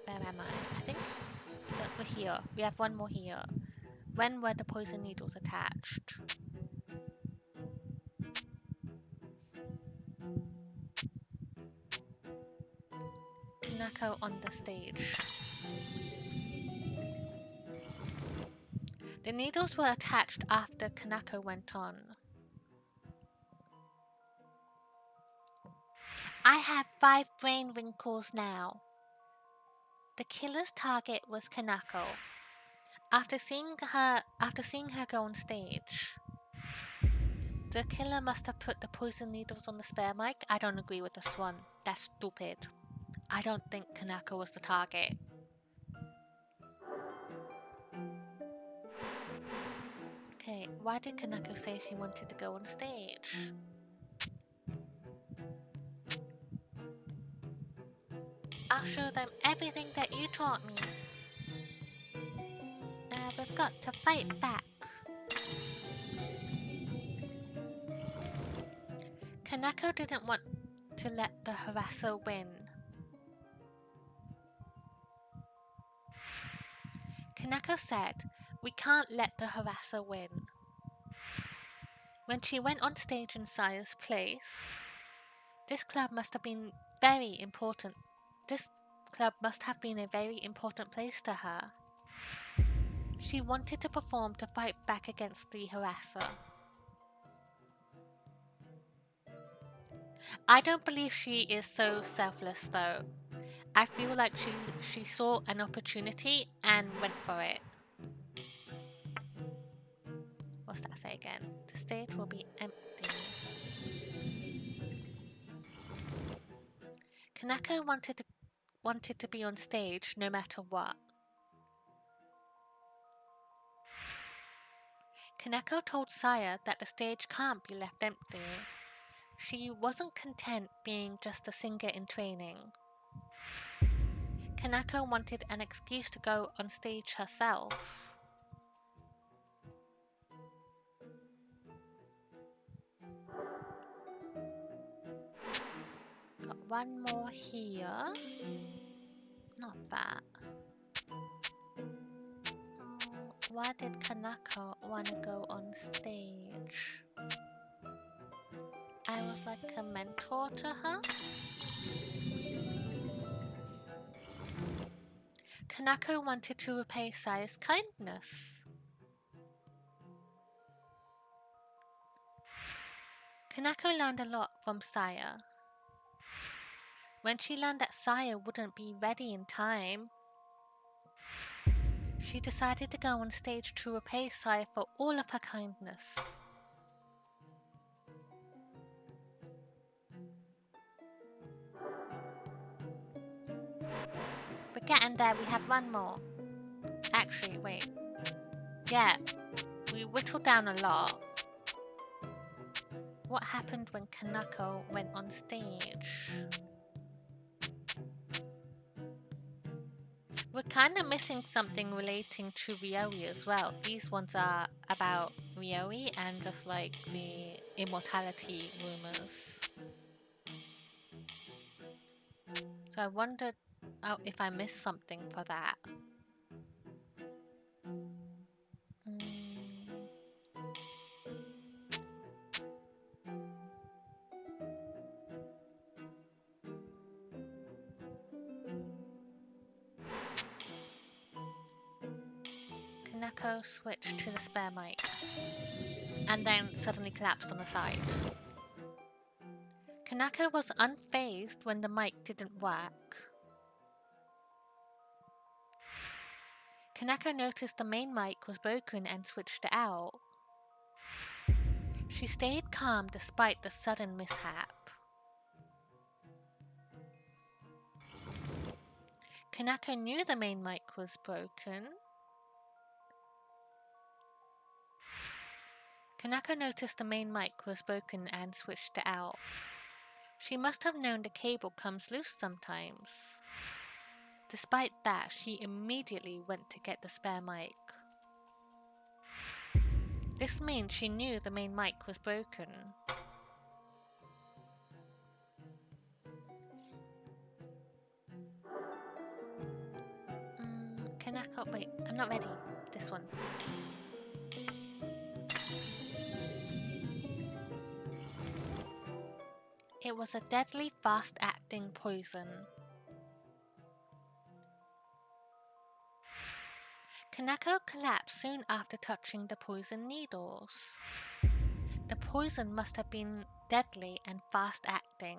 Where am I? I think we're here. We have one more here. When were the poison needles attached? Kanako on the stage. The needles were attached after Kanako went on. I have 5 brain wrinkles now. The killer's target was Kanako. After seeing her go on stage, the killer must have put the poison needles on the spare mic. I don't agree with this one. That's stupid. I don't think Kanako was the target. Okay, why did Kanako say she wanted to go on stage? I'll show them everything that you taught me. We've got to fight back. Kanako didn't want to let the harasser win. Kanako said, "We can't let the harasser win." When she went on stage in Saya's place, this club must have been very important. This club must have been a very important place to her. She wanted to perform to fight back against the harasser. I don't believe she is so selfless though. I feel like she saw an opportunity and went for it. What's that say again? The stage will be empty. Kanako wanted to be on stage no matter what. Kanako told Saya that the stage can't be left empty. She wasn't content being just a singer in training. Kanako wanted an excuse to go on stage herself. Got one more here. Not bad. Why did Kanako want to go on stage? I was like a mentor to her? Kanako wanted to repay Saya's kindness. Kanako learned a lot from Saya. When she learned that Saya wouldn't be ready in time, she decided to go on stage to repay Saya for all of her kindness. We're getting there, we have one more. Actually, wait. Yeah, we whittled down a lot. What happened when Kanako went on stage? We're kind of missing something relating to Ryoi as well. These ones are about Ryoi and just like the immortality rumors. So I wondered if I missed something for that. Kanako switched to the spare mic and then suddenly collapsed on the side. Kanako was unfazed when the mic didn't work. Kanako noticed the main mic was broken and switched it out. She stayed calm despite the sudden mishap. Kanako knew the main mic was broken. Kanako noticed the main mic was broken and switched it out. She must have known the cable comes loose sometimes. Despite that, she immediately went to get the spare mic. This means she knew the main mic was broken. Kanako, wait, I'm not ready. This one. It was a deadly, fast-acting poison. Kanako collapsed soon after touching the poison needles. The poison must have been deadly and fast-acting.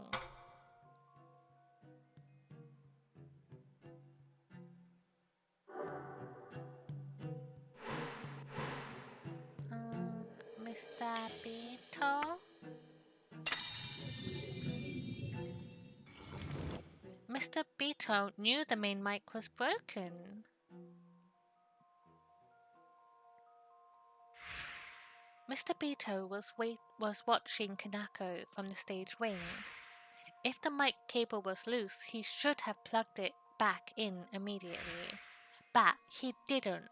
Mr. Beetle? Mr. Beetle knew the main mic was broken. Mr. Beetle was watching Kanako from the stage wing. If the mic cable was loose, he should have plugged it back in immediately. But he didn't.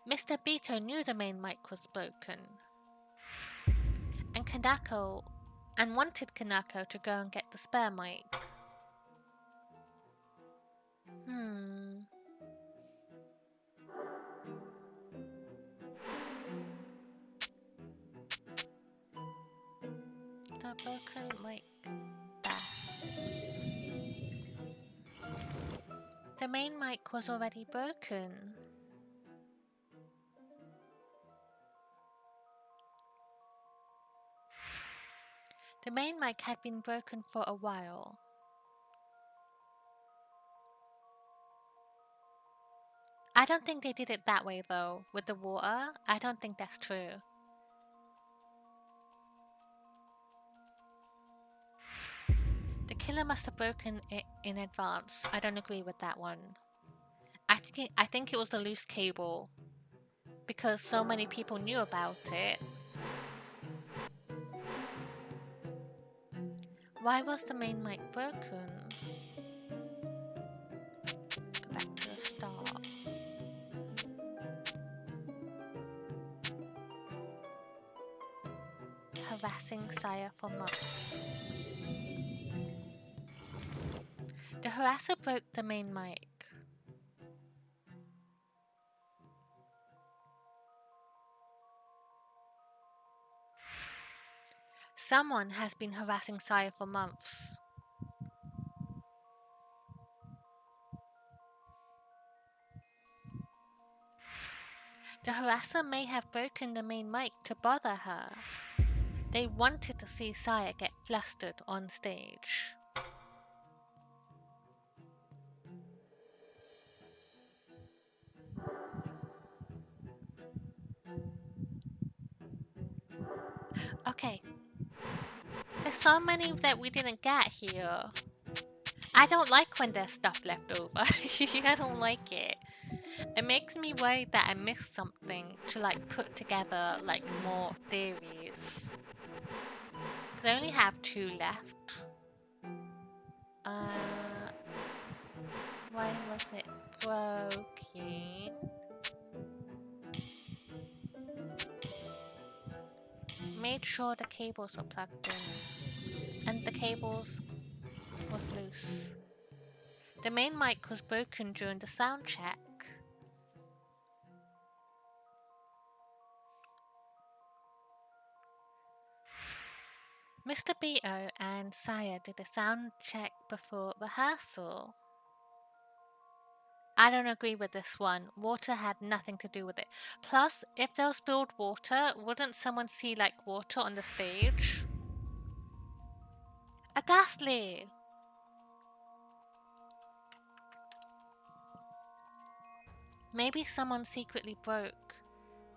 Mr. Beetle knew the main mic was broken. And wanted Kanako to go and get the spare mic. The broken mic. The main mic was already broken. The main mic had been broken for a while. I don't think they did it that way though, with the water. I don't think that's true. The killer must have broken it in advance. I don't agree with that one. I think it was the loose cable. Because so many people knew about it. Why was the main mic broken? Go back to the start. Harassing Saya for months. The harasser broke the main mic. Someone has been harassing Saya for months. The harasser may have broken the main mic to bother her. They wanted to see Saya get flustered on stage. Okay. There's so many that we didn't get here. I don't like when there's stuff left over. I don't like it. It makes me worry that I missed something to like put together like more theories. Cause I only have 2 left. Why was it broken? Made sure the cables were plugged in. And the cables was loose. The main mic was broken during the sound check. Mr. B.O. and Saya did a sound check before rehearsal. I don't agree with this one. Water had nothing to do with it. Plus, if there was spilled water, wouldn't someone see like water on the stage? A ghastly! Maybe someone secretly broke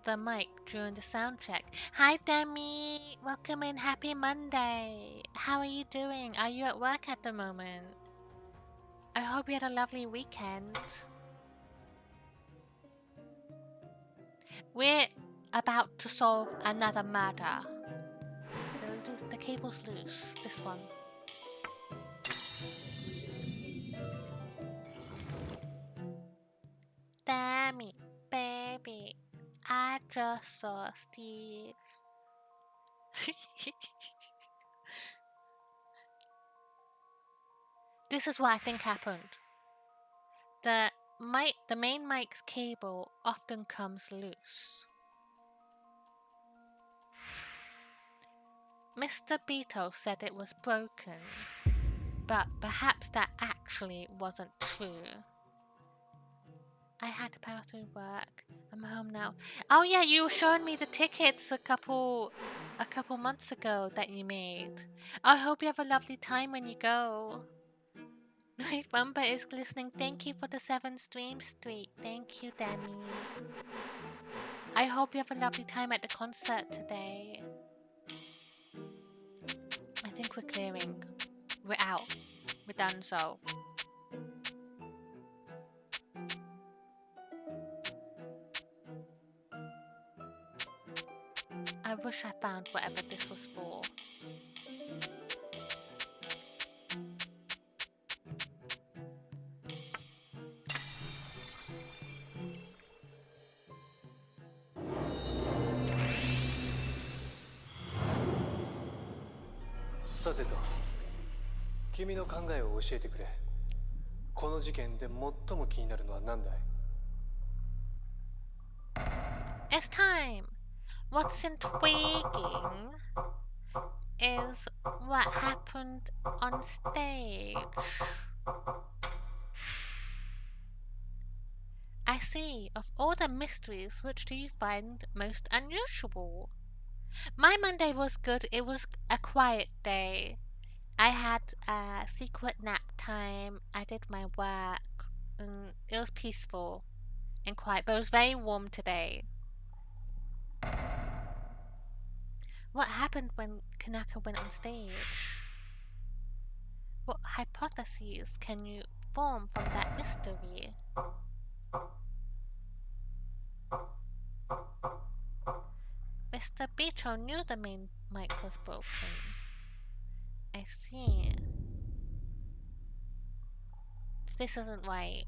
the mic during the sound check. Hi Demi! Welcome in, happy Monday! How are you doing? Are you at work at the moment? I hope you had a lovely weekend. We're about to solve another murder. The cable's loose, this one. Damn it, baby. I just saw Steve. This is what I think happened. The main mic's cable often comes loose. Mr. Beto said it was broken, but perhaps that actually wasn't true. I had to power through work. I'm home now. Oh yeah, you showed me the tickets a couple months ago that you made. I hope you have a lovely time when you go. My bumper is glistening. Thank you for the 7 stream streak. Thank you, Demi. I hope you have a lovely time at the concert today. I think we're clearing. We're out. We're done so. I wish I found whatever this was for.さてと、君の考えを教えてくれ。この事件で最も気になるのは何だい？ It's time! What's intriguing is what happened on stage. I see. Of all the mysteries, which do you find most unusual? My Monday was good. It was a quiet day. I had a secret nap time. I did my work. It was peaceful and quiet, but it was very warm today. What happened when Kanaka went on stage? What hypotheses can you form from that mystery? Mr. Beetle knew the main mic was broken. I see. This isn't right.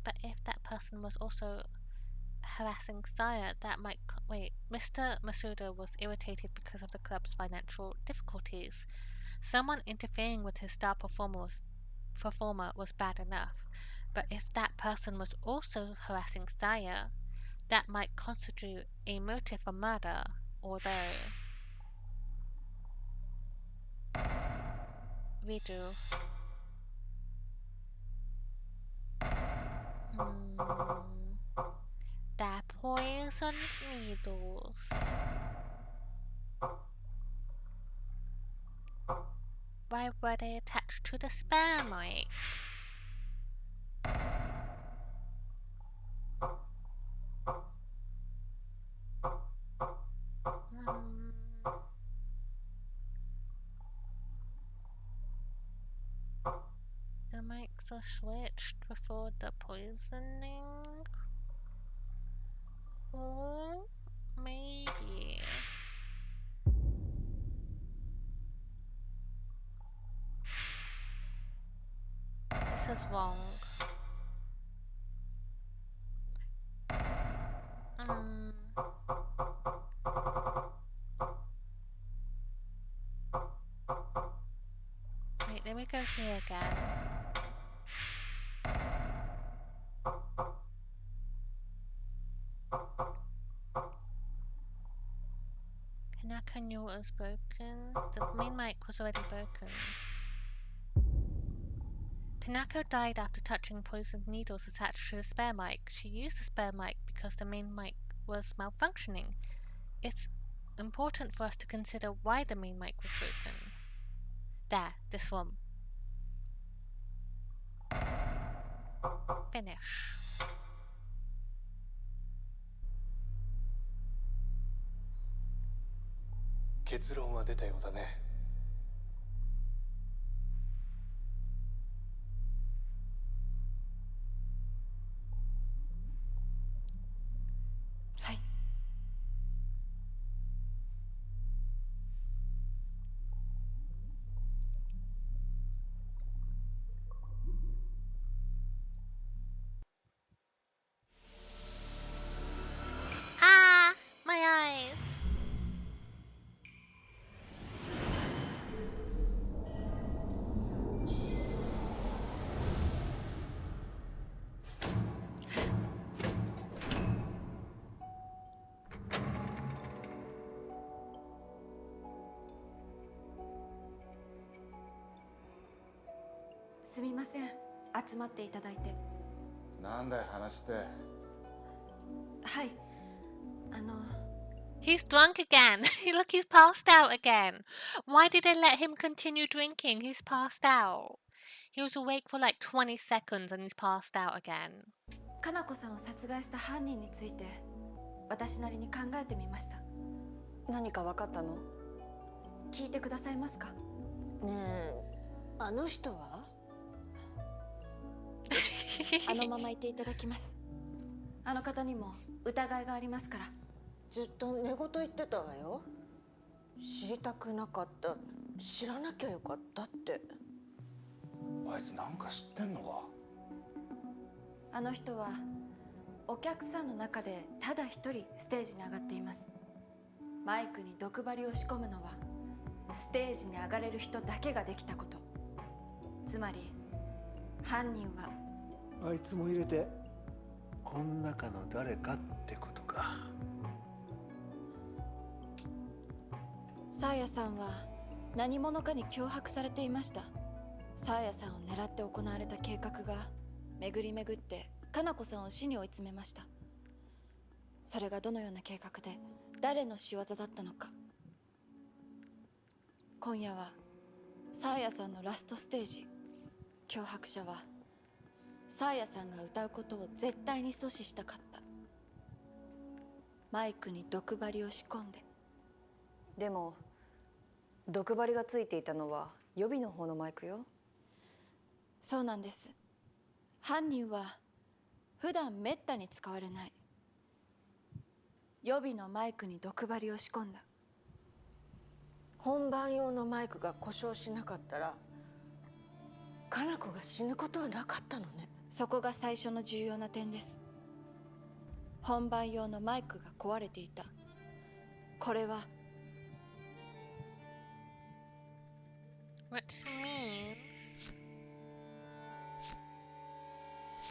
But if that person was also harassing Saya, that might... Wait, Mr. Masuda was irritated because of the club's financial difficulties. Someone interfering with his star performer was bad enough. But if that person was also harassing Saya, that might constitute a motive for murder, although... Redo. The poisoned needles. Why were they attached to the sperm mic? The mics were switched before the poisoning? Or maybe... This is wrong. Wait, let me go here again. Kanaka knew it was broken. The main mic was already broken. Kanako died after touching poisoned needles attached to the spare mic. She used the spare mic because the main mic was malfunctioning. It's important for us to consider why the main mic was broken. There, this one. Finish.結論は出たようだね。すみません、集まっていただいて。なんだよ話って。はい、He's drunk again. Look, he's passed out again. Why did they let him continue drinking? He's passed out. He was awake for like 20 seconds and he's passed out again. かなこさんを殺害した犯人について私なりに考えてみました。何か分かったの？聞いてくださいますか？ねえ、あの人は？あのままいていただきます。あの方にも疑いがありますから。ずっと寝言言ってたわよ。知りたくなかった、知らなきゃよかったって。あいつなんか知ってんのか？あの人はお客さんの中でただ一人ステージに上がっています。マイクに毒針を仕込むのはステージに上がれる人だけができたこと。つまり犯人はあいつも入れてこの中の誰かってことか。サーヤさんは何者かに脅迫されていました。サーヤさんを狙って行われた計画が巡り巡ってかなこさんを死に追い詰めました。それがどのような計画で誰の仕業だったのか。今夜はサーヤさんのラストステージ。脅迫者はサーヤさんが歌うことを絶対に阻止したかった。マイクに毒針を仕込んで。でも毒針がついていたのは予備の方のマイクよ。そうなんです。犯人は普段めったに使われない予備のマイクに毒針を仕込んだ。本番用のマイクが故障しなかったらかな子が死ぬことはなかったのね。そこが最初の重要な点です。本番用のマイクが壊れていた。これはWhich means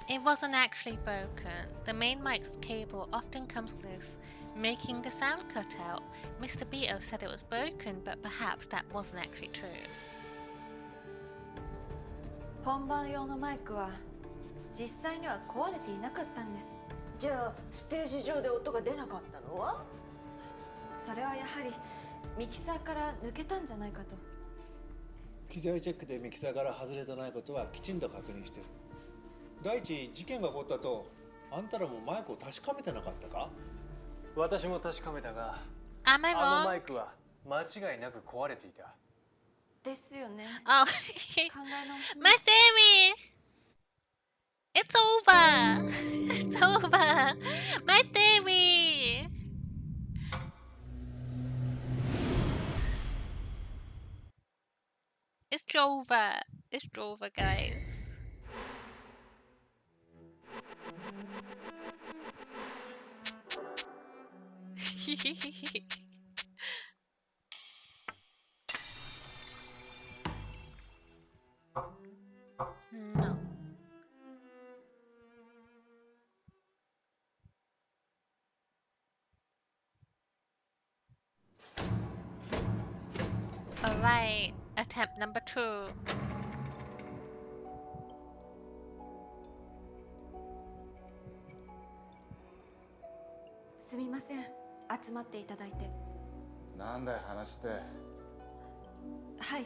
it wasn't actually broken. The main mic's cable often comes loose, making the sound cut out. Mr. Beto said it was broken, but perhaps that wasn't actually true. 本番用のマイクは実際には壊れていなかったんです。じゃあステージ上で音が出なかったのは？それはやはりミキサーから抜けたんじゃないかと。機材チェックでミキサーから外れてないことはきちんと確認してる。第一、事件が起こったとあんたらもマイクを確かめてなかったか？私も確かめたが、 Am I あの wrong? マイクは間違いなく壊れていた。ですよね。Oh, 考え直しま my す。 theory! It's over! It's over! My theory! It's over. It's over, guys. No. Alright, attempt number 2. すみません、集まっていただいて。なんだよ話って。はい、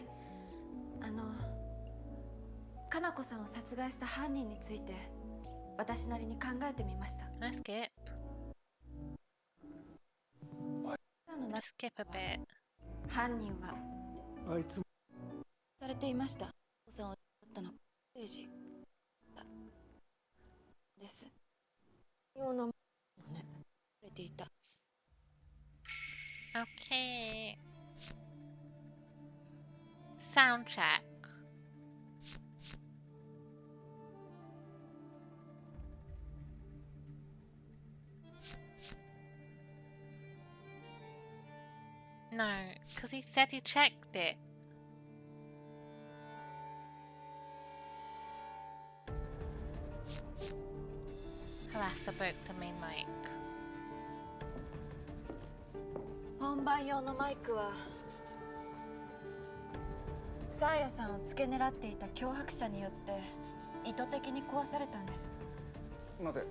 かなこさんを殺害した犯人について私なりに考えてみました。 Let's skip. Skip a bit. 犯人はあいつされていました。おさんをったのステージです。用のね、れていた。Okay. Sound check. No, because he said he checked it. Alas, I broke the main mic. 本番用のマイクはサーヤさんを付け狙っていた脅迫者によって意図的に壊されたんです。待て、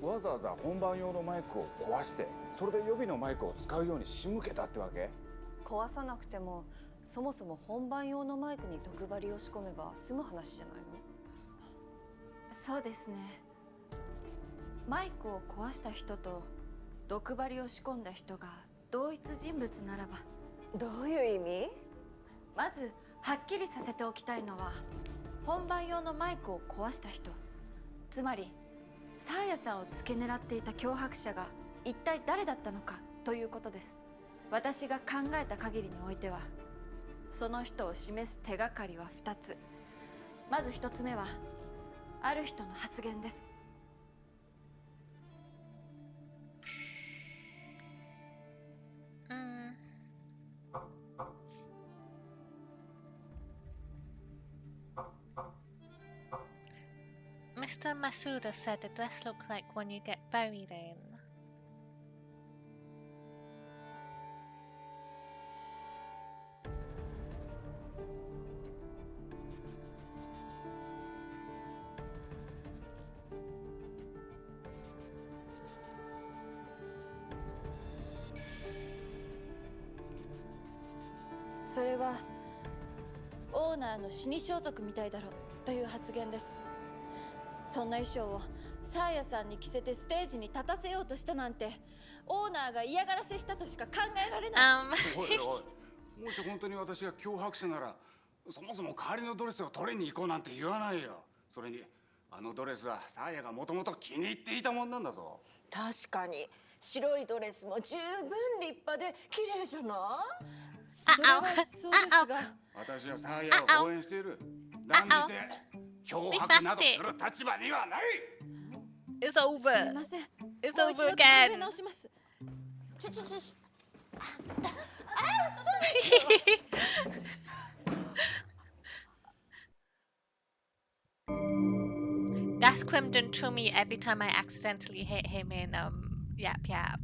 わざわざ本番用のマイクを壊して、それで予備のマイクを使うように仕向けたってわけ？壊さなくてもそもそも本番用のマイクに毒針を仕込めば済む話じゃないの？そうですね。マイクを壊した人と毒針を仕込んだ人が同一人物ならば。どういう意味？まずはっきりさせておきたいのは、本番用のマイクを壊した人、つまりサーヤさんを付け狙っていた脅迫者が一体誰だったのかということです。私が考えた限りにおいては、その人を示す手がかりは2つ。まず1つ目はある人の発言です。Mr. Masuda said the dress looked like one you get buried in. "それはオーナーの死に装束みたいだろ」という発言です。そんな衣装をサーヤさんに着せてステージに立たせようとしたなんて、オーナーが嫌がらせしたとしか考えられない。おいおい、もし本当に私が脅迫者なら、そもそも代わりのドレスを取りに行こうなんて言わないよ。それにあのドレスはサーヤがもともと気に入っていたもんなんだぞ。確かに白いドレスも十分立派で綺麗じゃない？それはそうですが、私はサーヤを応援している。断じて脅迫などする立場にはない。It's すい over. ません。 It's もう一 over 度考え again. 直します。That's Quimdon to me every time I accidentally hit him in Yap Yap.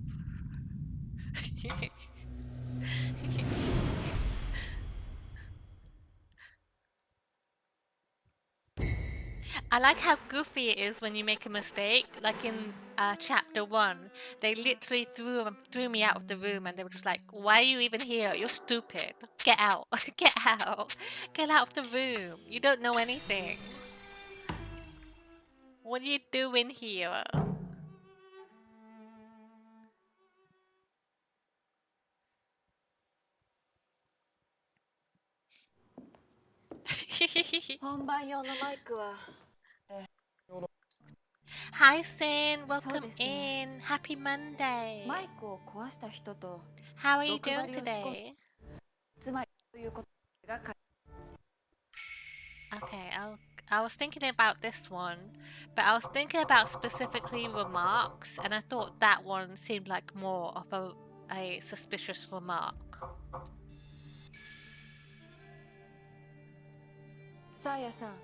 I like how goofy it is when you make a mistake. Like in chapter 1, they literally threw me out of the room, and they were just like, "Why are you even here? You're stupid. Get out. Get out. Get out of the room. You don't know anything. What are you doing here?" 本番用のマイクは Hi Sin, そう welcome ですね。 in. Happy Monday. マイクを壊した人と How are you 毒 doing 針を仕込ん today? つまりということが Okay, I was thinking about this one, but I was thinking about specifically remarks, and I thought that one seemed like more of a suspicious remark. サーヤさん、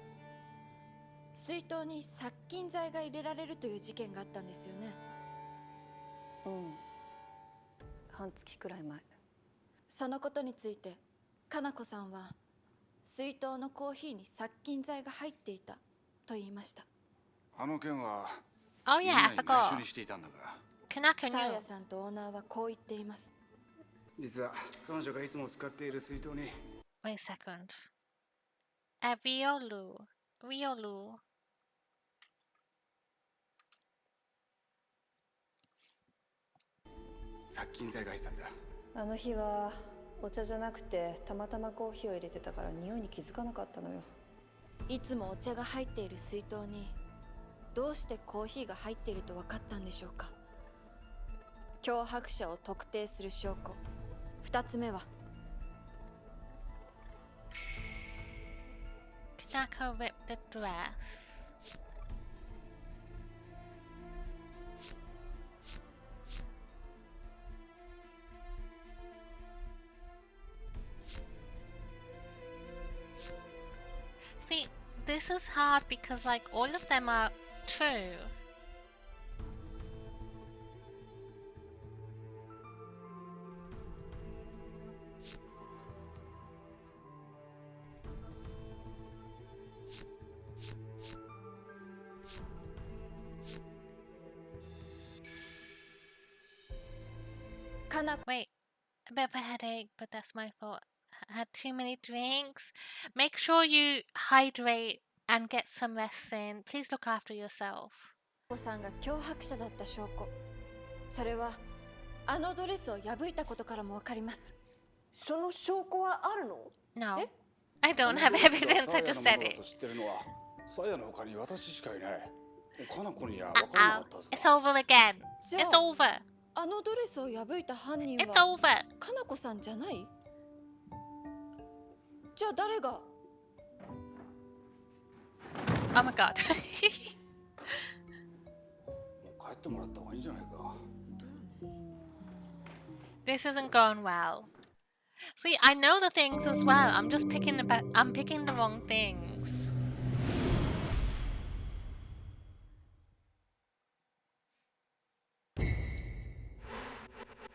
水筒に殺菌剤が入れられるという事件があったんですよね。うん、半月くらい前。そのことについてかなこさんは、水筒のコーヒーに殺菌剤が入っていたと言いました。あの件は Oh みん yeah, な I に内緒 forgot. にしていたんだが、 Kanaka サー knew. ヤさんとオーナーはこう言っています。実は彼女がいつも使っている水筒に Wait a second. Riolu. 殺菌剤が入ってたんだ。あの日はお茶じゃなくてたまたまコーヒーを入れてたから匂いに気づかなかったのよ。いつもお茶が入っている水筒にどうしてコーヒーが入っていると分かったんでしょうか。脅迫者を特定する証拠。2つ目は Kanaka ripped the dress. See, this is hard because like all of them are true. Wait, a bit of a headache, but that's my fault. Had too many drinks. Make sure you hydrate and get some rest in. Please look after yourself. おさんが脅迫者だった証拠。それはあのドレスを破いたことからもわかります。その証拠はあるの？ No, I don't have evidence. I just said it. 知ってるのはサヤの他に私しかいない。カナコには分からなかったはずだ。It's over again. It's over. あのドレスを破いた犯人は It's over. かなこさんじゃない？じゃあ誰が？ Oh my god. もう帰ってもらった方がいいんじゃないか。This isn't going well. See, I know the things as well. I'm just picking I'm picking the wrong things.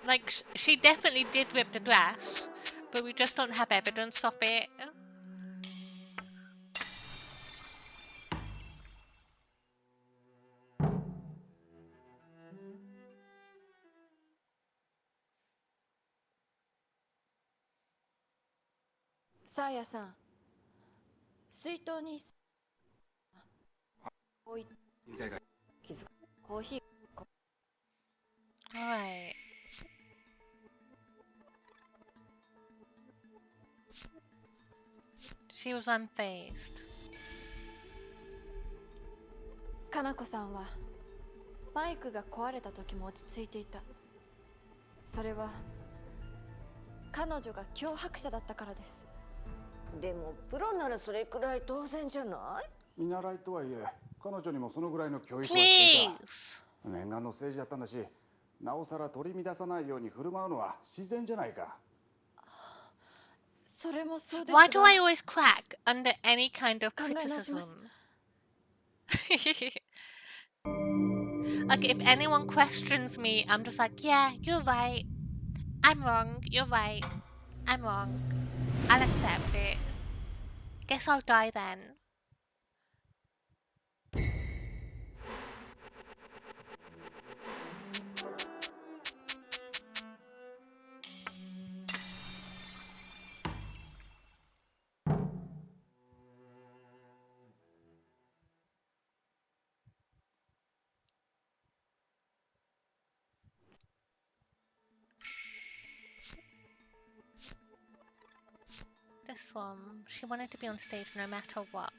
Like, she definitely did rip the dress, but we just don't have evidence of it. サーヤさん、水筒に置い気づくコーヒー。Alright. She was unfazed. かなこさんはマイクが壊れた時も落ち着いていた。それは彼女が脅迫者だったからです。でもプロならそれくらい当然じゃない？見習いとはいえ彼女にもそのぐらいの教育はしていた。念願の政治だったんだし、なおさら取り乱さないように振る舞うのは自然じゃないか。それもそうですが。 Why do I always crack under any kind of criticism? Like, if anyone questions me, I'm just like, yeah, you're right. I'm wrong. You're right. I'm wrong. I'll accept it. Guess I'll die then. This one, she wanted to be on stage no matter what.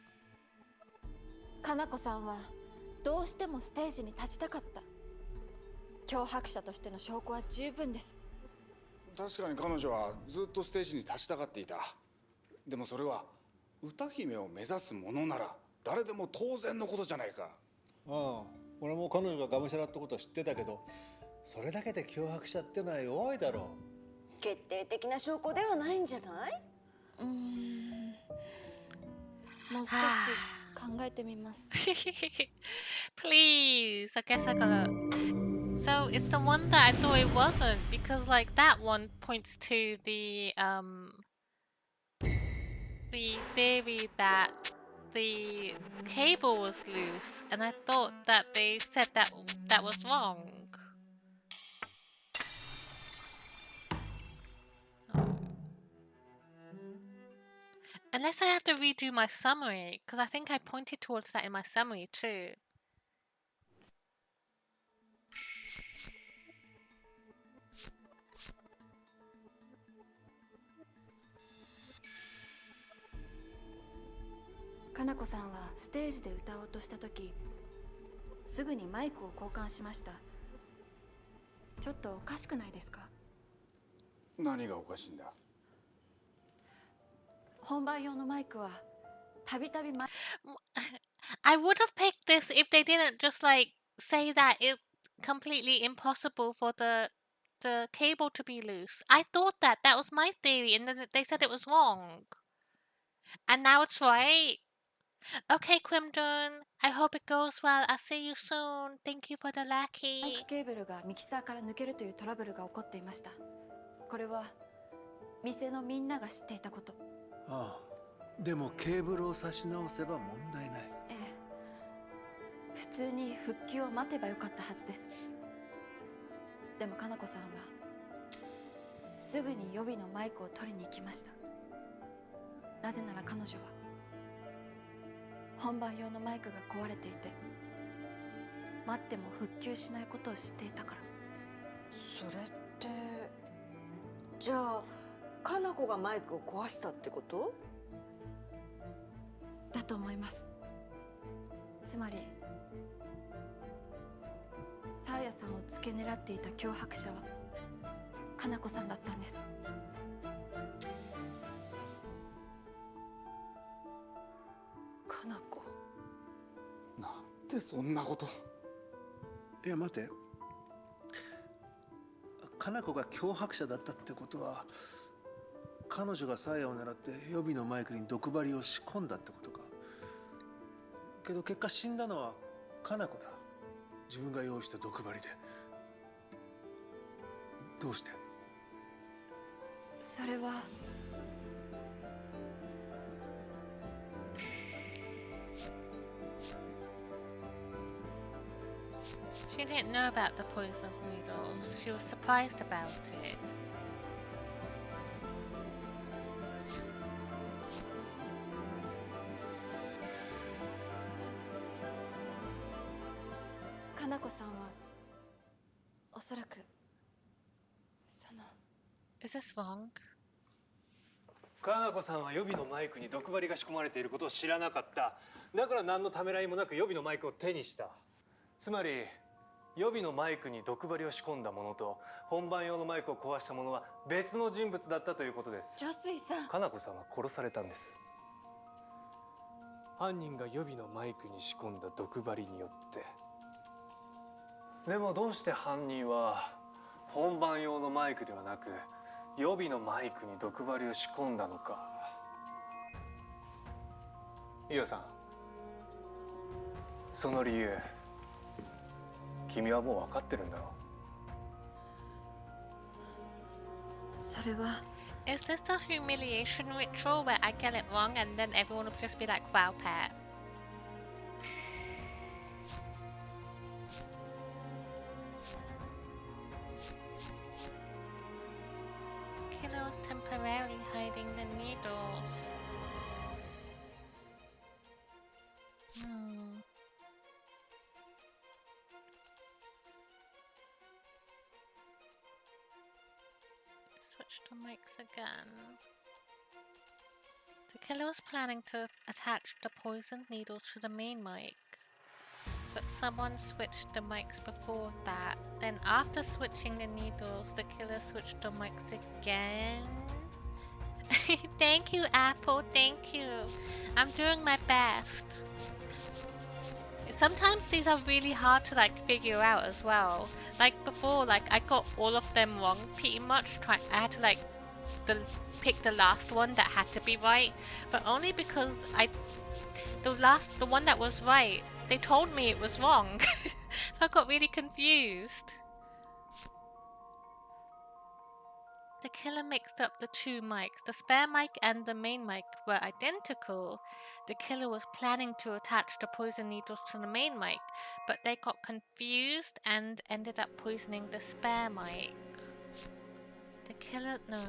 かなこさんはどうしてもステージに立ちたかった。脅迫者としての証拠は十分です。確かに彼女はずっとステージに立ちたがっていた。でもそれは歌姫を目指すものなら誰でも当然のことじゃないか。ああ、俺も彼女ががむしゃらってことは知ってたけど、それだけで脅迫者ってのは弱いだろう。決定的な証拠ではないんじゃない？もう少し考えてみます。Please, I guess I gotta. So it's the one that I thought it wasn't, because like that one points to the theory that the cable was loose, and I thought that they said that that was wrong. Unless I have to redo my summary, because I think I pointed towards that in my summary too. かなこさんはステージで歌おうとした時、すぐにマイクを交換しました。ちょっとおかしくないですか？何がおかしいんだ？本番用のマイクはたびたびI would have picked this if they didn't just like say that it's completely impossible for the cable to be loose. I thought that was my theory, and then they said it was wrong, and now it's right. Okay, Quimdon, I hope it goes well. I'll see you soon. Thank you for the マイ lucky. クケーブルがミキサーから抜けるというトラブルが起こっていました。これは店のみんなが知っていたこと。ああ、でもケーブルを差し直せば問題ない。ええ、普通に復旧を待てばよかったはずです。でもかなこさんはすぐに予備のマイクを取りに行きました。なぜなら彼女は本番用のマイクが壊れていて、待っても復旧しないことを知っていたから。それってじゃあかな子がマイクを壊したってこと？だと思います。つまりサーヤさんを付け狙っていた脅迫者はかな子さんだったんです。かな子。なんでそんなこと。いや待て、かな子が脅迫者だったってことは、彼女がサーヤを狙って予備のマイクに毒針を仕込んだってことか。けど結果死んだのはかな子だ。自分が用意した毒針で。どうして？それはShe didn't know about the poison needles. She was surprised about it. Kanako-さんはおそらくその Is this wrong? かなこさんは予備のマイクに毒針が仕込まれていることを知らなかった。だから何のためらいもなく予備のマイクを手にした。つまり予備のマイクに毒針を仕込んだものと本番用のマイクを壊したものは別の人物だったということです。女水さん。かなこさんは殺されたんです。犯人が予備のマイクに仕込んだ毒針によって。でもどうして犯人は本番用のマイクではなく予備のマイクに毒針を仕込んだのか。イオさん、その理由君はもう分かってるんだろう。それは Is this a humiliation ritual where I get it wrong and then everyone will just be like, wow, Pat? Killer was temporarily hiding the needles. Switch to mics again. The killer was planning to attach the poisoned needle to the main mic, but someone switched the mics before that. Then after switching the needles, the killer switched the mics again. Thank you, Apple, thank you. I'm doing my best. Sometimes these are really hard to figure out as well. Like before, I got all of them wrong pretty much. I had to pick the last one that had to be right, but only because the one that was right, they told me it was wrong. So I got really confused. The killer mixed up the two mics. The spare mic and the main mic were identical. The killer was planning to attach the poison needles to the main mic, but they got confused and ended up poisoning the spare mic. The killer... no...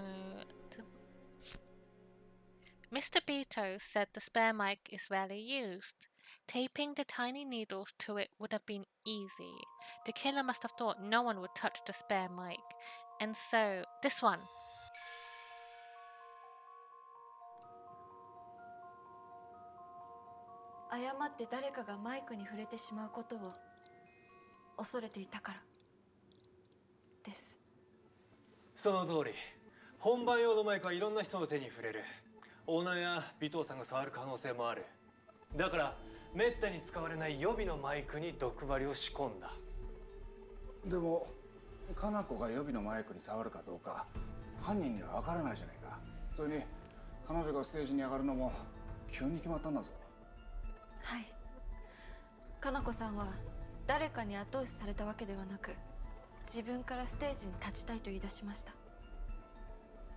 Mr. Beto said the spare mic is rarely used. Taping the tiny needles to it would have been easy. The killer must have thought no one would touch the spare mic. And so, this one. 誤って誰かがマイクに触れてしまうことを恐れていたからです。その通り。本番用のマイクはいろんな人の手に触れる。オーナーや尾藤さんが触る可能性もある。だからめったに使われない予備のマイクに毒針を仕込んだ。でもかな子が予備のマイクに触るかどうか犯人には分からないじゃないか。それに彼女がステージに上がるのも急に決まったんだぞ。はい。かな子さんは誰かに後押しされたわけではなく、自分からステージに立ちたいと言い出しました。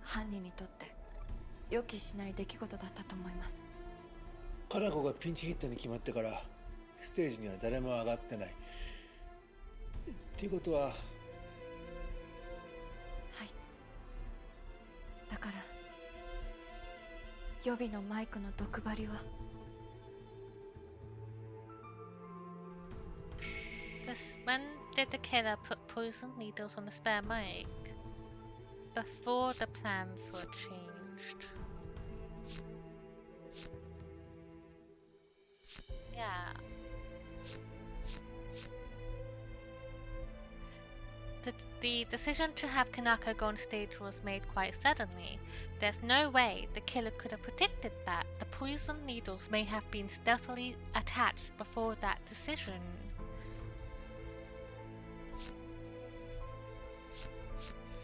犯人にとって予期しない出来事だったと思います。かな子がピンチヒッターに決まってからステージには誰も上がってない。っていうことは、はい。だから予備のマイクの毒針はWhen did the killer put poison needles on the spare mic? Before the plans were changed. Yeah. The decision to have Kanako go on stage was made quite suddenly. There's no way the killer could have predicted that. The poison needles may have been stealthily attached before that decision.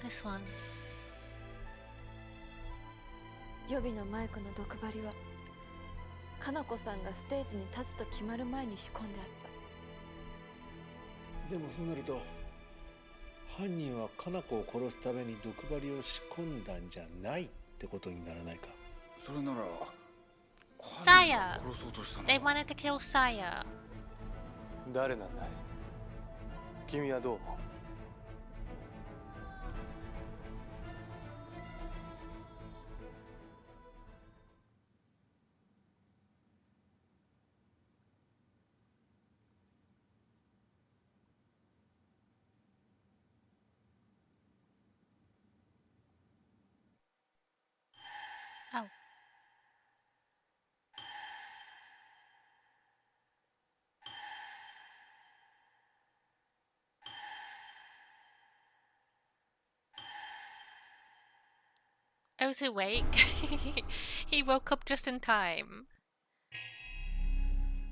This one. 予備のマイクの毒針はかなこさんがステージに立つと決まる前に仕込んであった。でもそうなると犯人はかな子を殺すために毒針を仕込んだんじゃないってことにならないか。それなら Saya! They wanted to kill Saya. 誰なんだい？君はどう思う？Oh. I was awake. He woke up just in time.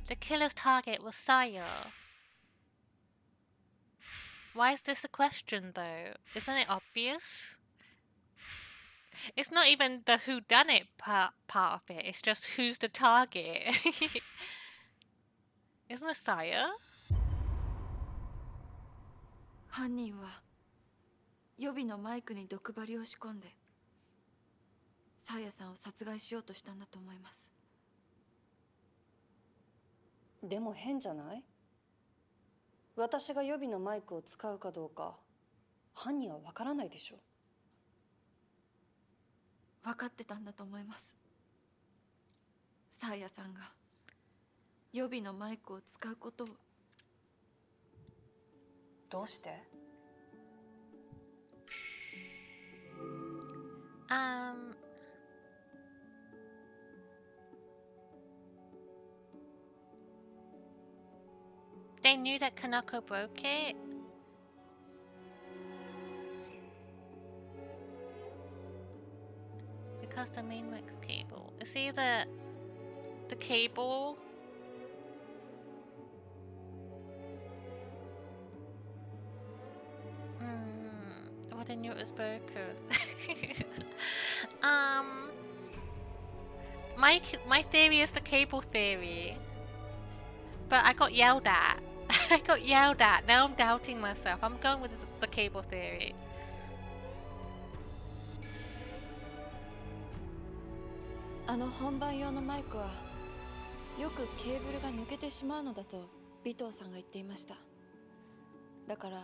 The killer's target was Saya. Why is this a question, though? Isn't it obvious? It's not even the whodunit part of it. It's just who's the target. Isn't it Saya? 犯人は予備のマイクに毒針を仕込んでサーヤさんを殺害しようとしたんだと思います。でも変じゃない？私が予備のマイクを使うかどうか犯人はわからないでしょ。分かってたんだと思います。サーヤさんが予備のマイクを使うことを。どうして？ They knew that Kanako broke it. Because the main mix cable. It's either the cable or they knew it was broken. My theory is the cable theory. But I got yelled at. I got yelled at. Now I'm doubting myself. I'm going with the cable theory. あの本番用のマイクはよくケーブルが抜けてしまうのだと尾藤さんが言っていました。だから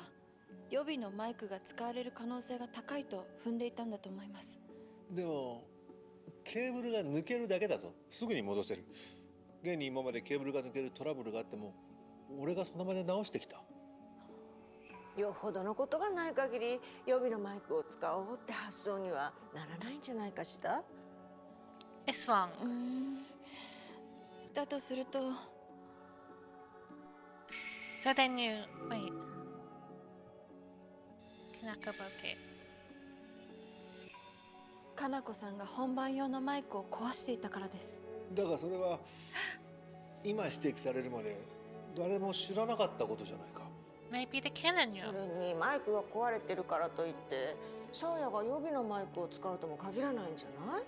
予備のマイクが使われる可能性が高いと踏んでいたんだと思います。でもケーブルが抜けるだけだぞ。すぐに戻せる。現に今までケーブルが抜けるトラブルがあっても俺がその場で直してきた。よほどのことがない限り予備のマイクを使おうって発想にはならないんじゃないかしら。It's wrong. だとすると So they knew. Wait. Kanako broke it. かなこさんが本番用のマイクを壊していたからです。だがそれは今指摘されるまで誰も知らなかったことじゃないか。Maybe the killer knew. それにマイクが壊れてるからといってサーヤが予備のマイクを使うとも限らないんじゃない？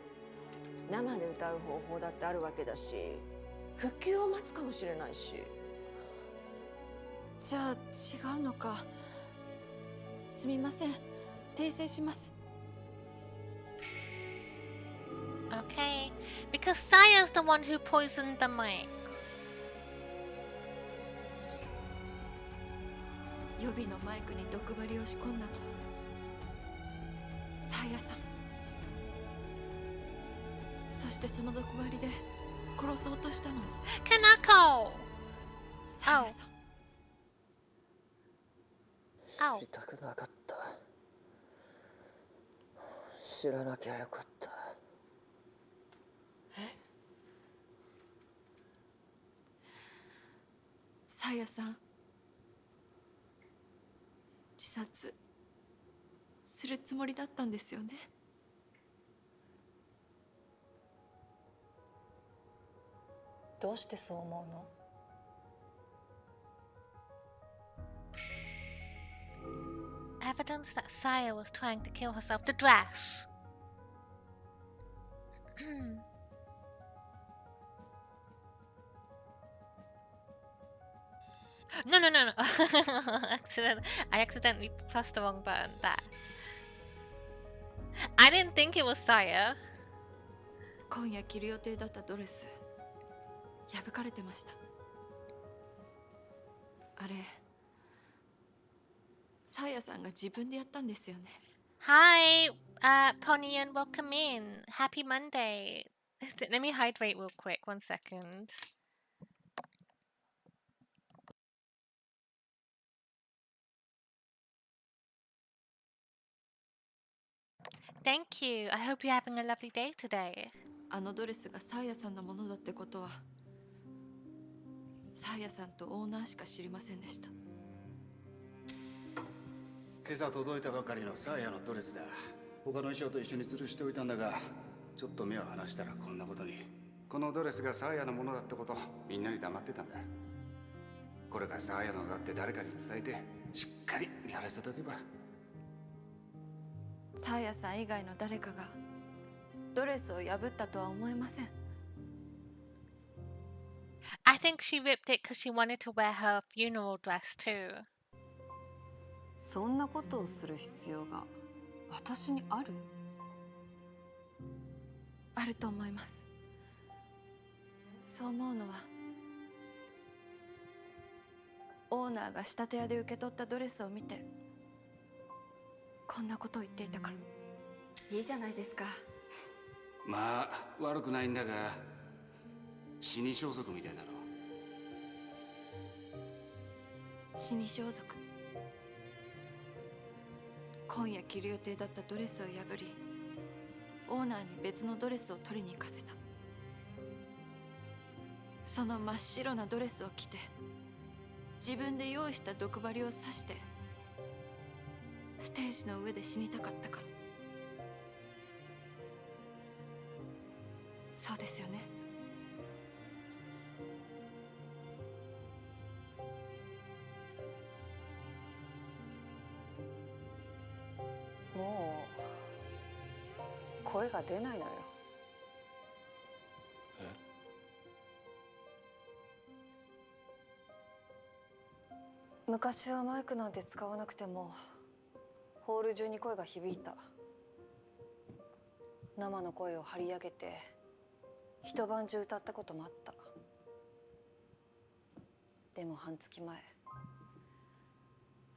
生で歌う方法だってあるわけだし復旧を待つかもしれないし。じゃあ違うのか。すみません。訂正します。Okay. Because Saya's the one who poisoned the mic. 予備のマイクに毒針を仕込んだのはサーヤさん。してその毒針で殺そうとしたの。Kanako! さやさん。Ow. 知りたくなかった。知らなきゃよかった。さやさん、自殺するつもりだったんですよね。どうしてそう思うの？Evidence that Saya was trying to kill herself. The dress. No, no, no, no. I accidentally pressed the wrong button. That. I didn't think it was Saya. 今夜着る予定だったドレス破かれてました。あれ、さやさんが自分でやったんですよね。Hi, Pony and welcome in. Happy Monday. Let me hydrate real quick. 1 second. Thank you. I hope you're having a lovely day today. あのドレスがさやさんのものだってことは、さやさんとオーナーしか知りませんでした。今朝届いたばかりのサーヤのドレスだ。他の衣装と一緒に吊るしておいたんだが、ちょっと目を離したらこんなことに。このドレスがサーヤのものだってことみんなに黙ってたんだ。これがサーヤのだって誰かに伝えてしっかり見張らせておけば。さやさん以外の誰かがドレスを破ったとは思えません。I think she ripped it because she wanted to wear her funeral dress too. そんなことをする必要が私にある？あると思います。そう思うのは、オーナーが仕立て屋で受け取ったドレスを見てこんなことを言っていたから。いいじゃないですか。まあ悪くないんだが、死に装束みたいだろ。死に装束。今夜着る予定だったドレスを破り、オーナーに別のドレスを取りに行かせた。その真っ白なドレスを着て、自分で用意した毒針を刺してステージの上で死にたかったから。そうですよね。もう声が出ないのよ。昔はマイクなんて使わなくてもホール中に声が響いた。生の声を張り上げて一晩中歌ったこともあった。でも半月前、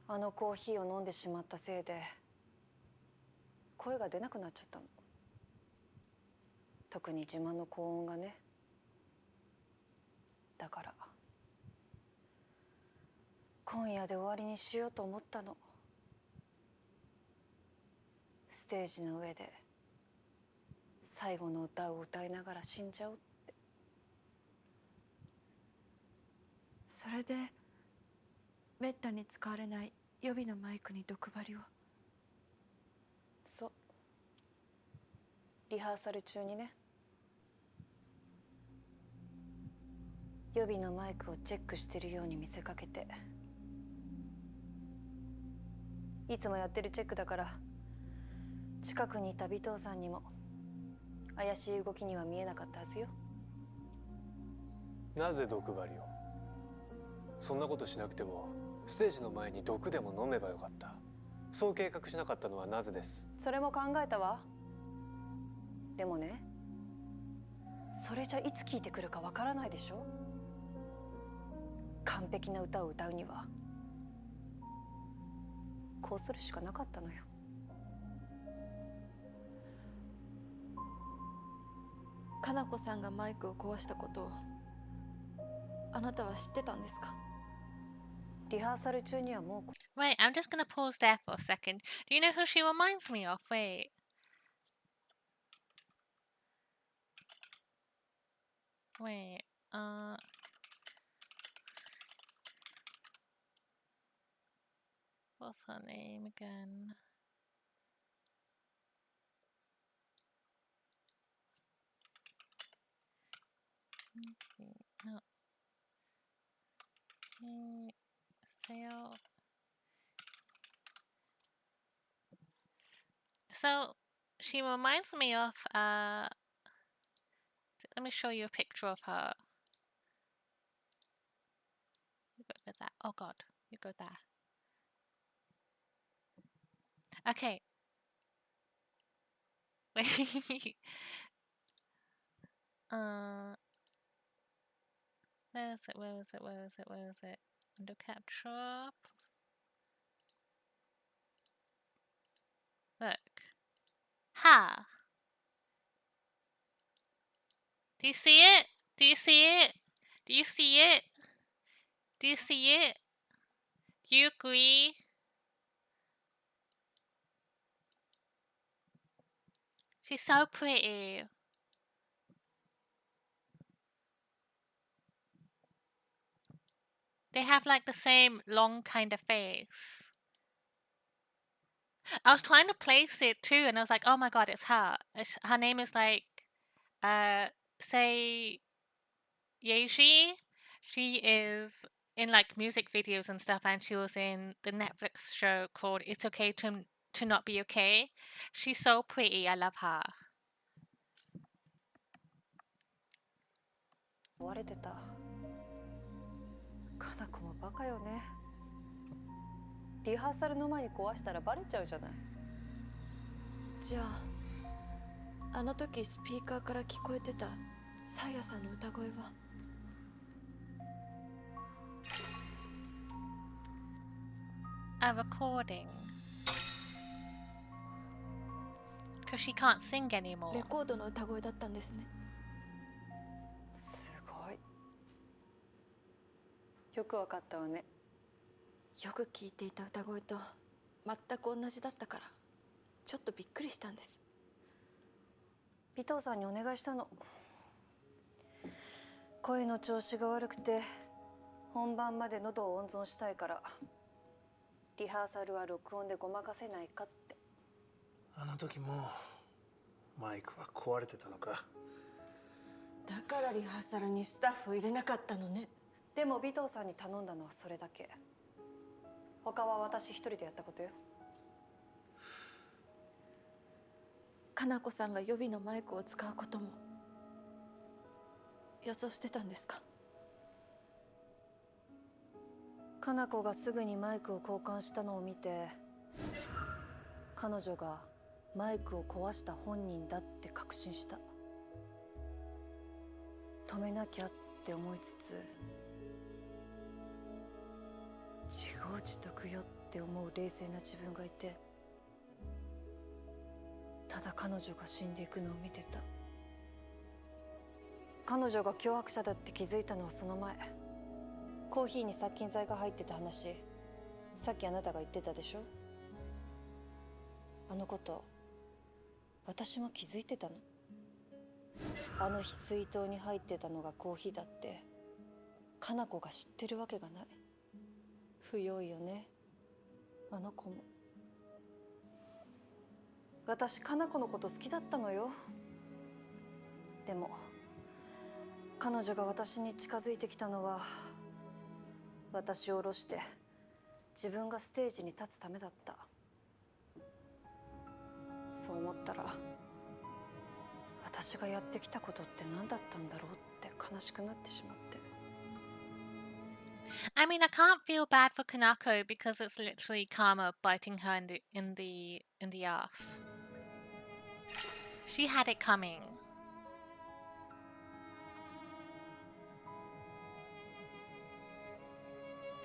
あのコーヒーを飲んでしまったせいで声が出なくなっちゃったの。特に自慢の高音がね。だから今夜で終わりにしようと思ったの。ステージの上で最後の歌を歌いながら死んじゃおうって。それでめったに使われない予備のマイクに毒針を。そう。リハーサル中にね。予備のマイクをチェックしてるように見せかけて。いつもやってるチェックだから、近くにいた尾藤さんにも怪しい動きには見えなかったはずよ。なぜ毒針を？そんなことしなくてもステージの前に毒でも飲めばよかった。そう計画しなかったのはなぜです？それも考えたわ。でもね、それじゃいつ聞いてくるかわからないでしょ。完璧な歌を歌うにはこうするしかなかったのよ。かなこさんがマイクを壊したことをあなたは知ってたんですか？リハーサル中にはもう Wait, I'm just gonna pause there for a second. Do you know who she reminds me of? Wait. Wait, what's her name again? No. Sale. So, she reminds me of, let me show you a picture of her. You go with that. Oh god, you go there. Okay. Wait. Where is it? Where is it? Where is it? Where is it? Under capture. Look. Ha! Do you see it? Do you see it? Do you see it? Do you see it? Do you agree? She's so pretty. They have like the same long kind of face. I was trying to place it too, and I was like, oh my god, it's her. Her name is like, say, Yeji. She is in like music videos and stuff, and she was in the Netflix show called It's Okay to Not Be Okay. She's so pretty. I love her. 壊れてた。かなこもバカよね。リハーサルの前に壊したらバレちゃうじゃない。じゃああの時スピーカーから聞こえてたサーヤさんの歌声は。A recording. Because she can't sing anymore. レコードの歌声だったんですね。すごい。よくわかったわね。よく聞いていた歌声と全く同じだったからちょっとびっくりしたんです。尾藤さんにお願いしたの。声の調子が悪くて本番まで喉を温存したいからリハーサルは録音でごまかせないかって。あの時もマイクは壊れてたのか。だからリハーサルにスタッフを入れなかったのね。でも尾藤さんに頼んだのはそれだけ。他は私一人でやったことよ。かなこさんが予備のマイクを使うことも予想してたんですか？かなこがすぐにマイクを交換したのを見て、彼女がマイクを壊した本人だって確信した。止めなきゃって思いつつ、自業自得よって思う冷静な自分がいて、ただ彼女が死んでいくのを見てた。彼女が脅迫者だって気づいたのはその前。コーヒーに殺菌剤が入ってた話、さっきあなたが言ってたでしょ。あのこと、私も気づいてたの。あの日水筒に入ってたのがコーヒーだってかな子が知ってるわけがない。不用意よね、あの子も。私かな子のこと好きだったのよ。でも彼女が私に近づいてきたのは私を下ろして自分がステージに立つためだった。そう思ったら私がやってきたことって何だったんだろうって悲しくなってしまって。I mean, I can't feel bad for Kanako because it's literally karma biting her in the ass. She had it coming.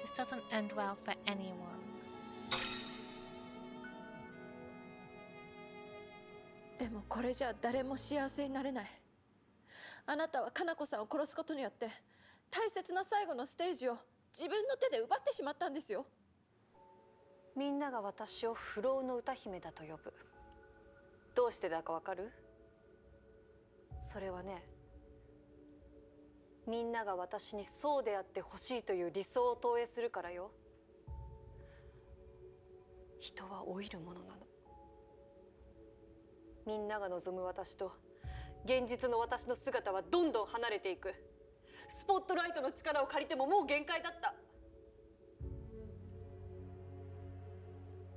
This doesn't end well for anyone. でもこれじゃ誰も幸せになれない。あなたはかな子さんを殺すことによって大切な最後のステージを自分の手で奪ってしまったんですよ。みんなが私を不老の歌姫だと呼ぶ。どうしてだかわかる？それはね、みんなが私にそうであってほしいという理想を投影するからよ。人は老いるものなの。みんなが望む私と現実の私の姿はどんどん離れていく。スポットライトの力を借りてももう限界だった。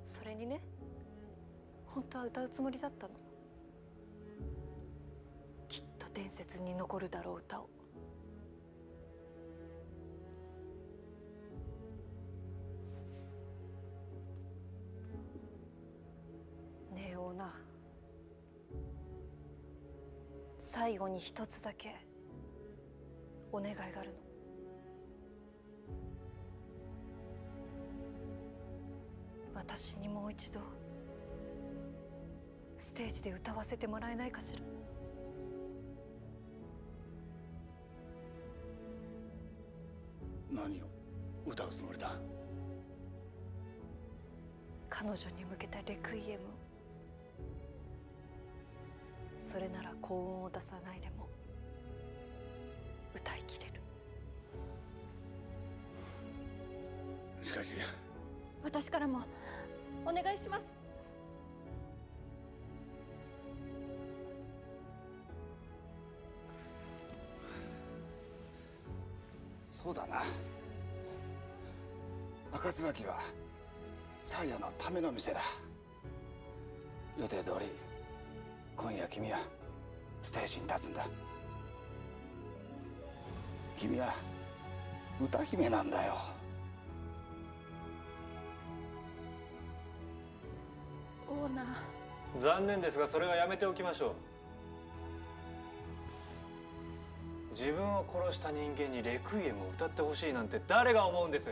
それにね、本当は歌うつもりだったの。きっと伝説に残るだろう歌を。ねえオーナー、最後に一つだけお願いがあるの。私にもう一度ステージで歌わせてもらえないかしら。何を歌うつもりだ？彼女に向けたレクイエムを。それなら高音を出さないでも歌いきれる。しかし私からもお願いします。そうだな。赤椿はサーヤのための店だ。予定通り今夜君はステージに立つんだ。君は歌姫なんだよ。オーナー、残念ですがそれはやめておきましょう。自分を殺した人間にレクイエムを歌ってほしいなんて誰が思うんです？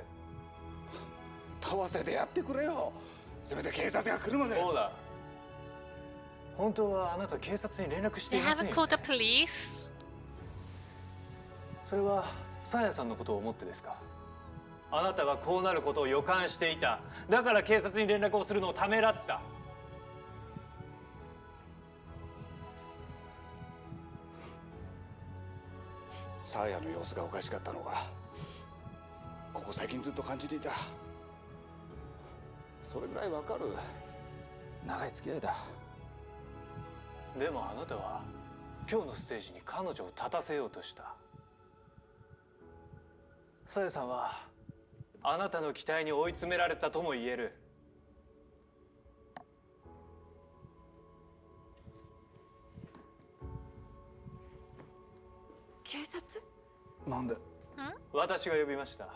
歌わせてやってくれよ。せめて警察が来るまで。そうだ。本当はあなた警察に連絡して They いません haven't よ called ね。 the police. それはサーヤさんのことを思ってですか？あなたがこうなることを予感していた。だから警察に連絡をするのをためらった。サーヤの様子がおかしかったのがここ最近ずっと感じていた。それぐらいわかる。長い付き合いだ。でもあなたは今日のステージに彼女を立たせようとした。サヤさんはあなたの期待に追い詰められたとも言える。警察？なんで？私が呼びました。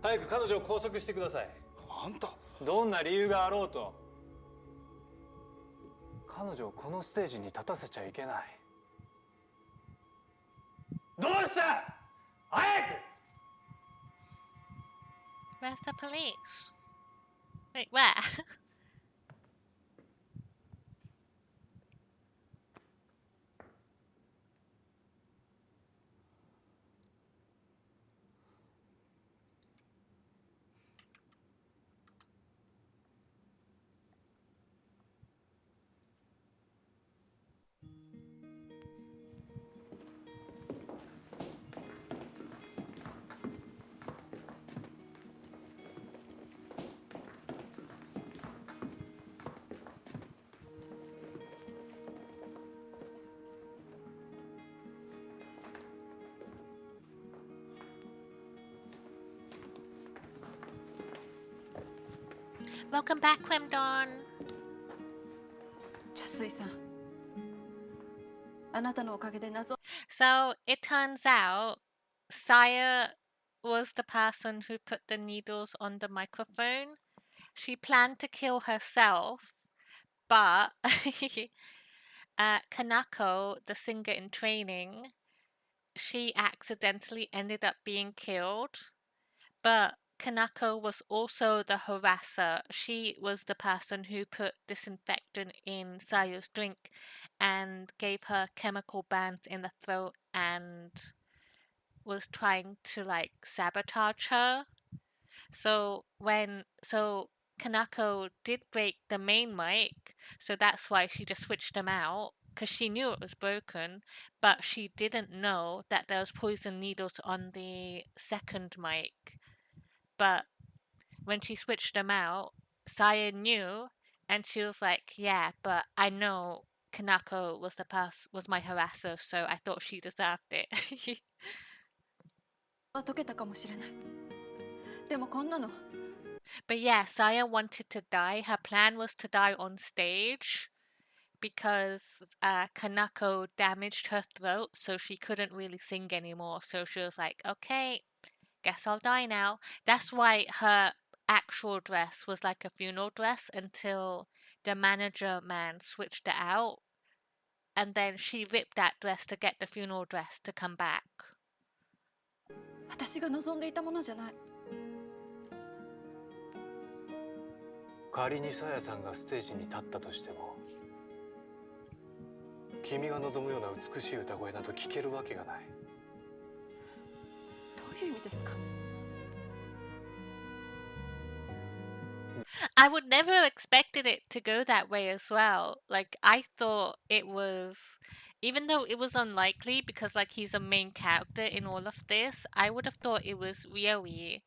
早く彼女を拘束してください。あんた、どんな理由があろうと彼女をこのステージに立たせちゃいけない。どうした早く。 Where's the police? Wait, where? Welcome back, Quemdon. 茶水さん、あなたのおかげで謎。 So it turns out Saya was the person who put the needles on the microphone. She planned to kill herself, but Kanako, the singer in training, she accidentally ended up being killed. But Kanako was also the harasser. She was the person who put disinfectant in Saya's drink and gave her chemical bands in the throat and was trying to like sabotage her. So Kanako did break the main mic, so that's why she just switched them out because she knew it was broken, but she didn't know that there was poison needles on the second mic. But when she switched them out, Saya knew, and she was like, "Yeah, but I know Kanako was my harasser, so I thought she deserved it." は解けたかもしれない。でもこんなの But yeah, Saya wanted to die. Her plan was to die on stage because Kanako damaged her throat, so she couldn't really sing anymore. So she was like, okay, guess I'll die now. That's why her actual dress was like a funeral dress until the manager man switched it out. And then she ripped that dress to get the funeral dress to come back. 私が望んでいたものじゃない。仮にさやさんがステージに立ったとしても、君が望むような美しい歌声など聞けるわけがない。どういう意味ですか？ I would never have expected it to go that way as well. Like, I thought it was, even though it was unlikely because, like, he's a main character in all of this, I would have thought it was Ryoi.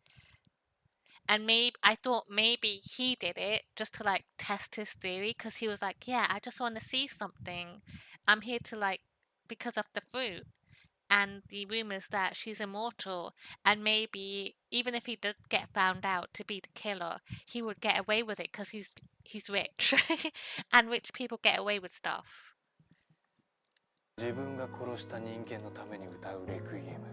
And I thought maybe he did it just to, like, test his theory because he was like, yeah, I just want to see something. I'm here to, like, because of the fruit. And the rumors that she's immortal, and maybe even if he did get found out to be the killer, he would get away with it because he's rich, and rich people get away with stuff. 自分が殺した人間のために歌うレクイエム。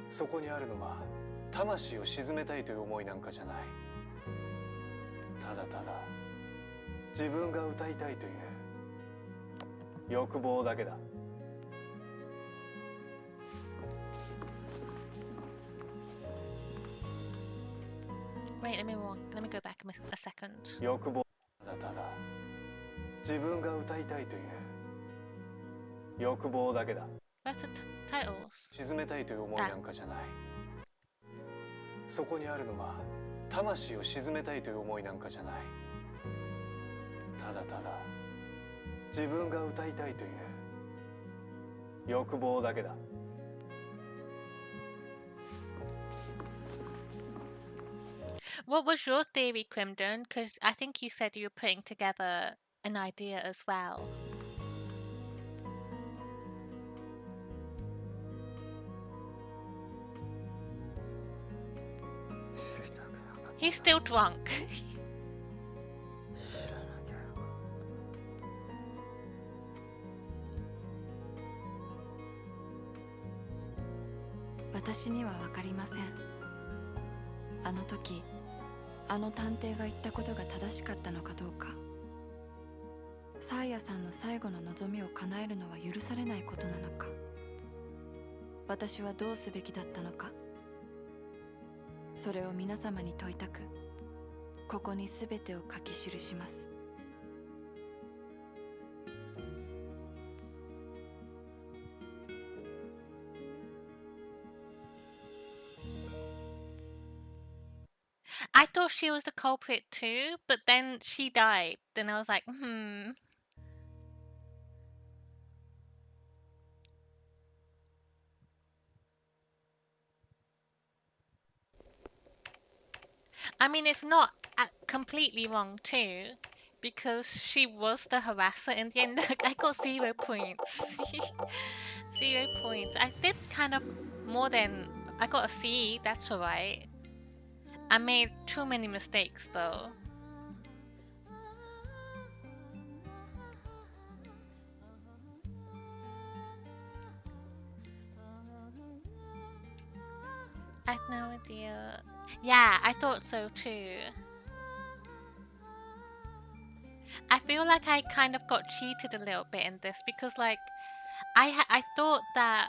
そこにあるのは魂を鎮めたいという思いなんかじゃない。ただただ自分が歌いたいという欲望だけだ。Wait, let me go back a second. 欲望ただただ自分が歌いたいという欲望だけだ。Where's the titles? 沈めたいという思いなんかじゃない。そこにあるのは魂を鎮めたいという思いなんかじゃない。ただただ自分が歌いたいという欲望だけだ。What was your theory, Crimdon? Because I think you said you were putting together an idea as well. He's still drunk. 私には分かりません。あの時あの探偵が言ったことが正しかったのかどうか。サーヤさんの最後の望みを叶えるのは許されないことなのか。私はどうすべきだったのか。それを皆様に問いたく、ここに全てを書き記します。I thought she was the culprit too, but then she died. Then I was like, I mean, it's not completely wrong too, because she was the harasser in the end. I got 0 points. 0 points. I did kind of more than... I got a C, that's alright. I made too many mistakes though. I had no idea. Yeah, I thought so too. I feel like I kind of got cheated a little bit in this because, like, I thought that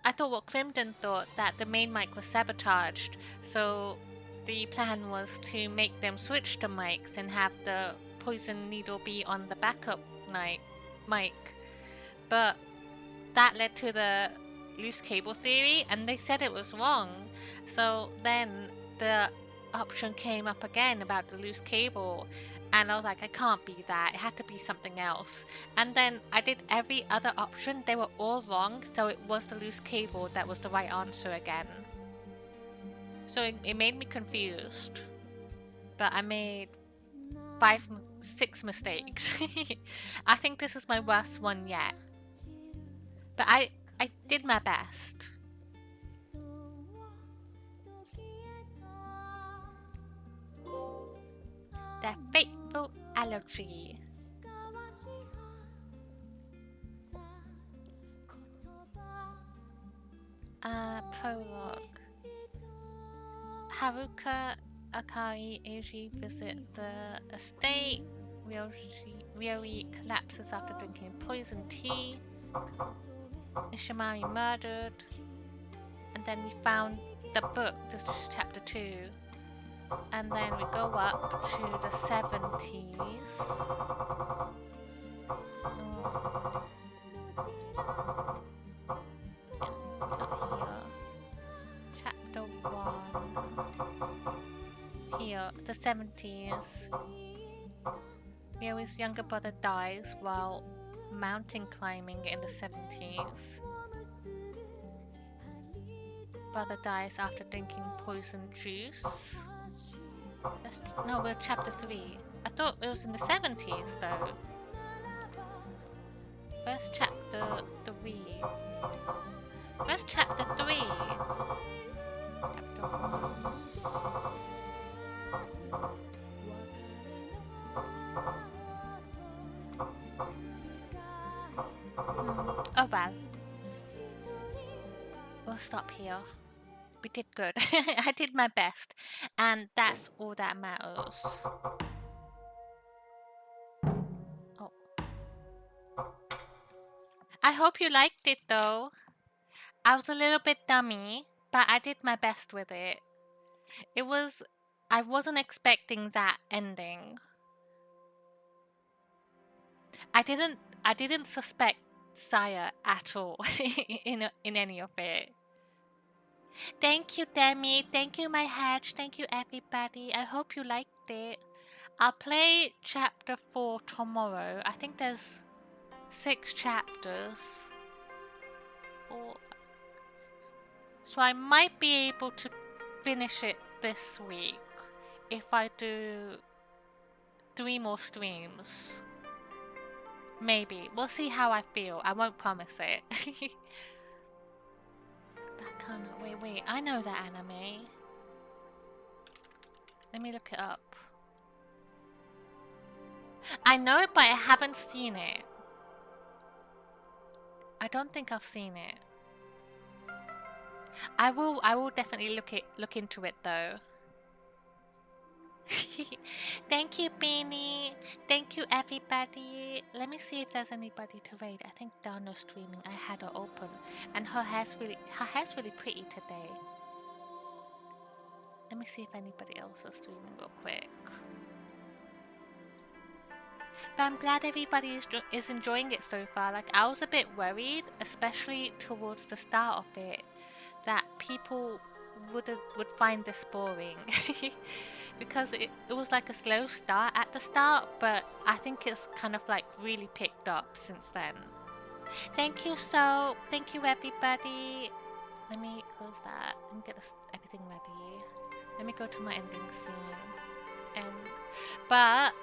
I thought what Crimson thought, that the main mic was sabotaged, so the plan was to make them switch to mics and have the poison needle be on the backup mic. But that led to the loose cable theory, and they said it was wrong. So then the option came up again about the loose cable, and I was like, I can't be that, it had to be something else. And then I did every other option, they were all wrong, so it was the loose cable that was the right answer again. So it made me confused, but I made 6 mistakes. I think this is my worst one yet, but I did my best. The fateful allergy. Prologue. Haruka, Akari, Eiji visit the estate. Ryori collapses after drinking poison tea. Ishimari murdered. And then we found the book, this is chapter 2. And then we go up to the 70s. Chapter 1. Here, the 70s. Ryori's younger brother dies while mountain climbing in the 70s. Brother dies after drinking poison juice. No, we're chapter 3. I thought it was in the 70s though. Where's chapter 3? Where's chapter 3? Chapter 1. Oh well. We'll stop here. We did good. I did my best. And that's all that matters. Oh. I hope you liked it though. I was a little bit dummy, but I did my best with it. I wasn't expecting that ending. I didn't suspect Saya at all in any of it. Thank you, Demi. Thank you, my Hedge. Thank you, everybody. I hope you liked it. I'll play chapter 4 tomorrow. I think there's 6 chapters. 4, 5, 6. So I might be able to finish it this week if I do 3 more streams. Maybe. We'll see how I feel. I won't promise it. Wait. I know that anime. Let me look it up. I know it, but I haven't seen it. I don't think I've seen it. I will definitely look into it though. Thank you, Beanie. Thank you, everybody. Let me see if there's anybody to raid. I think Dana's streaming. I had her open, and her hair's really pretty today. Let me see if anybody else is streaming real quick. But I'm glad everybody is enjoying it so far. Like, I was a bit worried, especially towards the start of it, that people would find this boring. Because it was like a slow start at the start, but I think it's kind of like really picked up since then. Thank you, so thank you, everybody. Let me close that and get everything ready. Let me go to my ending scene. But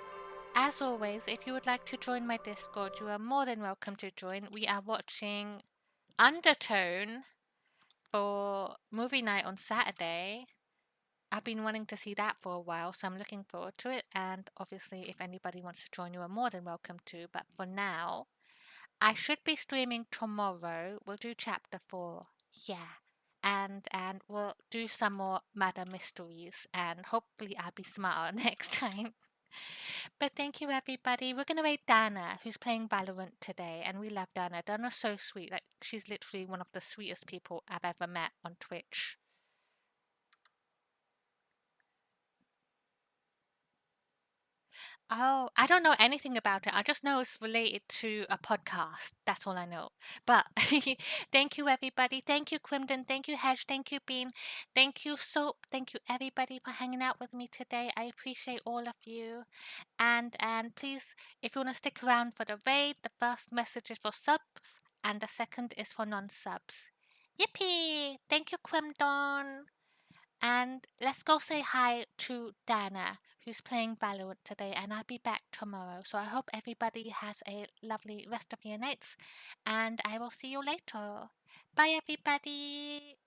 as always, if you would like to join my Discord, you are more than welcome to join. We are watching Undertone for movie night on Saturday. I've been wanting to see that for a while, so I'm looking forward to it. And obviously, if anybody wants to join, you are more than welcome to. But for now, I should be streaming tomorrow. We'll do chapter 4. Yeah. And we'll do some more murder mysteries. And hopefully I'll be smarter next time. But thank you, everybody. We're going to rate Dana, who's playing Valorant today, and we love Dana. Dana's so sweet. Like, she's literally one of the sweetest people I've ever met on Twitch. Oh, I don't know anything about it. I just know it's related to a podcast. That's all I know. But thank you, everybody. Thank you, Quimden. Thank you, Hedge. Thank you, Bean. Thank you, Soap. Thank you, everybody, for hanging out with me today. I appreciate all of you. And please, if you want to stick around for the raid, the first message is for subs, and the second is for non-subs. Yippee! Thank you, Quimdon. And let's go say hi to Dana, who's playing Valorant today, and I'll be back tomorrow. So I hope everybody has a lovely rest of your nights, and I will see you later. Bye, everybody.